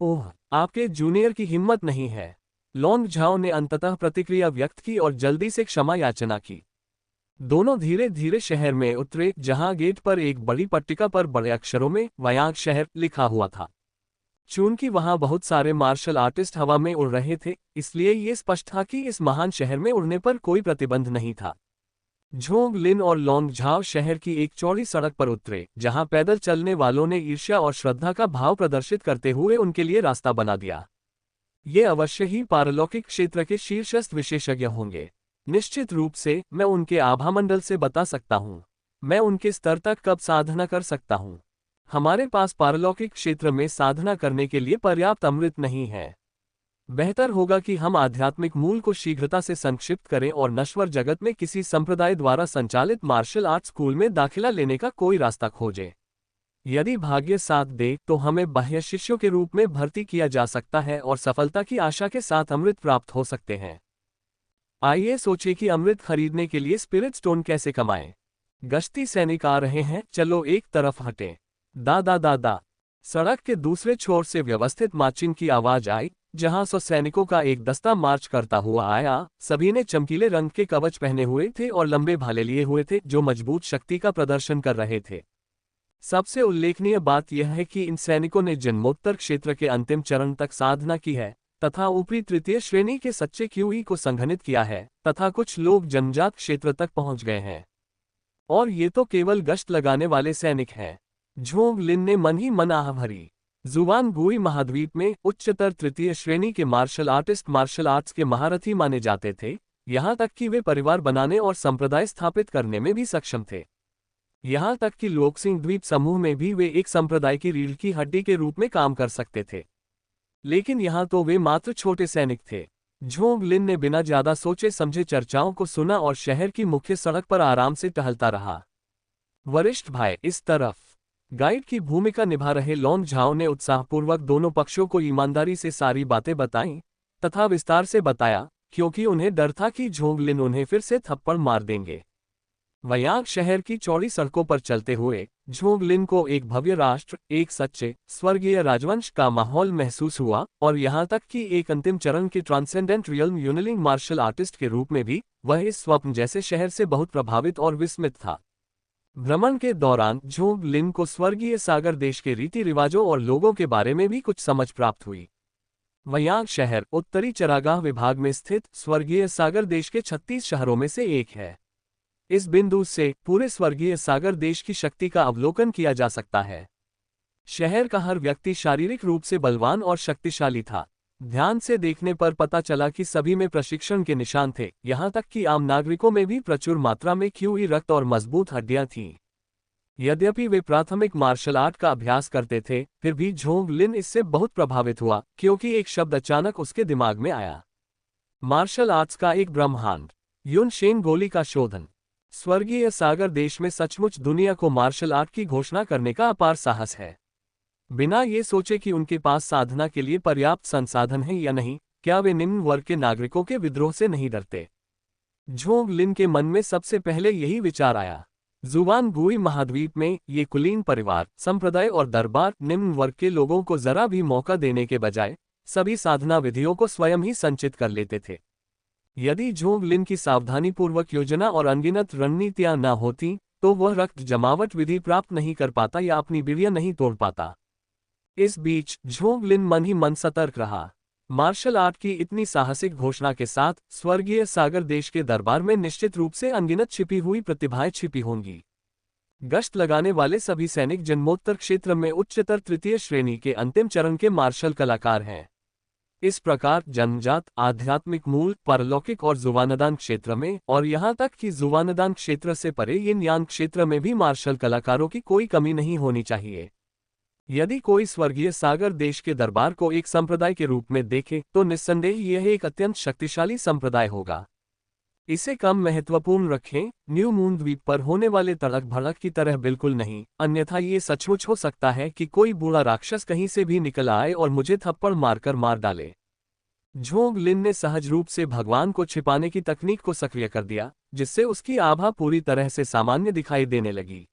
ओह, आपके जूनियर की हिम्मत नहीं है। लोंग झाओ ने अंततः प्रतिक्रिया व्यक्त की और जल्दी से क्षमा याचना की। दोनों धीरे धीरे शहर में उतरे, जहां गेट पर एक बड़ी पट्टिका पर बड़े अक्षरों में वयांग शहर लिखा हुआ था। चूंकि वहां बहुत सारे मार्शल आर्टिस्ट हवा में उड़ रहे थे, इसलिए ये स्पष्ट था कि इस महान शहर में उड़ने पर कोई प्रतिबंध नहीं था। झोंग लिन और लोंग झाओ शहर की एक चौड़ी सड़क पर उतरे, जहां पैदल चलने वालों ने ईर्ष्या और श्रद्धा का भाव प्रदर्शित करते हुए उनके लिए रास्ता बना दिया। ये अवश्य ही पारलौकिक क्षेत्र के शीर्षस्थ विशेषज्ञ होंगे। निश्चित रूप से मैं उनके आभामंडल से बता सकता हूँ। मैं उनके स्तर तक कब साधना कर सकता हूँ। हमारे पास पारलौकिक क्षेत्र में साधना करने के लिए पर्याप्त अमृत नहीं है। बेहतर होगा कि हम आध्यात्मिक मूल को शीघ्रता से संक्षिप्त करें और नश्वर जगत में किसी संप्रदाय द्वारा संचालित मार्शल आर्ट स्कूल में दाखिला लेने का कोई रास्ता खोजें। यदि भाग्य साथ दे तो हमें बाह्य शिष्यों के रूप में भर्ती किया जा सकता है और सफलता की आशा के साथ अमृत प्राप्त हो सकते हैं। आइए सोचें कि अमृत खरीदने के लिए स्पिरिट स्टोन कैसे कमाएं। गश्ती सैनिक आ रहे हैं, चलो एक तरफ हटें। दादा दादा। सड़क के दूसरे छोर से व्यवस्थित मार्चिंग की आवाज आई, जहां 100 सैनिकों का एक दस्ता मार्च करता हुआ आया। सभी ने चमकीले रंग के कवच पहने हुए थे और लंबे भाले लिए हुए थे, जो मजबूत शक्ति का प्रदर्शन कर रहे थे। सबसे उल्लेखनीय बात यह है कि इन सैनिकों ने जन्मोत्तर क्षेत्र के अंतिम चरण तक साधना की है तथा ऊपरी तृतीय श्रेणी के सच्चे क्यूई को संघनित किया है, तथा कुछ लोग जन्मजात क्षेत्र तक पहुंच गए हैं। और ये तो केवल गश्त लगाने वाले सैनिक हैं। झोंग लिन ने मन ही मन आह भरी। जुवान गुई महाद्वीप में उच्चतर तृतीय श्रेणी के मार्शल आर्टिस्ट मार्शल आर्ट्स के महारथी माने जाते थे, यहाँ तक कि वे परिवार बनाने और संप्रदाय स्थापित करने में भी सक्षम थे। यहाँ तक कि लोक्सिंग द्वीप समूह में भी वे एक संप्रदाय की रीढ़ की हड्डी के रूप में काम कर सकते थे। लेकिन यहाँ तो वे मात्र छोटे सैनिक थे। झोंग लिन ने बिना ज्यादा सोचे समझे चर्चाओं को सुना और शहर की मुख्य सड़क पर आराम से टहलता रहा। वरिष्ठ भाई, इस तरफ। गाइड की भूमिका निभा रहे लोंग झाओ ने उत्साहपूर्वक दोनों पक्षों को ईमानदारी से सारी बातें बताईं तथा विस्तार से बताया, क्योंकि उन्हें डर था कि झोंग लिन उन्हें फिर से थप्पड़ मार देंगे। वयांग शहर की चौड़ी सड़कों पर चलते हुए झोंग लिन को एक भव्य राष्ट्र, एक सच्चे स्वर्गीय राजवंश का माहौल महसूस हुआ, और यहाँ तक कि एक अंतिम चरण के ट्रांसेंडेंट रियल्म यूनिलिंग मार्शल आर्टिस्ट के रूप में भी वह इस स्वप्न जैसे शहर से बहुत प्रभावित और विस्मित था। भ्रमण के दौरान झोंग लिन को स्वर्गीय सागर देश के रीति रिवाजों और लोगों के बारे में भी कुछ समझ प्राप्त हुई। वयांग शहर उत्तरी चरागाह विभाग में स्थित स्वर्गीय सागर देश के 36 शहरों में से एक है। इस बिंदु से पूरे स्वर्गीय सागर देश की शक्ति का अवलोकन किया जा सकता है। शहर का हर व्यक्ति शारीरिक रूप से बलवान और शक्तिशाली था। ध्यान से देखने पर पता चला कि सभी में प्रशिक्षण के निशान थे, यहाँ तक कि आम नागरिकों में भी प्रचुर मात्रा में क्यूई रक्त और मजबूत हड्डियां थीं। यद्यपि वे प्राथमिक मार्शल आर्ट का अभ्यास करते थे, फिर भी झोंग लिन इससे बहुत प्रभावित हुआ, क्योंकि एक शब्द अचानक उसके दिमाग में आया। मार्शल आर्ट्स का एक ब्रह्मांड। युन शेन गोली का शोधन। स्वर्गीय सागर देश में सचमुच दुनिया को मार्शल आर्ट की घोषणा करने का अपार साहस है। बिना ये सोचे कि उनके पास साधना के लिए पर्याप्त संसाधन है या नहीं, क्या वे निम्न वर्ग के नागरिकों के विद्रोह से नहीं डरते? झोंग लिन के मन में सबसे पहले यही विचार आया। जुआनगुई महाद्वीप में ये कुलीन परिवार, संप्रदाय और दरबार निम्न वर्ग के लोगों को जरा भी मौका देने के बजाय सभी साधना विधियों को स्वयं ही संचित कर लेते थे। यदि झोंग लिन की सावधानीपूर्वक योजना और अनगिनत रणनीतियां न होती तो वह रक्त जमावट विधि प्राप्त नहीं कर पाता या अपनी बीड़ियां नहीं तोड़ पाता। इस बीच झोंग लिन मन ही मन सतर्क रहा। मार्शल आर्ट की इतनी साहसिक घोषणा के साथ स्वर्गीय सागर देश के दरबार में निश्चित रूप से अनगिनत छिपी हुई प्रतिभाएं छिपी होंगी। गश्त लगाने वाले सभी सैनिक जन्मोत्तर क्षेत्र में उच्चतर तृतीय श्रेणी के अंतिम चरण के मार्शल कलाकार हैं। इस प्रकार जन्मजात, आध्यात्मिक मूल, परलौकिक और जुबानदान क्षेत्र में, और यहाँ तक कि जुबानदान क्षेत्र से परे यिन यांग क्षेत्र में भी मार्शल कलाकारों की कोई कमी नहीं होनी चाहिए। यदि कोई स्वर्गीय सागर देश के दरबार को एक संप्रदाय के रूप में देखे तो निस्संदेह यह एक अत्यंत शक्तिशाली संप्रदाय होगा। इसे कम महत्वपूर्ण रखें, न्यू मून द्वीप पर होने वाले तड़क भड़क की तरह बिल्कुल नहीं, अन्यथा ये सचमुच हो सकता है कि कोई बूढ़ा राक्षस कहीं से भी निकल आए और मुझे थप्पड़ मारकर मार डाले। झोंग लिन ने सहज रूप से भगवान को छिपाने की तकनीक को सक्रिय कर दिया, जिससे उसकी आभा पूरी तरह से सामान्य दिखाई देने लगी।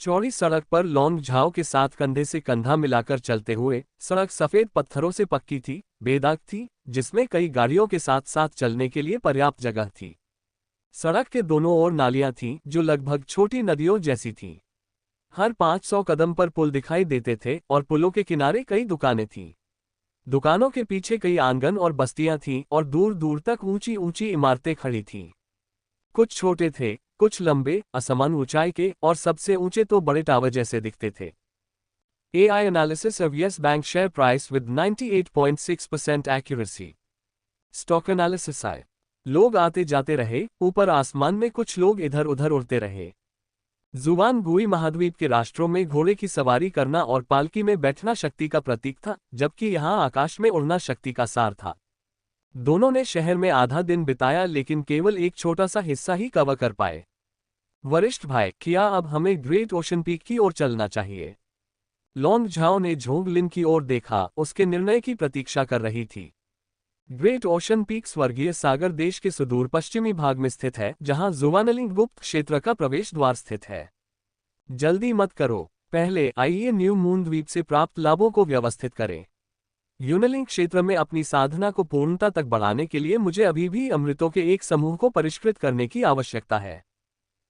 चौड़ी सड़क पर लौंग झाओ के साथ कंधे से कंधा मिलाकर चलते हुए, सड़क सफेद पत्थरों से पक्की थी, बेदाग थी, जिसमें कई गाड़ियों के साथ साथ चलने के लिए पर्याप्त जगह थी। सड़क के दोनों ओर नालियां थीं, जो लगभग छोटी नदियों जैसी थीं। हर 500 कदम पर पुल दिखाई देते थे और पुलों के किनारे कई दुकानें थीं। दुकानों के पीछे कई आंगन और बस्तियां थीं और दूर दूर तक ऊंची ऊंची इमारतें खड़ी थीं। कुछ छोटे थे, कुछ लंबे, असमान ऊंचाई के, और सबसे ऊंचे तो बड़े टावर जैसे दिखते थे। AI analysis of yes bank share price with 98.6% accuracy. Stock analysis आए। लोग आते जाते रहे, ऊपर आसमान में कुछ लोग इधर उधर उड़ते रहे। जुआनगुई महाद्वीप के राष्ट्रों में घोड़े की सवारी करना और पालकी में बैठना शक्ति का प्रतीक था, जबकि यहाँ आकाश में उड़ना शक्ति का सार था। दोनों ने शहर में आधा दिन बिताया, लेकिन केवल एक छोटा सा हिस्सा ही कवर कर पाए। वरिष्ठ भाई, क्या अब हमें ग्रेट ओशन पीक की ओर चलना चाहिए? लौंग झाओ ने झोंग लिन की ओर देखा, उसके निर्णय की प्रतीक्षा कर रही थी। ग्रेट ओशन पीक स्वर्गीय सागर देश के सुदूर पश्चिमी भाग में स्थित है, जहां जुवानलिंग गुप्त क्षेत्र का प्रवेश द्वार स्थित है। जल्दी मत करो, पहले आइए न्यू मून द्वीप से प्राप्त लाभों को व्यवस्थित करें। यूनलिंग क्षेत्र में अपनी साधना को पूर्णता तक बढ़ाने के लिए मुझे अभी भी अमृतों के एक समूह को परिष्कृत करने की आवश्यकता है।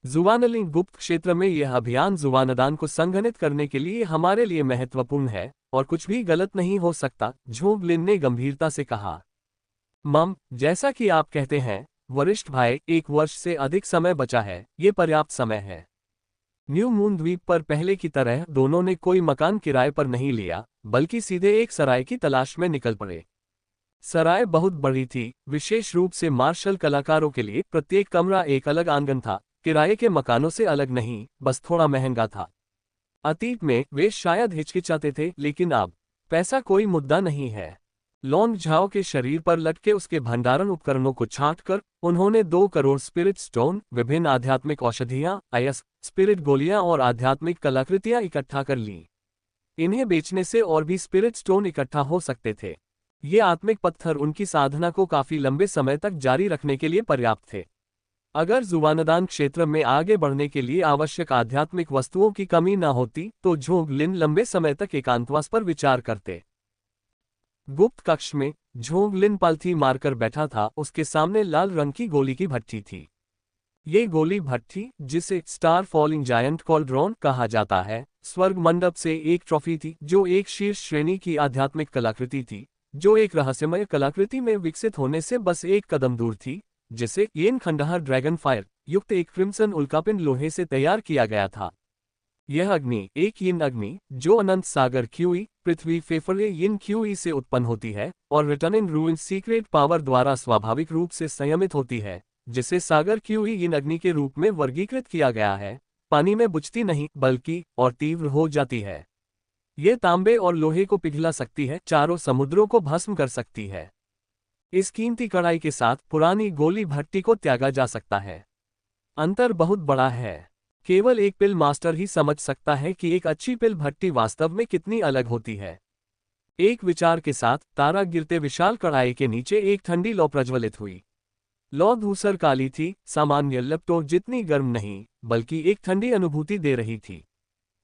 जुवानलिंग गुप्त क्षेत्र में यह अभियान जुवानदान को संघनित करने के लिए हमारे लिए महत्वपूर्ण है, और कुछ भी गलत नहीं हो सकता, झोंग लिन ने गंभीरता से कहा। मम, जैसा कि आप कहते हैं वरिष्ठ भाई, 1 वर्ष से अधिक समय बचा है, ये पर्याप्त समय है। न्यू मून द्वीप पर पहले की तरह दोनों ने कोई मकान किराए पर नहीं लिया, बल्कि सीधे एक सराय की तलाश में निकल पड़े। सराय बहुत बड़ी थी, विशेष रूप से मार्शल कलाकारों के लिए प्रत्येक कमरा एक अलग आंगन था, किराए के मकानों से अलग नहीं, बस थोड़ा महंगा था। अतीत में वे शायद हिचकिचाते थे, लेकिन अब पैसा कोई मुद्दा नहीं है। लौंग झाओ के शरीर पर लटके उसके भंडारण उपकरणों को छांटकर उन्होंने 2 करोड़ स्पिरिट स्टोन, विभिन्न आध्यात्मिक औषधियां, आयस, स्पिरिट गोलियां और आध्यात्मिक कलाकृतियां इकट्ठा कर ली। इन्हें बेचने से और भी स्पिरिट स्टोन इकट्ठा हो सकते थे। ये आत्मिक पत्थर उनकी साधना को काफी लंबे समय तक जारी रखने के लिए पर्याप्त थे। अगर जुवानदान क्षेत्र में आगे बढ़ने के लिए आवश्यक आध्यात्मिक वस्तुओं की कमी न होती तो झोंग लिन लंबे समय तक एकांतवास पर विचार करते। गुप्त कक्ष में झोंग लिन पालथी मारकर बैठा था, उसके सामने लाल रंग की गोली की भट्टी थी। ये गोली भट्टी, जिसे स्टार फॉलिंग जायंट कॉल्ड्रॉन कहा जाता है, स्वर्ग मंडप से एक ट्रॉफी थी, जो एक शीर्ष श्रेणी की आध्यात्मिक कलाकृति थी, जो एक रहस्यमय कलाकृति में विकसित होने से बस एक कदम दूर थी, जिसे येन खंडहर ड्रैगन फायर युक्त एक क्रिम्सन उल्कापिंड लोहे से तैयार किया गया था। यह अग्नि एक यिन अग्नि, जो अनंत सागर क्यूई, पृथ्वी फेफड़े यिन क्यूई से उत्पन्न होती है और रिटर्निंग रूइन सीक्रेट पावर द्वारा स्वाभाविक रूप से संयमित होती है, जिसे सागर क्यूई यिन अग्नि के रूप में वर्गीकृत किया गया है, पानी में बुझती नहीं बल्कि और तीव्र हो जाती है। ये तांबे और लोहे को पिघला सकती है, चारों समुद्रों को भस्म कर सकती है। इस कीमती कड़ाई के साथ पुरानी गोली भट्टी को त्यागा जा सकता है। अंतर बहुत बड़ा है। केवल एक पिल मास्टर ही समझ सकता है कि एक अच्छी पिल भट्टी वास्तव में कितनी अलग होती है। एक विचार के साथ तारा गिरते विशाल कड़ाई के नीचे एक ठंडी लौ प्रज्वलित हुई। लौ धूसर काली थी, सामान्य लपटों जितनी गर्म नहीं, बल्कि एक ठंडी अनुभूति दे रही थी।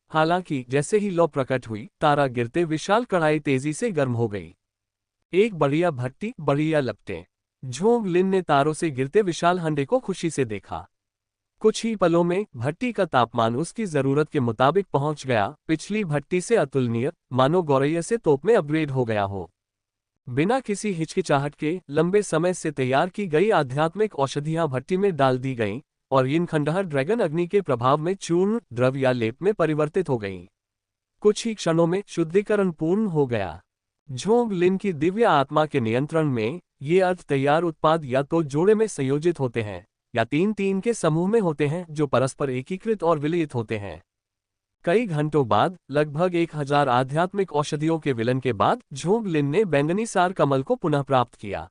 हालांकि जैसे ही लौ प्रकट हुई, तारा गिरते विशाल कढ़ाई तेजी से गर्म हो गई। एक बढ़िया भट्टी, बढ़िया लपटें। झोंग लिन ने तारों से गिरते विशाल हंडे को खुशी से देखा। कुछ ही पलों में भट्टी का तापमान उसकी जरूरत के मुताबिक पहुंच गया, पिछली भट्टी से अतुलनीय, मानो गौरैया से तोप में अपग्रेड हो गया हो। बिना किसी हिचकिचाहट के लंबे समय से तैयार की गई आध्यात्मिक औषधियां भट्टी में डाल दी गईं, और इन खंडहर ड्रैगन अग्नि के प्रभाव में चूर्ण, द्रव या लेप में परिवर्तित हो गईं। कुछ ही क्षणों में शुद्धिकरण पूर्ण हो गया। झोंग लिन की दिव्य आत्मा के नियंत्रण में ये अर्ध तैयार उत्पाद या तो जोड़े में संयोजित होते हैं, या तीन तीन के समूह में होते हैं जो परस्पर एकीकृत और विलयित होते हैं। कई घंटों बाद, लगभग 1000 आध्यात्मिक औषधियों के विलन के बाद, झोंग लिन ने बैंगनी सार कमल को पुनः प्राप्त किया।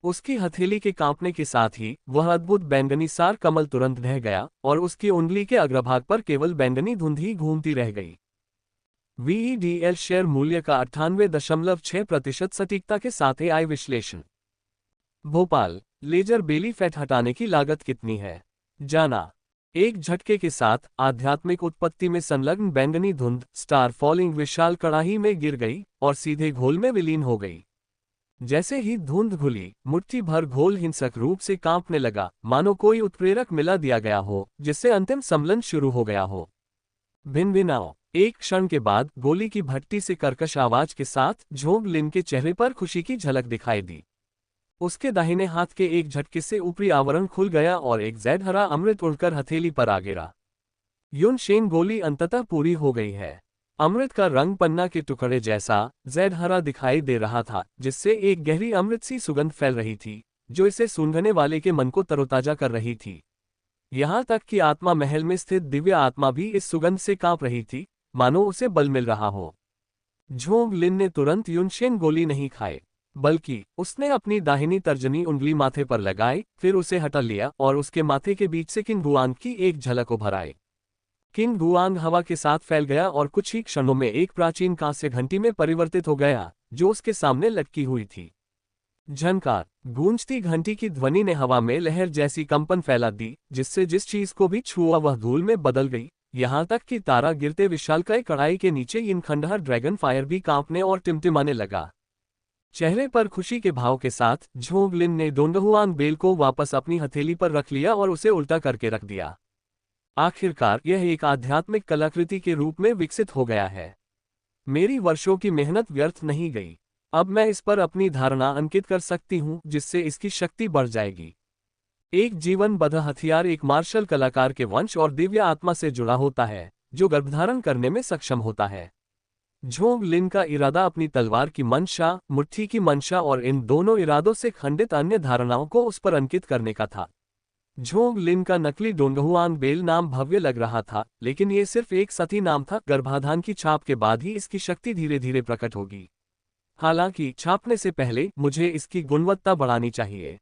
उसकी हथेली के कांपने के साथ ही वह अद्भुत बैंगनी सार कमल तुरंत ढह गया, और उसकी उंगली के अग्रभाग पर केवल बैंगनी धुंध ही घूमती रह गई। VEDL शेयर मूल्य का 98.6% सटीकता के साथ AI विश्लेषण। भोपाल, लेजर बेली फैट हटाने की लागत कितनी है, जाना। एक झटके के साथ आध्यात्मिक उत्पत्ति में संलग्न बैंगनी धुंध स्टार फॉलिंग विशाल कड़ाही में गिर गई और सीधे घोल में विलीन हो गई। जैसे ही धुंध घुली, मुट्ठी भर घोल हिंसक रूप से कांपने लगा, मानो कोई उत्प्रेरक मिला दिया गया हो जिससे अंतिम सम्मिलन शुरू हो गया हो। भिन-भिनाओ। एक क्षण के बाद गोली की भट्टी से कर्कश आवाज के साथ झोंग लिन के चेहरे पर खुशी की झलक दिखाई दी। उसके दाहिने हाथ के एक झटके से ऊपरी आवरण खुल गया और एक जैड हरा अमृत उड़कर हथेली पर आ गिरा। युन शेन गोली अंततः पूरी हो गई है। अमृत का रंग पन्ना के टुकड़े जैसा जैड हरा दिखाई दे रहा था, जिससे एक गहरी अमृत सी सुगंध फैल रही थी, जो इसे सूंघने वाले के मन को तरोताजा कर रही थी। यहाँ तक कि आत्मा महल में स्थित दिव्य आत्मा भी इस सुगंध से कांप रही थी, मानो उसे बल मिल रहा हो। झोंग लिन ने तुरंत युनशेन गोली नहीं खाए, बल्कि उसने अपनी दाहिनी तर्जनी उंगली माथे पर लगाई, फिर उसे हटा लिया और उसके माथे के बीच से किंग गुआंग की एक झलक उभर आई। किंग गुआंग हवा के साथ फैल गया और कुछ ही क्षणों में एक प्राचीन कांस्य घंटी में परिवर्तित हो गया, जो उसके सामने लटकी हुई थी। झनकार। गूंजती घंटी की ध्वनि ने हवा में लहर जैसी कंपन फैला दी, जिससे जिस चीज को भी छुआ वह धूल में बदल गई, यहाँ तक कि तारा गिरते विशालकाय कड़ाई के नीचे इन खंडहर ड्रैगन फायर भी कांपने और टिमटिमाने लगा। चेहरे पर खुशी के भाव के साथ झोंग लिन ने डोंगहुआन बेल को वापस अपनी हथेली पर रख लिया और उसे उल्टा करके रख दिया। आखिरकार यह एक आध्यात्मिक कलाकृति के रूप में विकसित हो गया है। मेरी वर्षों की मेहनत व्यर्थ नहीं गई। अब मैं इस पर अपनी धारणा अंकित कर सकती हूँ, जिससे इसकी शक्ति बढ़ जाएगी। एक जीवनबद्ध हथियार एक मार्शल कलाकार के वंश और दिव्य आत्मा से जुड़ा होता है, जो गर्भधारण करने में सक्षम होता है। झोंग लिन का इरादा अपनी तलवार की मंशा, मुट्ठी की मंशा और इन दोनों इरादों से खंडित अन्य धारणाओं को उस पर अंकित करने का था। झोंग लिन का नकली डोंगहुआन बेल नाम भव्य लग रहा था, लेकिन ये सिर्फ एक सती नाम था। गर्भाधान की छाप के बाद ही इसकी शक्ति धीरे धीरे प्रकट होगी। हालांकि छापने से पहले मुझे इसकी गुणवत्ता बढ़ानी चाहिए।